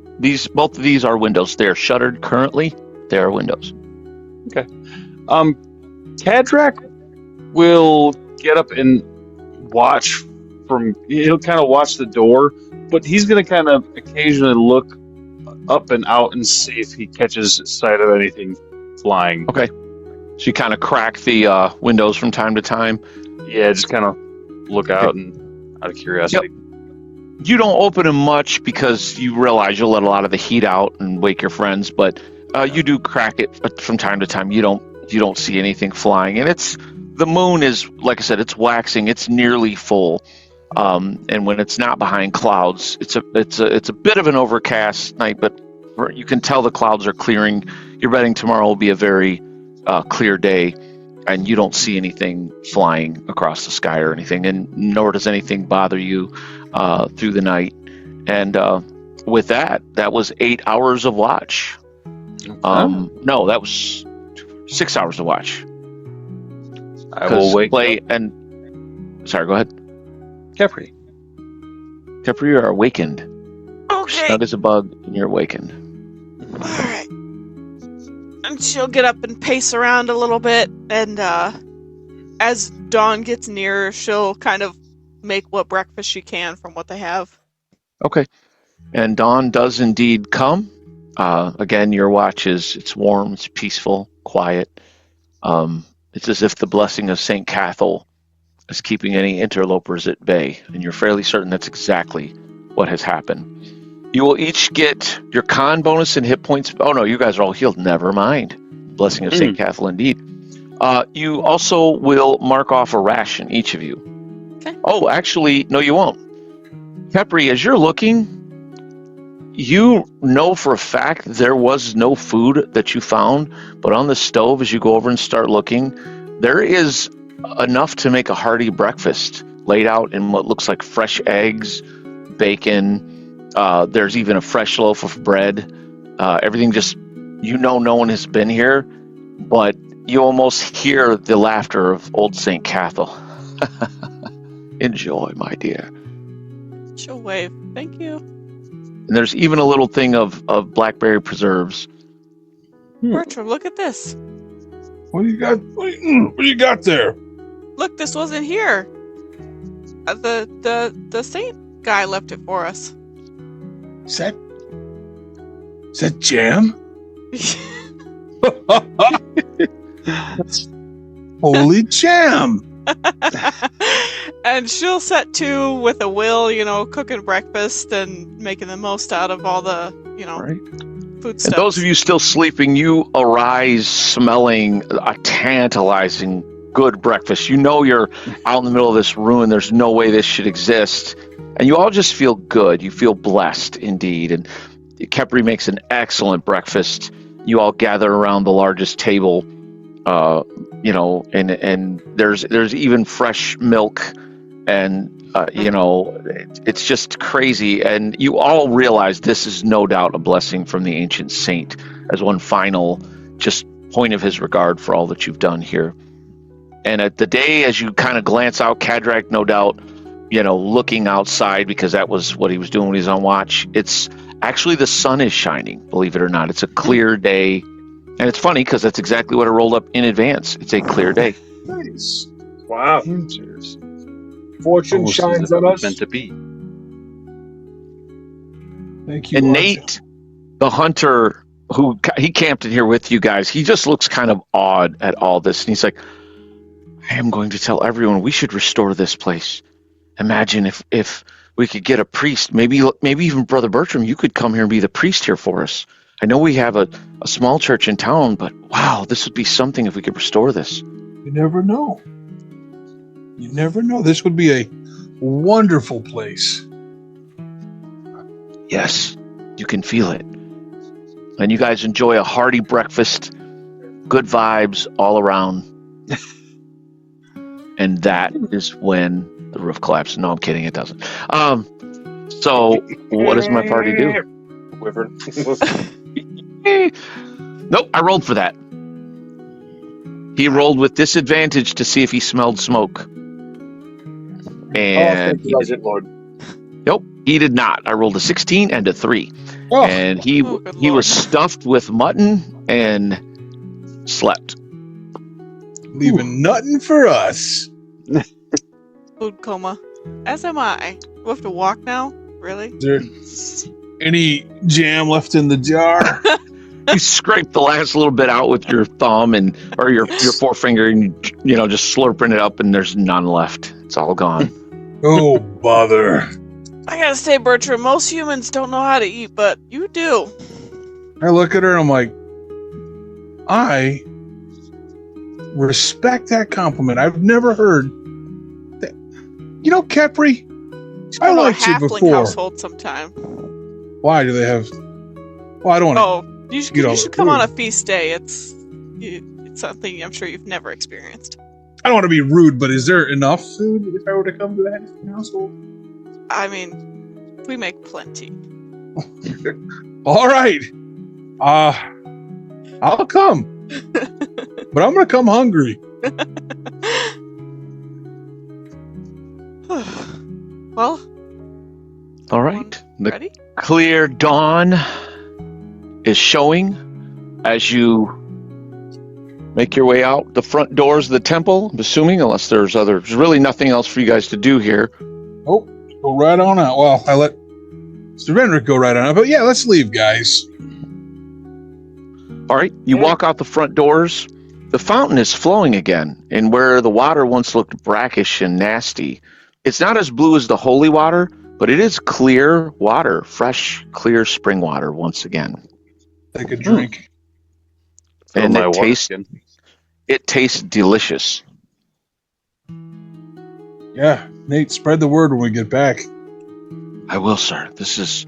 Both of these are windows. They're shuttered currently. They are windows. Cadrak will get up and watch he'll kind of watch the door, but he's going to kind of occasionally look up and out and see if he catches sight of anything flying. Okay. So you kind of crack the windows from time to time. Yeah, just kind of look out and out of curiosity. You don't open them much because you realize you'll let a lot of the heat out and wake your friends, but you do crack it from time to time. You don't see anything flying, and it's the moon is, like I said, it's waxing. It's nearly full. And when it's not behind clouds, it's a bit of an overcast night, but you can tell the clouds are clearing. You're betting tomorrow will be a very clear day, and you don't see anything flying across the sky or anything, and nor does anything bother you through the night. And with that was 8 hours of watch. No, that was 6 hours of watch. I will wake play up. and sorry, go ahead. Capri. Capri, you are awakened. Okay. Snug as a bug, and you're awakened. All right. And she'll get up and pace around a little bit, and as dawn gets nearer, she'll kind of make what breakfast she can from what they have. Okay. And dawn does indeed come. Again, your watch it's warm, it's peaceful, quiet. It's as if the blessing of St. Cathel is keeping any interlopers at bay, and you're fairly certain that's exactly what has happened. You will each get your con bonus and hit points. Oh no, you guys are all healed. Never mind. Blessing of St. Cathel indeed. You also will mark off a ration, each of you. Okay. Oh, actually, no, you won't. Capri, as you're looking, you know for a fact there was no food that you found, but on the stove, as you go over and start looking, there is enough to make a hearty breakfast laid out in what looks like fresh eggs, bacon. There's even a fresh loaf of bread. Everything just, no one has been here, but you almost hear the laughter of old St. Cathel. Enjoy, my dear. She'll wave. Thank you. And there's even a little thing of blackberry preserves. Bertram, look at this. What do you got? What do you got there? Look, this wasn't here. The saint guy left it for us. Is that jam? Holy jam! And she'll set to with a will, cooking breakfast and making the most out of all the, Right. food And stuff. those of you still sleeping, you arise smelling a tantalizing good breakfast. You know you're out in the middle of this ruin. There's no way this should exist. And you all just feel good. You feel blessed indeed. And Capri makes an excellent breakfast. You all gather around the largest table, and there's even fresh milk, and it's just crazy. And you all realize this is no doubt a blessing from the ancient saint as one final just point of his regard for all that you've done here. And at the day, as you kind of glance out, Cadrak, no doubt, looking outside, because that was what he was doing when he was on watch. It's actually the sun is shining, believe it or not. It's a clear day. And it's funny because that's exactly what I rolled up in advance. It's a clear day. Nice. Wow. Fortune Almost shines as if on it was us. meant to be. Thank you. And Arthur. Nate, the hunter, he camped in here with you guys, he just looks kind of awed at all this. And he's like, I am going to tell everyone we should restore this place. Imagine if we could get a priest, maybe even Brother Bertram, you could come here and be the priest here for us. I know we have a small church in town, but wow, this would be something if we could restore this. You never know. You never know. This would be a wonderful place. Yes, you can feel it. And you guys enjoy a hearty breakfast, good vibes all around. And that is when the roof collapses. No, I'm kidding, it doesn't. So what does my party do? Wyvern. Nope, I rolled for that. He rolled with disadvantage to see if he smelled smoke. And he did, Lord. nope, he did not. I rolled a 16 and a 3. Oh, And he good was Lord. stuffed with mutton and slept. leaving nothing for us. Food coma. As am I. We have to walk now? Really? Is there any jam left in the jar? You scrape the last little bit out with your thumb or your forefinger, and just slurping it up, and there's none left. It's all gone. Oh, bother. I gotta say, Bertram, most humans don't know how to eat, but you do. I look at her and I'm like, I respect that compliment. I've never heard that. You know, Capri, I I'm a liked you halfling before. household sometime. Why do they have? Well, I don't want Oh, you should, you know, you should come on rude. a feast day. It's something I'm sure you've never experienced. I don't want to be rude, but is there enough food if I were to come to that household? I mean, we make plenty. All right. I'll come. But I'm going to come hungry. Well, All right. The ready? clear dawn is showing as you make your way out the front doors of the temple, I'm assuming, unless there's really nothing else for you guys to do here. Oh, go right on out. Well, I let Mr. Vendrick go right on out. But yeah, let's leave, guys. All right, you walk out the front doors. The fountain is flowing again, and where the water once looked brackish and nasty, it's not as blue as the holy water, but it is clear water, fresh, clear spring water once again. Take a drink. And my it tastes delicious. Yeah, Nate, spread the word when we get back. I will, sir. This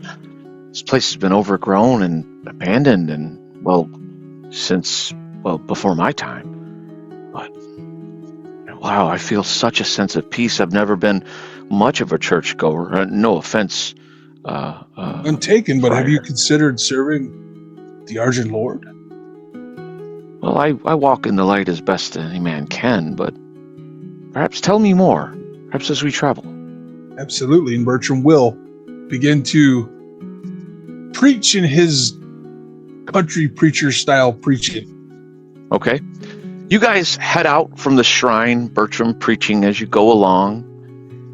place has been overgrown and abandoned, and since before my time. But wow, I feel such a sense of peace. I've never been much of a churchgoer. No offense. Untaken, but have you considered serving the Argent Lord? Well, I walk in the light as best any man can, but perhaps tell me more. Perhaps as we travel. Absolutely, and Bertram will begin to preach in his country preacher style preaching. Okay. You guys head out from the shrine, Bertram preaching as you go along.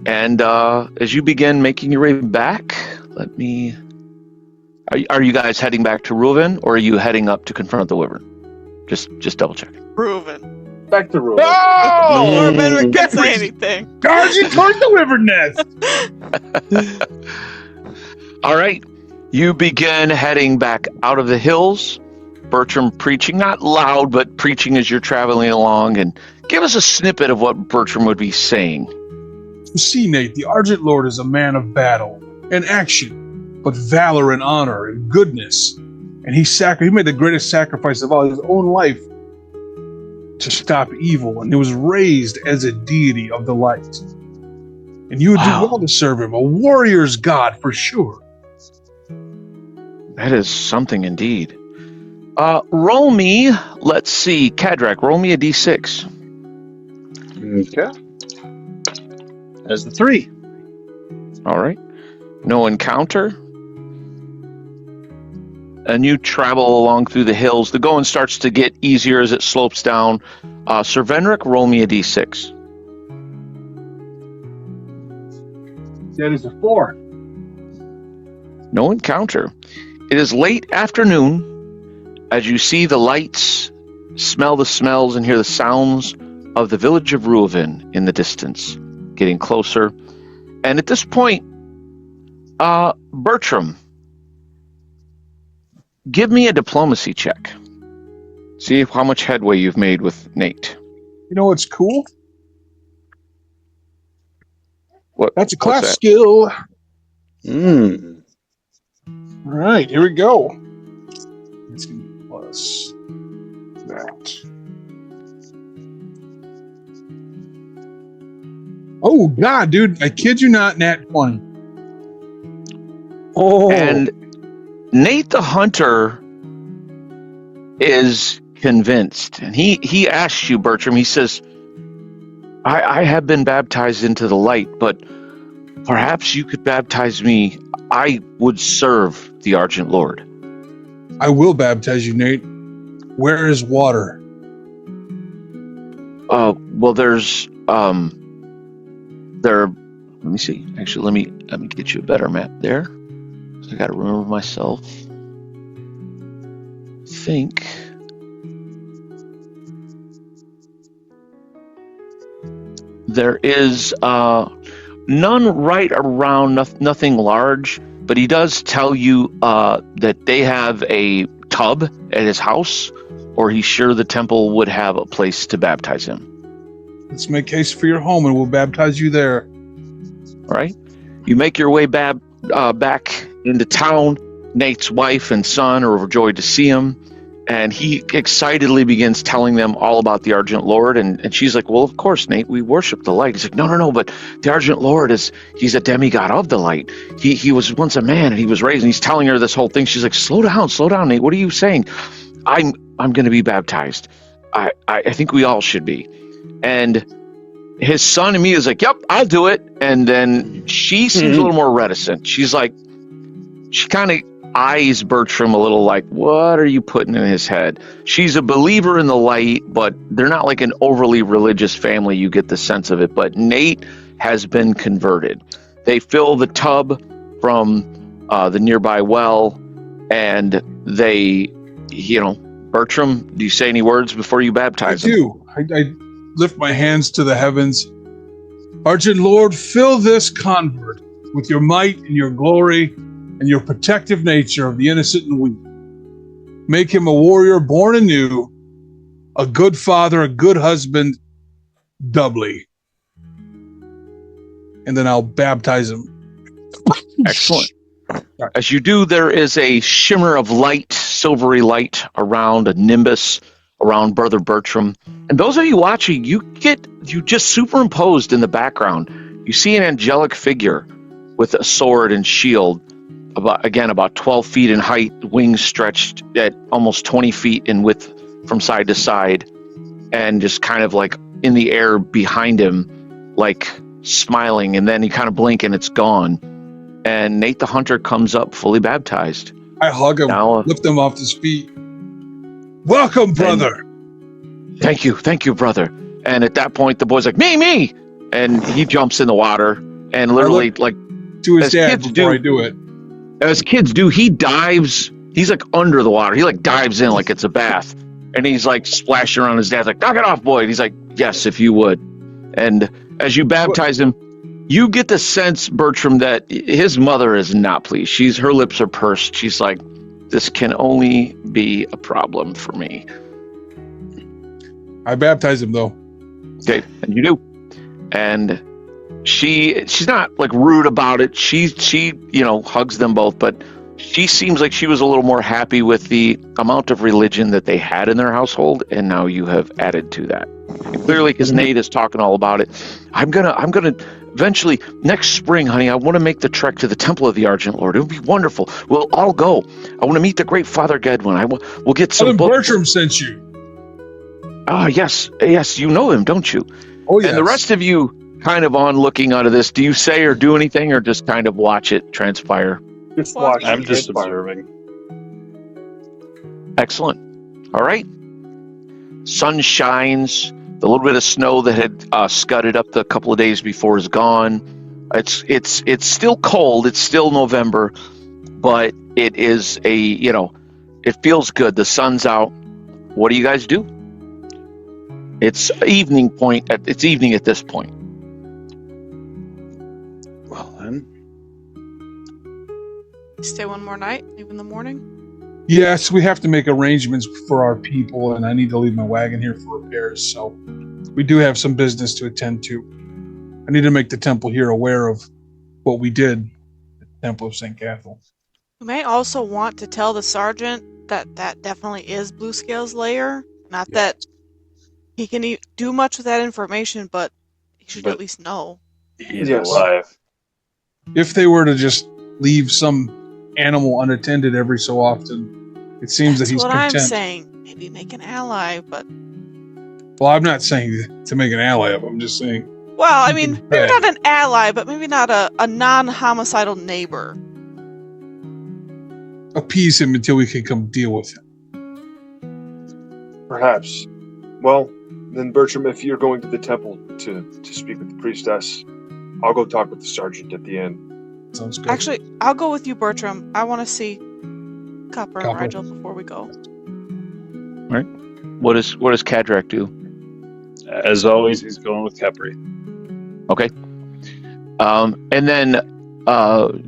And as you begin making your way back, are you guys heading back to Reuven, or are you heading up to confront the wyvern? Just double check. Reuven. Back to Reuven. Oh! Or Benrick can't say anything. Dodging towards the wyvern nest! All right. You begin heading back out of the hills. Bertram preaching, not loud, but preaching as you're traveling along. And give us a snippet of what Bertram would be saying. You see, Nate, the Argent Lord is a man of battle and action, but valor and honor and goodness. And he made the greatest sacrifice of all, his own life, to stop evil. And he was raised as a deity of the light. And you would do well to serve him, a warrior's god for sure. That is something indeed. Roll me, let's see, Cadrak, roll me a d6. Okay. There's the 3. All right. No encounter. And you travel along through the hills. The going starts to get easier as it slopes down. Sir Vendrick, roll me a d6. That is a 4. No encounter. It is late afternoon as you see the lights, smell the smells, and hear the sounds of the village of Reuven in the distance, getting closer. And at this point, Bertram, give me a diplomacy check. See how much headway you've made with Nate. You know what's cool? That's a class that? skill. Mm. All right, here we go. It's going to be plus that. Oh, God, dude. I kid you not, nat 20. Oh. And Nate the Hunter is convinced. And he asks you, Bertram, he says, I have been baptized into the light, but perhaps you could baptize me. I would serve the Argent Lord. I will baptize you, Nate. Where is water? Well, there's let me see. Actually, let me get you a better map there. I got to remember myself. I think there is none right around, nothing large, but he does tell you that they have a tub at his house or he's sure the temple would have a place to baptize him. Let's make haste for your home, and we'll baptize you there. All right? You make your way back into town. Nate's wife and son are overjoyed to see him, and he excitedly begins telling them all about the Argent Lord, and she's like, well, of course, Nate, we worship the light. He's like, no, but the Argent Lord he's a demigod of the light. He was once a man, and he was raised, and he's telling her this whole thing. She's like, slow down, Nate, what are you saying? I'm going to be baptized. I think we all should be. And his son and me is like, yep, I'll do it. And then she seems a little more reticent. She's like, she kind of eyes Bertram a little like, what are you putting in his head? She's a believer in the light, but they're not like an overly religious family. You get the sense of it. But Nate has been converted. They fill the tub from the nearby well, and they, Bertram, do you say any words before you baptize him? I do. I lift my hands to the heavens. Argent Lord, fill this convert with your might and your glory and your protective nature of the innocent and weak. Make him a warrior born anew, a good father, a good husband, doubly. And then I'll baptize him. Excellent. As you do, there is a shimmer of light, silvery light around a nimbus around Brother Bertram. And those of you watching, you just superimposed in the background, you see an angelic figure with a sword and shield, about 12 feet in height, wings stretched at almost 20 feet in width from side to side, and just kind of like in the air behind him, like smiling, and then you kind of blink and it's gone. And Nate the Hunter comes up fully baptized. I hug him, lift him off his feet. Welcome, brother. Thank you, brother. And at that point, the boy's like, me, and he jumps in the water and literally like to his dad before I do it. As kids do, he dives. He's like under the water. He like dives in like it's a bath, and he's like splashing around his dad's like, knock it off, boy. And he's like, yes, if you would. And as you baptize him, you get the sense, Bertram, that his mother is not pleased. Her lips are pursed. She's like, this can only be a problem for me. I baptize him though. Okay, and you do. And she's not like rude about it. She hugs them both, but she seems like she was a little more happy with the amount of religion that they had in their household, and now you have added to that. And clearly, because Nate is talking all about it, I'm gonna eventually next spring, honey. I want to make the trek to the Temple of the Argent Lord. It would be wonderful. We'll all go. I want to meet the great Father Gedwin. We'll get some books. Bertram sent you. Ah, yes, you know him, don't you? Oh, yes. And the rest of you, kind of on looking out of this, do you say or do anything, or just kind of watch it transpire? Just watch. I'm just observing. Excellent. All right. Sun shines. The little bit of snow that had scudded up the couple of days before is gone. It's still cold. It's still November, but it is it feels good. The sun's out. What do you guys do? It's evening at this point. Well then, Stay one more night, leave in the morning. Yes, we have to make arrangements for our people, and I need to leave my wagon here for repairs, so we do have some business to attend to. I need to make the temple here aware of what we did at the Temple of St. Cathel. You may also want to tell the sergeant that definitely is Blue Scale's lair. Not that he can do much with that information, but he should at least know. He's alive. If they were to just leave some animal unattended every so often, it seems that he's content. That's what I'm saying. Maybe make an ally, but... Well, I'm not saying to make an ally of him. I'm just saying... Well, I mean, maybe not an ally, but maybe not a non-homicidal neighbor. Appease him until we can come deal with him. Perhaps. Well, then Bertram, if you're going to the temple to speak with the priestess, I'll go talk with the sergeant at the end. Sounds good. Actually, I'll go with you, Bertram. I want to see Copper and Rigel before we go. All right. What does Cadrak do? As always, he's going with Capri. Okay. And then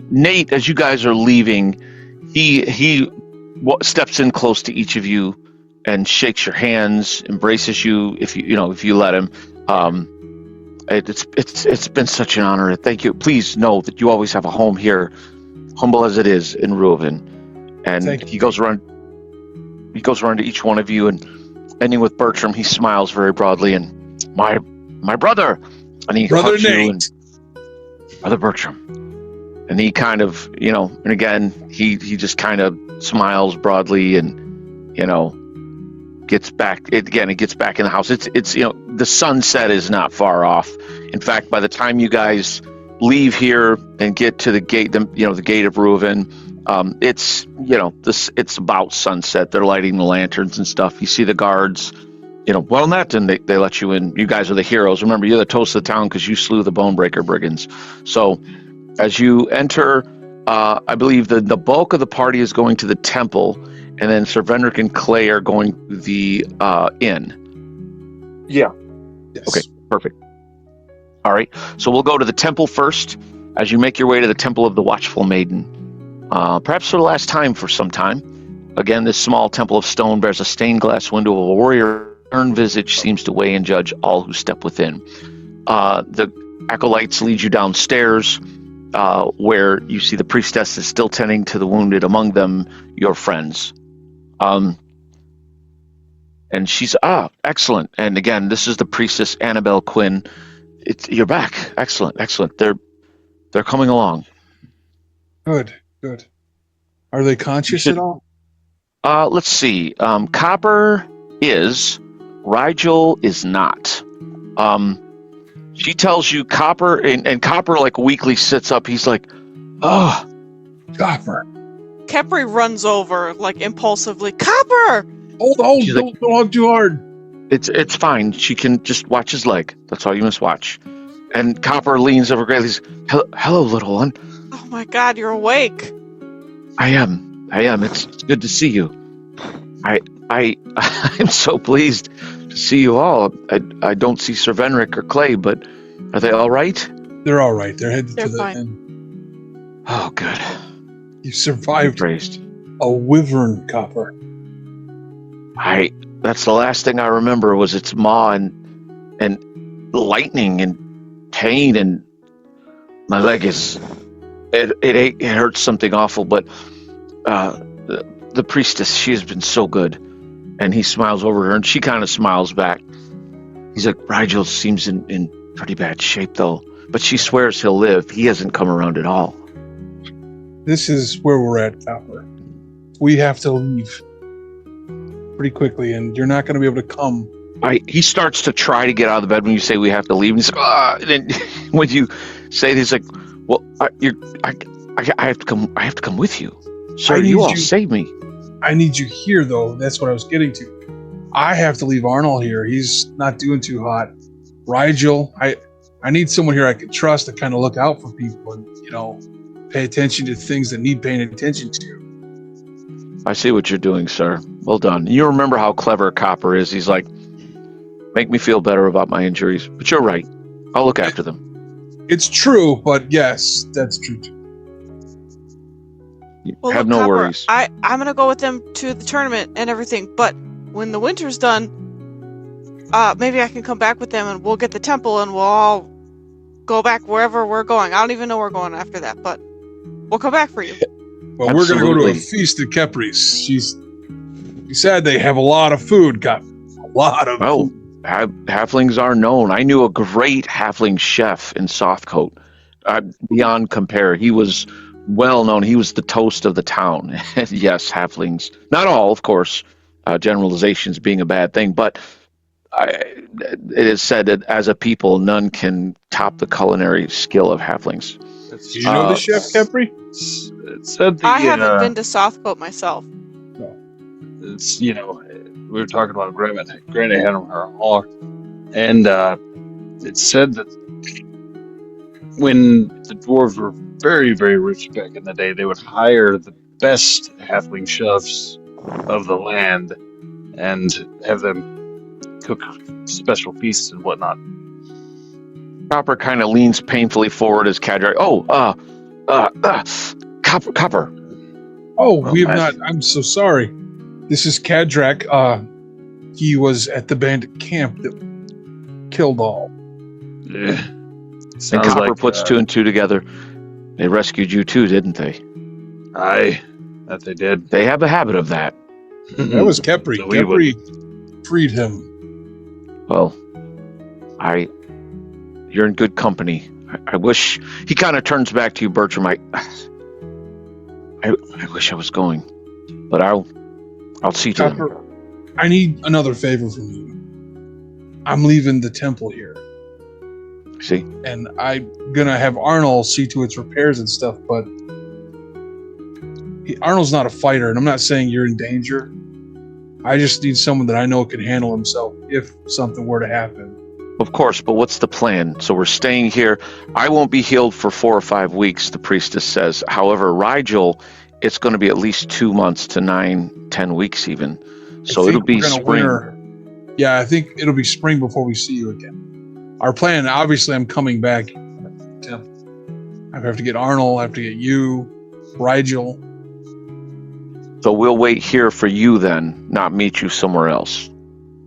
Nate, as you guys are leaving, he steps in close to each of you, and shakes your hands, embraces you if you let him. It's been such an honor. Thank you. Please know that you always have a home here, humble as it is in Reuven. And he goes around to each one of you, and ending with Bertram, he smiles very broadly, and my brother, and he Brother hugs Nate. you, and Brother Bertram, and he kind of, and again he just kind of smiles broadly, and gets back. It gets back in the house. It's the sunset is not far off. In fact, by the time you guys leave here and get to the gate, the gate of Reuven, it's about sunset. They're lighting the lanterns and stuff. You see the guards, well met, and they let you in. You guys are the heroes. Remember, you're the toast of the town because you slew the Bonebreaker brigands. So as you enter, I believe the bulk of the party is going to the temple, and then Sir Vendrick and Clay are going to the inn. Yeah. Yes. Okay, perfect. All right, so we'll go to the temple first. As you make your way to the Temple of the Watchful Maiden, perhaps for the last time for some time. Again, this small temple of stone bears a stained glass window of a warrior. Stern visage seems to weigh and judge all who step within. The acolytes lead you downstairs, where you see the priestess is still tending to the wounded, among them your friends. And she's excellent. And again, this is the priestess Annabelle Quinn. You're back. Excellent. They're coming along. Good. Are they conscious at all? Let's see. Copper is. Rigel is not. She tells you Copper, and Copper like weakly sits up. He's like, oh, Copper. Kepri runs over like impulsively. Copper! Hold, don't hug too hard. It's fine. She can just watch his leg. That's all you must watch. And Copper leans over Grayley. Hello, little one. Oh my God, you're awake. I am. It's good to see you. I'm so pleased to see you all. I don't see Sir Venric or Clay, but are they all right? They're all right. They're headed to the fine. inn. Oh, good. You survived Praised. a wyvern, Copper. That's the last thing I remember was its maw and lightning and pain, and my leg is it hurts something awful, but the priestess, she has been so good. And he smiles over her, and she kind of smiles back. He's like, Rigel seems in pretty bad shape, though. But she swears he'll live. He hasn't come around at all. This is where we're at, Copper. We have to leave pretty quickly, and you're not going to be able to come. He starts to try to get out of the bed when you say we have to leave. And he's like, and then when you say this, he's like, well, I have to come. I have to come with you. Sir, you all save me. I need you here, though. That's what I was getting to. I have to leave Arnold here. He's not doing too hot. Rigel, I need someone here I can trust to kind of look out for people and, pay attention to things that need paying attention to. I see what you're doing, sir. Well done. You remember how clever Copper is. He's like, make me feel better about my injuries. But you're right. I'll look after them. It's true, but yes, that's true too. Well, have look, no Copper, worries. I'm going to go with them to the tournament and everything, but when the winter's done, maybe I can come back with them and we'll get the temple and we'll all go back wherever we're going. I don't even know where we're going after that, but we'll come back for you. Well, we're going to go to a feast at Kepri's. She said they have a lot of food, a lot of food. Halflings are known. I knew a great halfling chef in Softcoat. Beyond compare. He was well known. He was the toast of the town. Yes, halflings. Not all, of course. Generalizations being a bad thing, but it is said that as a people, none can top the culinary skill of halflings. Do you know the chef, Kepri? It said I haven't been to Southcote myself. It's, we were talking about Granny had her hall, and it said that when the dwarves were very, very rich back in the day, they would hire the best halfling chefs of the land and have them cook special feasts and whatnot. Copper kind of leans painfully forward as Cadre. Copper. Oh, we have not. I'm so sorry. This is Kadrak. he was at the bandit camp that killed all. And Sounds Copper like, puts two and two together. They rescued you too, didn't they? Aye, that they did. They have a habit of that. That was Kepri. So we would- Kepri freed him. Well, you're in good company. I wish. He kind of turns back to you, Bertram. I wish I was going, but I'll see to them. Copper, I need another favor from you. I'm leaving the temple here, See, and I'm gonna have Arnold see to its repairs and stuff. But Arnold's not a fighter, and I'm not saying you're in danger. I just need someone that I know can handle himself if something were to happen. of course. But what's the plan? So we're staying here. I won't be healed for 4 or 5 weeks. The priestess says. However, Rigel, it's going to be at least 2 months to 9, 10 weeks even. So it'll be spring. Yeah, I think it'll be spring before we see you again. Our plan, obviously, I'm coming back. I have to get Arnold. I have to get you, Rigel. So we'll wait here for you then, not meet you somewhere else.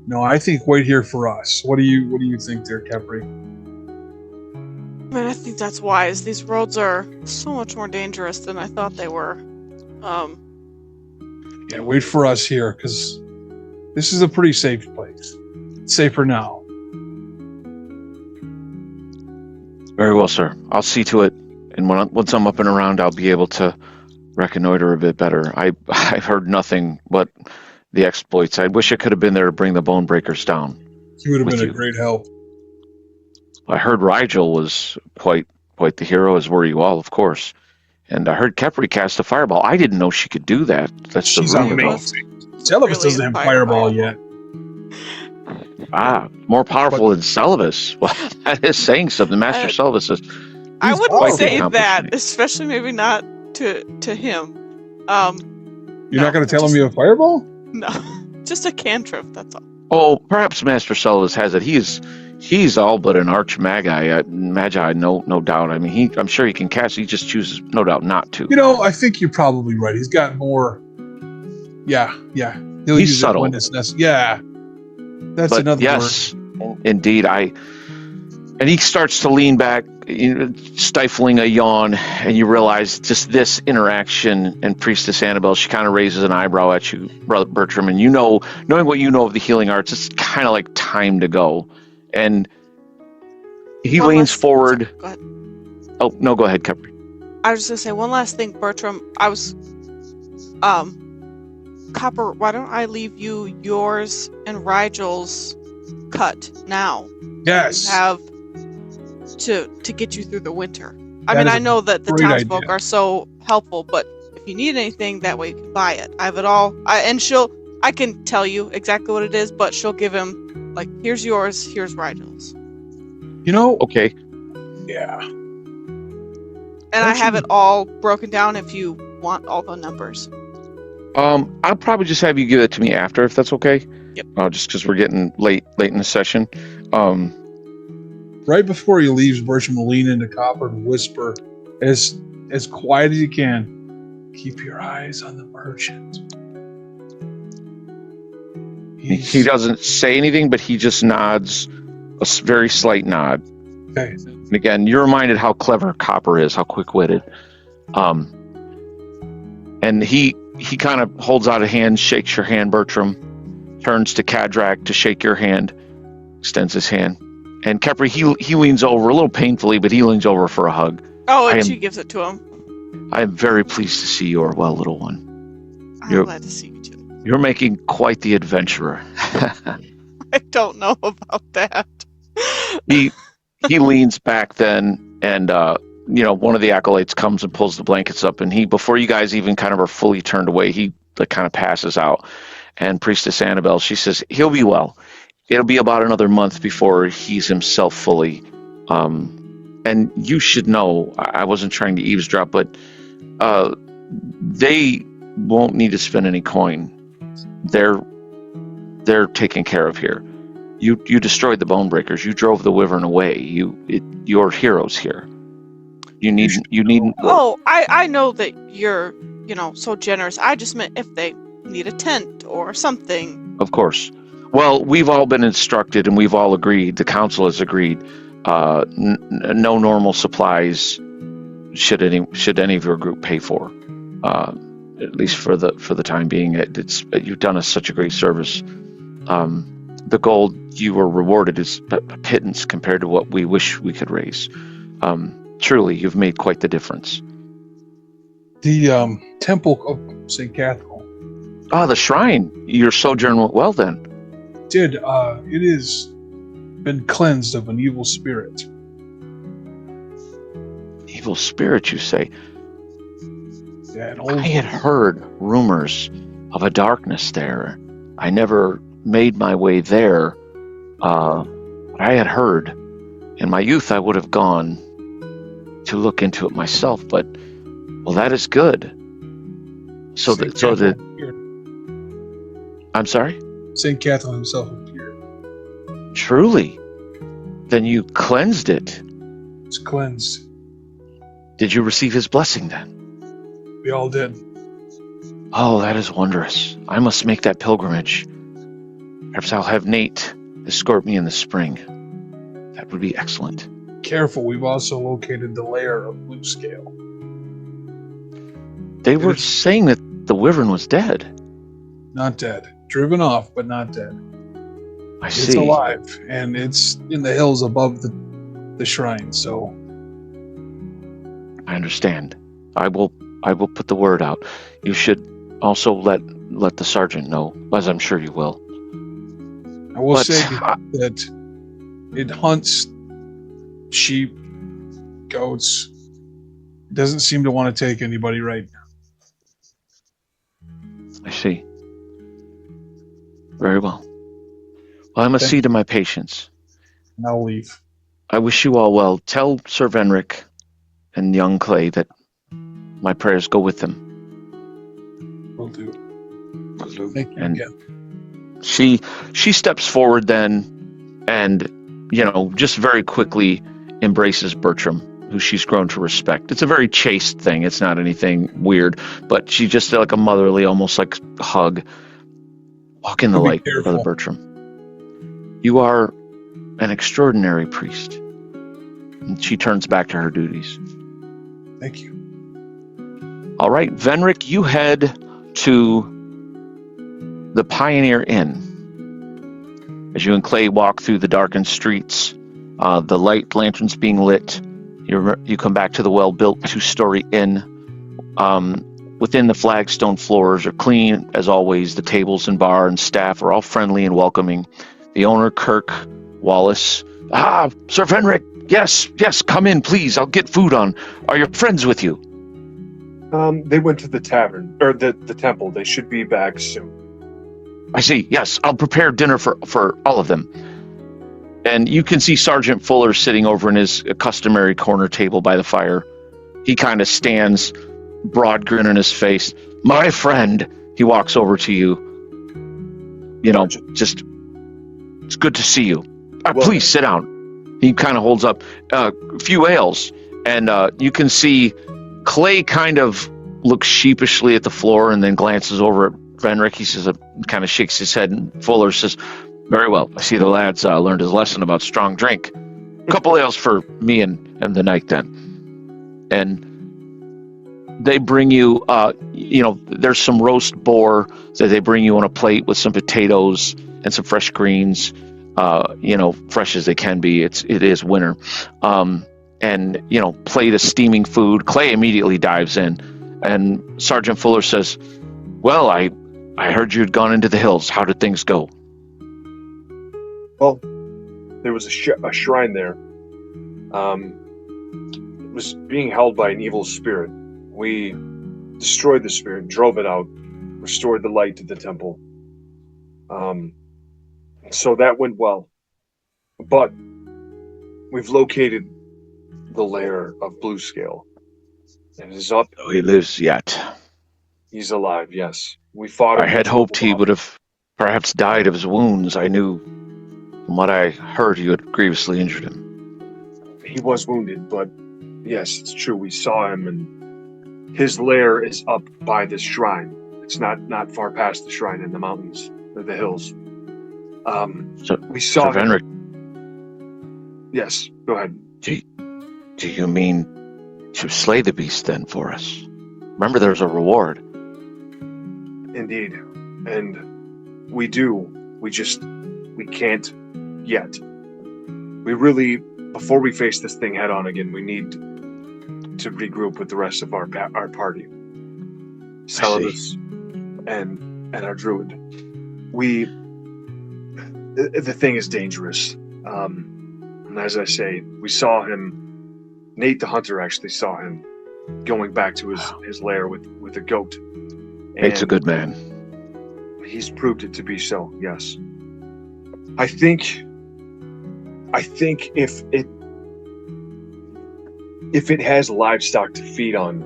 No, I think wait here for us. What do you think there, Kepri? I mean, I think that's wise. These roads are so much more dangerous than I thought they were. Yeah, wait for us here, because this is a pretty safe place. It's safer now. Very well, sir. I'll see to it. And once I'm up and around, I'll be able to reconnoiter a bit better. I've heard nothing but the exploits. I wish I could have been there to bring the Bone Breakers down. He would have been With a you. great help. I heard Rigel was quite the hero, as were you all, of course. And I heard Kepri cast a fireball. I didn't know she could do that. That's She's the rumor, though. amazing. Celibus doesn't have fireball yet. More powerful than Celibus. Well, that is saying something. Master Celibus is. I He's wouldn't quite the say that, accomplishment. especially maybe not to him. You're not going to tell him you have fireball? No, just a cantrip. That's all. Oh, perhaps Master Celibus has it. He's all but an arch magi. No doubt. I mean, I'm sure he can cast. He just chooses, no doubt, not to. You know, I think you're probably right. He's got more. Yeah. He'll He's use subtle. it when it's necessary. Yeah, that's But another yes, indeed. And he starts to lean back, stifling a yawn, and you realize just this interaction. And Priestess Annabelle, she kind of raises an eyebrow at you, Brother Bertram, and knowing what you know of the healing arts, it's kind of like time to go. And he leans forward. Go ahead. Oh no, go ahead, Kepri. I was just gonna say one last thing, Bertram. I was, Copper. Why don't I leave you yours and Rigel's cut now? Yes. You have to get you through the winter. I That mean, is I a know that the great townsfolk idea. are so helpful, but if you need anything, that way you can buy it. I have it all. I can tell you exactly what it is, but she'll give him, like, here's yours, here's Rigel's. You know, Okay. yeah. And I have Actually- it all broken down if you want all the numbers. I'll probably just have you give it to me after, if that's okay. Yep. Just because we're getting late in the session. Right before he leaves, Bertram will lean into Copper and whisper, as quiet as you can, "Keep your eyes on the merchant." He doesn't say anything, but he just nods, very slight nod. Okay. And again, you're reminded how clever Copper is, how quick-witted. And he kind of holds out a hand, shakes your hand, Bertram, turns to Cadrak to shake your hand, extends his hand. And Kepri, he leans over, a little painfully, but he leans over for a hug. Oh, I and am- she gives it to him. I am very pleased to see you are well, little one. I'm You're- glad to see you too. You're making quite the adventurer. I don't know about that. he leans back then, and one of the acolytes comes and pulls the blankets up, and before you guys even kind of are fully turned away, he kind of passes out. And Priestess Annabelle, she says, he'll be well. It'll be about another month before he's himself fully. And you should know, I wasn't trying to eavesdrop, but they won't need to spend any coin. They're taken care of here. You destroyed the Bone Breakers. You drove the Wyvern away. You're heroes here. You need. Oh, I know that you're, so generous. I just meant if they need a tent or something. Of course. Well, we've all been instructed, and we've all agreed. The council has agreed. No normal supplies should any of your group pay for. At least for the time being. You've done us such a great service. The gold you were rewarded is a pittance compared to what we wish we could raise. Truly, you've made quite the difference. The Temple of St. Cathel. Ah, the shrine. Your sojourn went well then. It has been cleansed of an evil spirit. Evil spirit, you say? Yeah, an old I had heard rumors of a darkness there. I never made my way there. But I had heard. In my youth, I would have gone to look into it myself, but well, that is good. I'm sorry? St. Cathel himself appeared. Truly? Then you cleansed it. It's cleansed. Did you receive his blessing then? We all did. Oh, that is wondrous. I must make that pilgrimage. Perhaps I'll have Nate escort me in the spring. That would be excellent. Careful, we've also located the lair of Blue Scale. They were saying that the wyvern was dead. Not dead. Driven off, but not dead. I see. It's alive, and it's in the hills above the shrine, so... I understand. I will put the word out. You should also let the sergeant know, as I'm sure you will. I will say that it hunts sheep, goats. It doesn't seem to want to take anybody right now. I see. Very well. Well, I must see to my patients. And I'll leave. I wish you all well. Tell Sir Venric and young Clay that my prayers go with them. Will do. Thank you again. She steps forward then and, just very quickly embraces Bertram, who she's grown to respect. It's a very chaste thing. It's not anything weird, but she just like a motherly, almost like hug. Walk in the light, Brother Bertram. You are an extraordinary priest. And she turns back to her duties. Thank you. All right, Venric, you head to the Pioneer Inn. As you and Clay walk through the darkened streets, the light lanterns being lit, you come back to the well-built 2-story inn. Within the flagstone floors are clean as always. The tables and bar and staff are all friendly and welcoming. The owner, Kirk Wallace. Sir Venric, yes, come in, please. I'll get food on. Are your friends with you? They went to the tavern, or the temple. They should be back soon. I see. Yes, I'll prepare dinner for all of them. And you can see Sergeant Fuller sitting over in his customary corner table by the fire. He kind of stands, broad grin on his face. My friend, he walks over to you. Just, it's good to see you. Please sit down. He kind of holds up a few ales, and you can see Clay kind of looks sheepishly at the floor and then glances over at Venric. He says, kind of shakes his head, and Fuller says, very well. I see the lad's learned his lesson about strong drink. A couple ales for me and the night then. And they bring you, there's some roast boar that they bring you on a plate with some potatoes and some fresh greens, fresh as they can be. It is winter. And plate of steaming food. Clay immediately dives in, and Sergeant Fuller says, well, I heard you'd gone into the hills. How did things go? Well, there was a shrine there. It was being held by an evil spirit. We destroyed the spirit, drove it out, restored the light to the temple. So that went well. But we've located the lair of Blue Scale. And is up. Oh, he lives yet. He's alive, yes. We fought him. I had hoped he would have perhaps died of his wounds. I knew from what I heard you had grievously injured him. He was wounded, but yes, it's true. We saw him, and his lair is up by this shrine. It's not far past the shrine in the mountains or the hills. We saw Sir him. Venric, Yes, go ahead. do you mean to slay the beast then for us? Remember, there's a reward. Indeed. And we do. We can't yet. We really, before we face this thing head on again, we need to regroup with the rest of our party. Celadus and our druid. The thing is dangerous. And as I say, we saw him, Nate the hunter actually saw him going back to his lair with a goat. Nate's a good man. He's proved it to be so, yes. I think if it has livestock to feed on,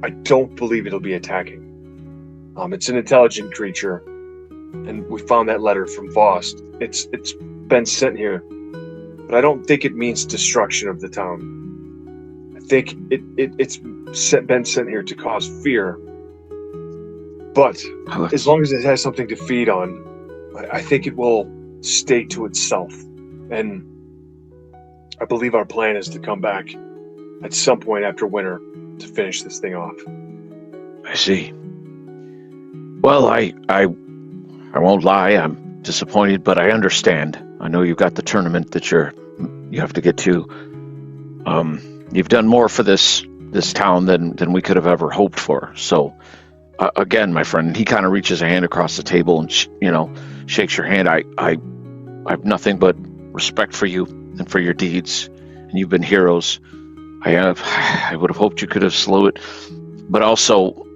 I don't believe it'll be attacking. It's an intelligent creature, and we found that letter from Voss. It's been sent here, but I don't think it means destruction of the town. I think it's been sent here to cause fear. But as long as it has something to feed on, I think it will stay to itself. And I believe our plan is to come back at some point after winter to finish this thing off. I see. Well, I won't lie. I'm disappointed, but I understand. I know you've got the tournament that you have to get to. You've done more for this town than we could have ever hoped for. So, again, my friend, he kind of reaches a hand across the table and shakes your hand. I have nothing but respect for you and for your deeds, and you've been heroes. I would have hoped you could have slowed it, but also,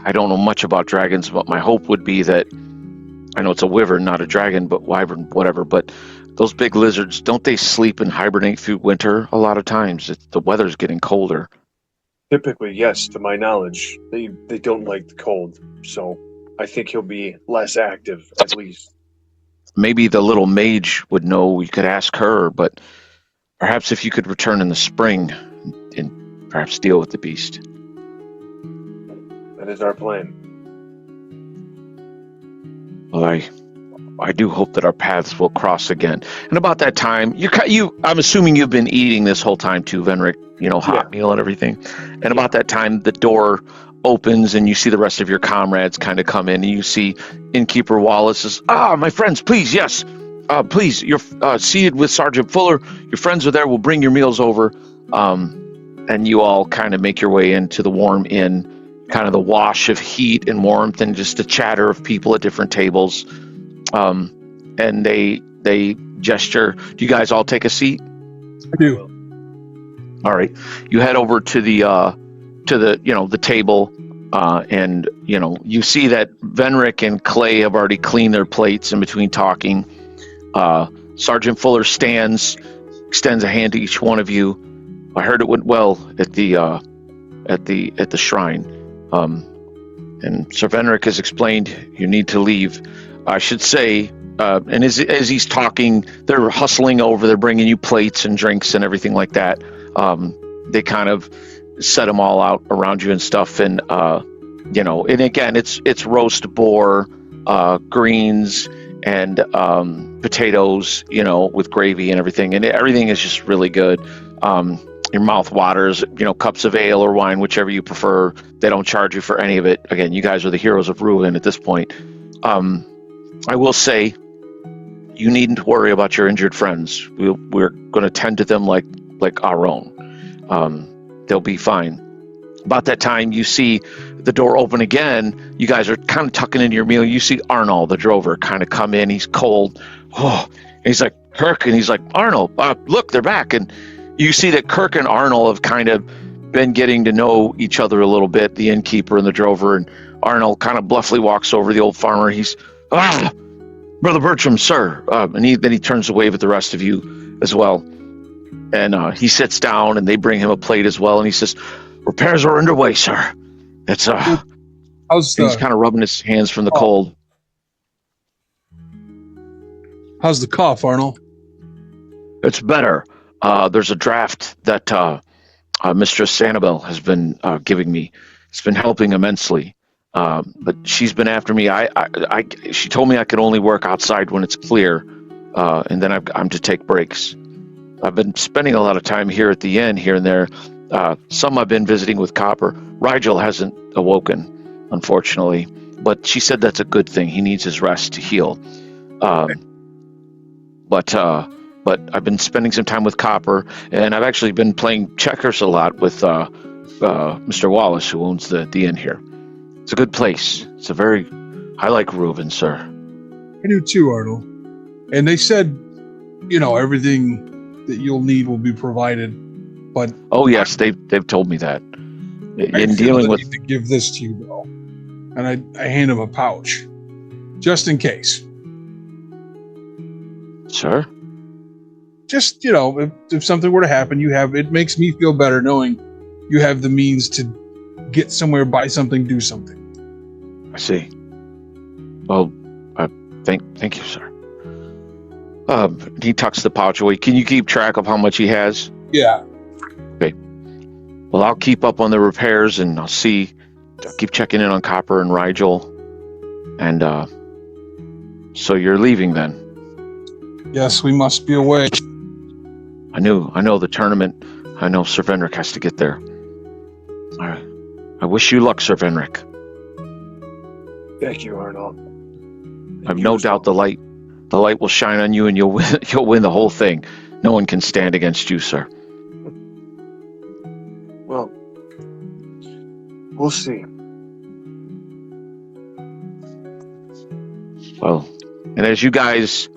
I don't know much about dragons, but my hope would be that, I know it's a wyvern, not a dragon, but wyvern, whatever, but those big lizards, don't they sleep and hibernate through winter a lot of times? The weather's getting colder. Typically, yes, to my knowledge. They don't like the cold, so I think he'll be less active, at least. Maybe the little mage would know. You could ask her, but perhaps if you could return in the spring and perhaps deal with the beast. That is our plan. Well, I do hope that our paths will cross again. And about that time, I'm assuming you've been eating this whole time too, Venric, hot meal and everything. And about that time, the door opens and you see the rest of your comrades kind of come in, and you see Innkeeper Wallace says, my friends, please, yes. Please, you're seated with Sergeant Fuller. Your friends are there. We'll bring your meals over. And you all kind of make your way into the warm inn, kind of the wash of heat and warmth and just the chatter of people at different tables. And they gesture. Do you guys all take a seat? I do. All right. You head over to the table, and you see that Venric and Clay have already cleaned their plates in between talking. Sergeant Fuller extends a hand to each one of you. I heard it went well at the shrine. And Sir Venric has explained you need to leave. I should say, and as he's talking, they're hustling over. They're bringing you plates and drinks and everything like that. They kind of set them all out around you and stuff. And and again, it's roast boar, greens, and potatoes, with gravy and everything. And everything is just really good. Your mouth waters, cups of ale or wine, whichever you prefer. They don't charge you for any of it. Again, you guys are the heroes of Ruin at this point. I will say, you needn't worry about your injured friends. We're going to tend to them like our own. They'll be fine. About that time, you see the door open again. You guys are kind of tucking into your meal. You see Arnold, the drover, kind of come in. He's cold. And he's like, Kirk, and he's like, Arnold, look, they're back. And you see that Kirk and Arnold have kind of been getting to know each other a little bit, the innkeeper and the drover. And Arnold kind of bluffly walks over to the old farmer. He's, Brother Bertram, sir. And then he turns to wave at the rest of you as well. And he sits down, and they bring him a plate as well. And he says, repairs are underway, sir. It's he's kind of rubbing his hands from the cold. How's the cough, Arnold? It's better. There's a draft that Mistress Annabelle has been giving me. It's been helping immensely. But she's been after me. She told me I could only work outside when it's clear, and then I'm to take breaks. I've been spending a lot of time here at the inn, here and there. Some I've been visiting with Copper. Rigel hasn't awoken, unfortunately, but she said that's a good thing. He needs his rest to heal. But I've been spending some time with Copper, and I've actually been playing checkers a lot with Mr. Wallace, who owns the inn here. It's a good place. I like Reuven, sir. I do too, Arnold. And they said, everything that you'll need will be provided. But oh yes, they've told me that. In dealing with, need to give this to you though, and I hand him a pouch, just in case. Sir. Just if something were to happen, you have. It makes me feel better knowing you have the means to get somewhere, buy something, do something. I see. Well, thank you, sir. He tucks the pouch away. Can you keep track of how much he has? Yeah. Okay. Well, I'll keep up on the repairs, and I'll keep checking in on Copper and Rigel. And so you're leaving then? Yes, we must be away. I know the tournament. I know Sir Venric has to get there. All right. I wish you luck, Sir Venric. Thank you, Arnold. I've no doubt the light will shine on you, and you'll win the whole thing. No one can stand against you, sir. Well, we'll see. Well, and as you guys,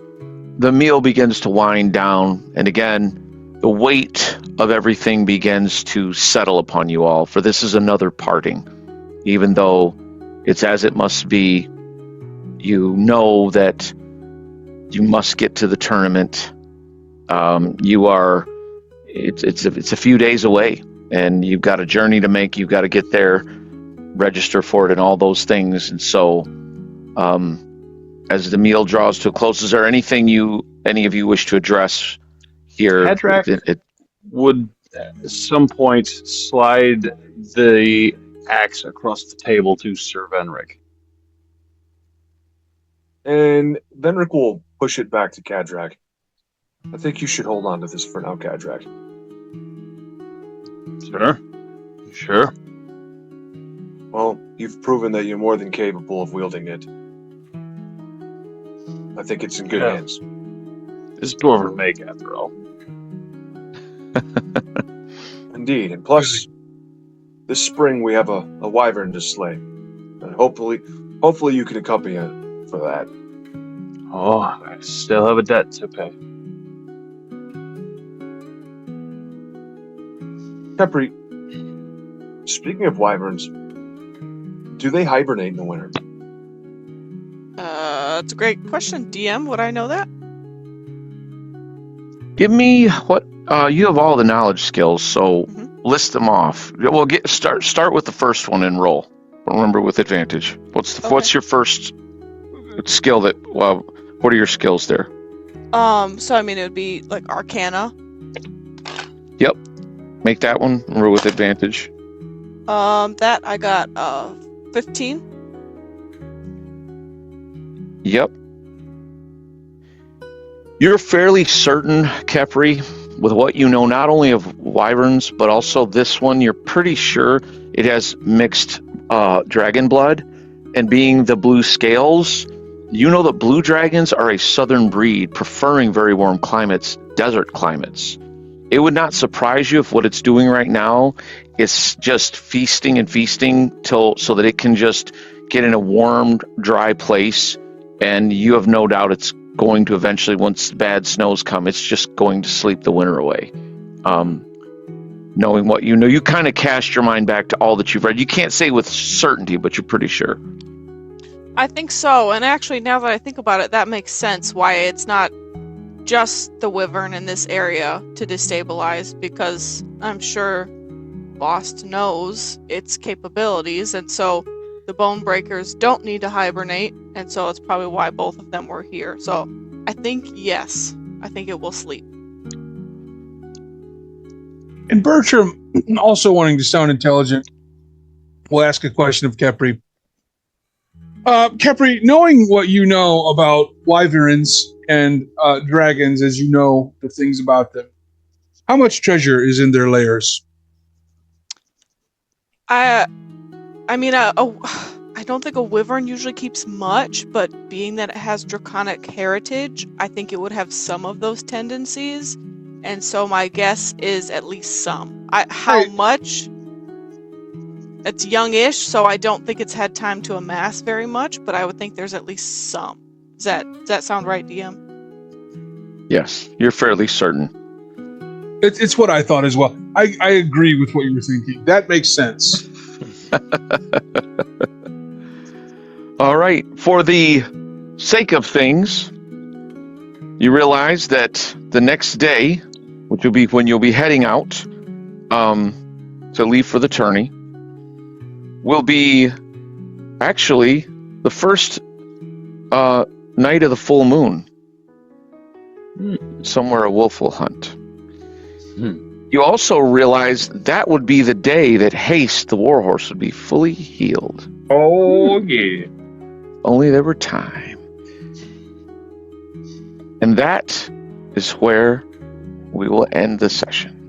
the meal begins to wind down, and again, the weight of everything begins to settle upon you all, for this is another parting. Even though it's as it must be, you know that you must get to the tournament. It's a few days away, and you've got a journey to make. You've got to get there, register for it, and all those things. And so, as the meal draws to a close, is there anything any of you wish to address here? Cadrak would at some point slide the axe across the table to Sir Venric. And Venric will push it back to Cadrak. I think you should hold on to this for now, Cadrak. Sure. Well, you've proven that you're more than capable of wielding it. I think it's in good hands. It's dwarven make, after all. Indeed, and plus, this spring we have a wyvern to slay. And hopefully you can accompany us for that. Oh, I still have a debt to pay. Capri, speaking of wyverns, do they hibernate in the winter? That's a great question. DM, would I know that? Give me what you have all the knowledge skills, so list them off. We'll start with the first one and roll. Remember, with advantage. What's your first skill that? Well, what are your skills there? So I mean, it would be like Arcana. Yep. Make that one. Remember, with advantage. That I got 15. Yep. You're fairly certain, Kepri, with what you know, not only of wyverns, but also this one, you're pretty sure it has mixed dragon blood. And being the blue scales, you know that blue dragons are a southern breed, preferring very warm climates, desert climates. It would not surprise you if what it's doing right now is just feasting and feasting so that it can just get in a warm, dry place. And you have no doubt it's going to eventually, once bad snows come, it's just going to sleep the winter away. Knowing what you know, you kind of cast your mind back to all that you've read. You can't say with certainty, but you're pretty sure. I think so, and actually, now that I think about it, that makes sense why it's not just the wyvern in this area to destabilize, because I'm sure Lost knows its capabilities, and so the bone breakers don't need to hibernate, and so it's probably why both of them were here. So I think, yes, I think it will sleep. And Bertram, also wanting to sound intelligent, will ask a question of Kepri. Kepri, knowing what you know about wyverns and dragons, as you know the things about them, how much treasure is in their lairs? I mean, I don't think a wyvern usually keeps much, but being that it has draconic heritage, I think it would have some of those tendencies, and so my guess is at least some. How much? It's youngish, so I don't think it's had time to amass very much, but I would think there's at least some. Does that sound right, DM? Yes, you're fairly certain. It's what I thought as well. I agree with what you were thinking. That makes sense. All right. For the sake of things, you realize that the next day, which will be when you'll be heading out to leave for the tourney, will be actually the first night of the full moon. Somewhere a wolf will hunt. You also realize that would be the day that Haste, the warhorse, would be fully healed. Oh, yeah. Only there were time. And that is where we will end the session.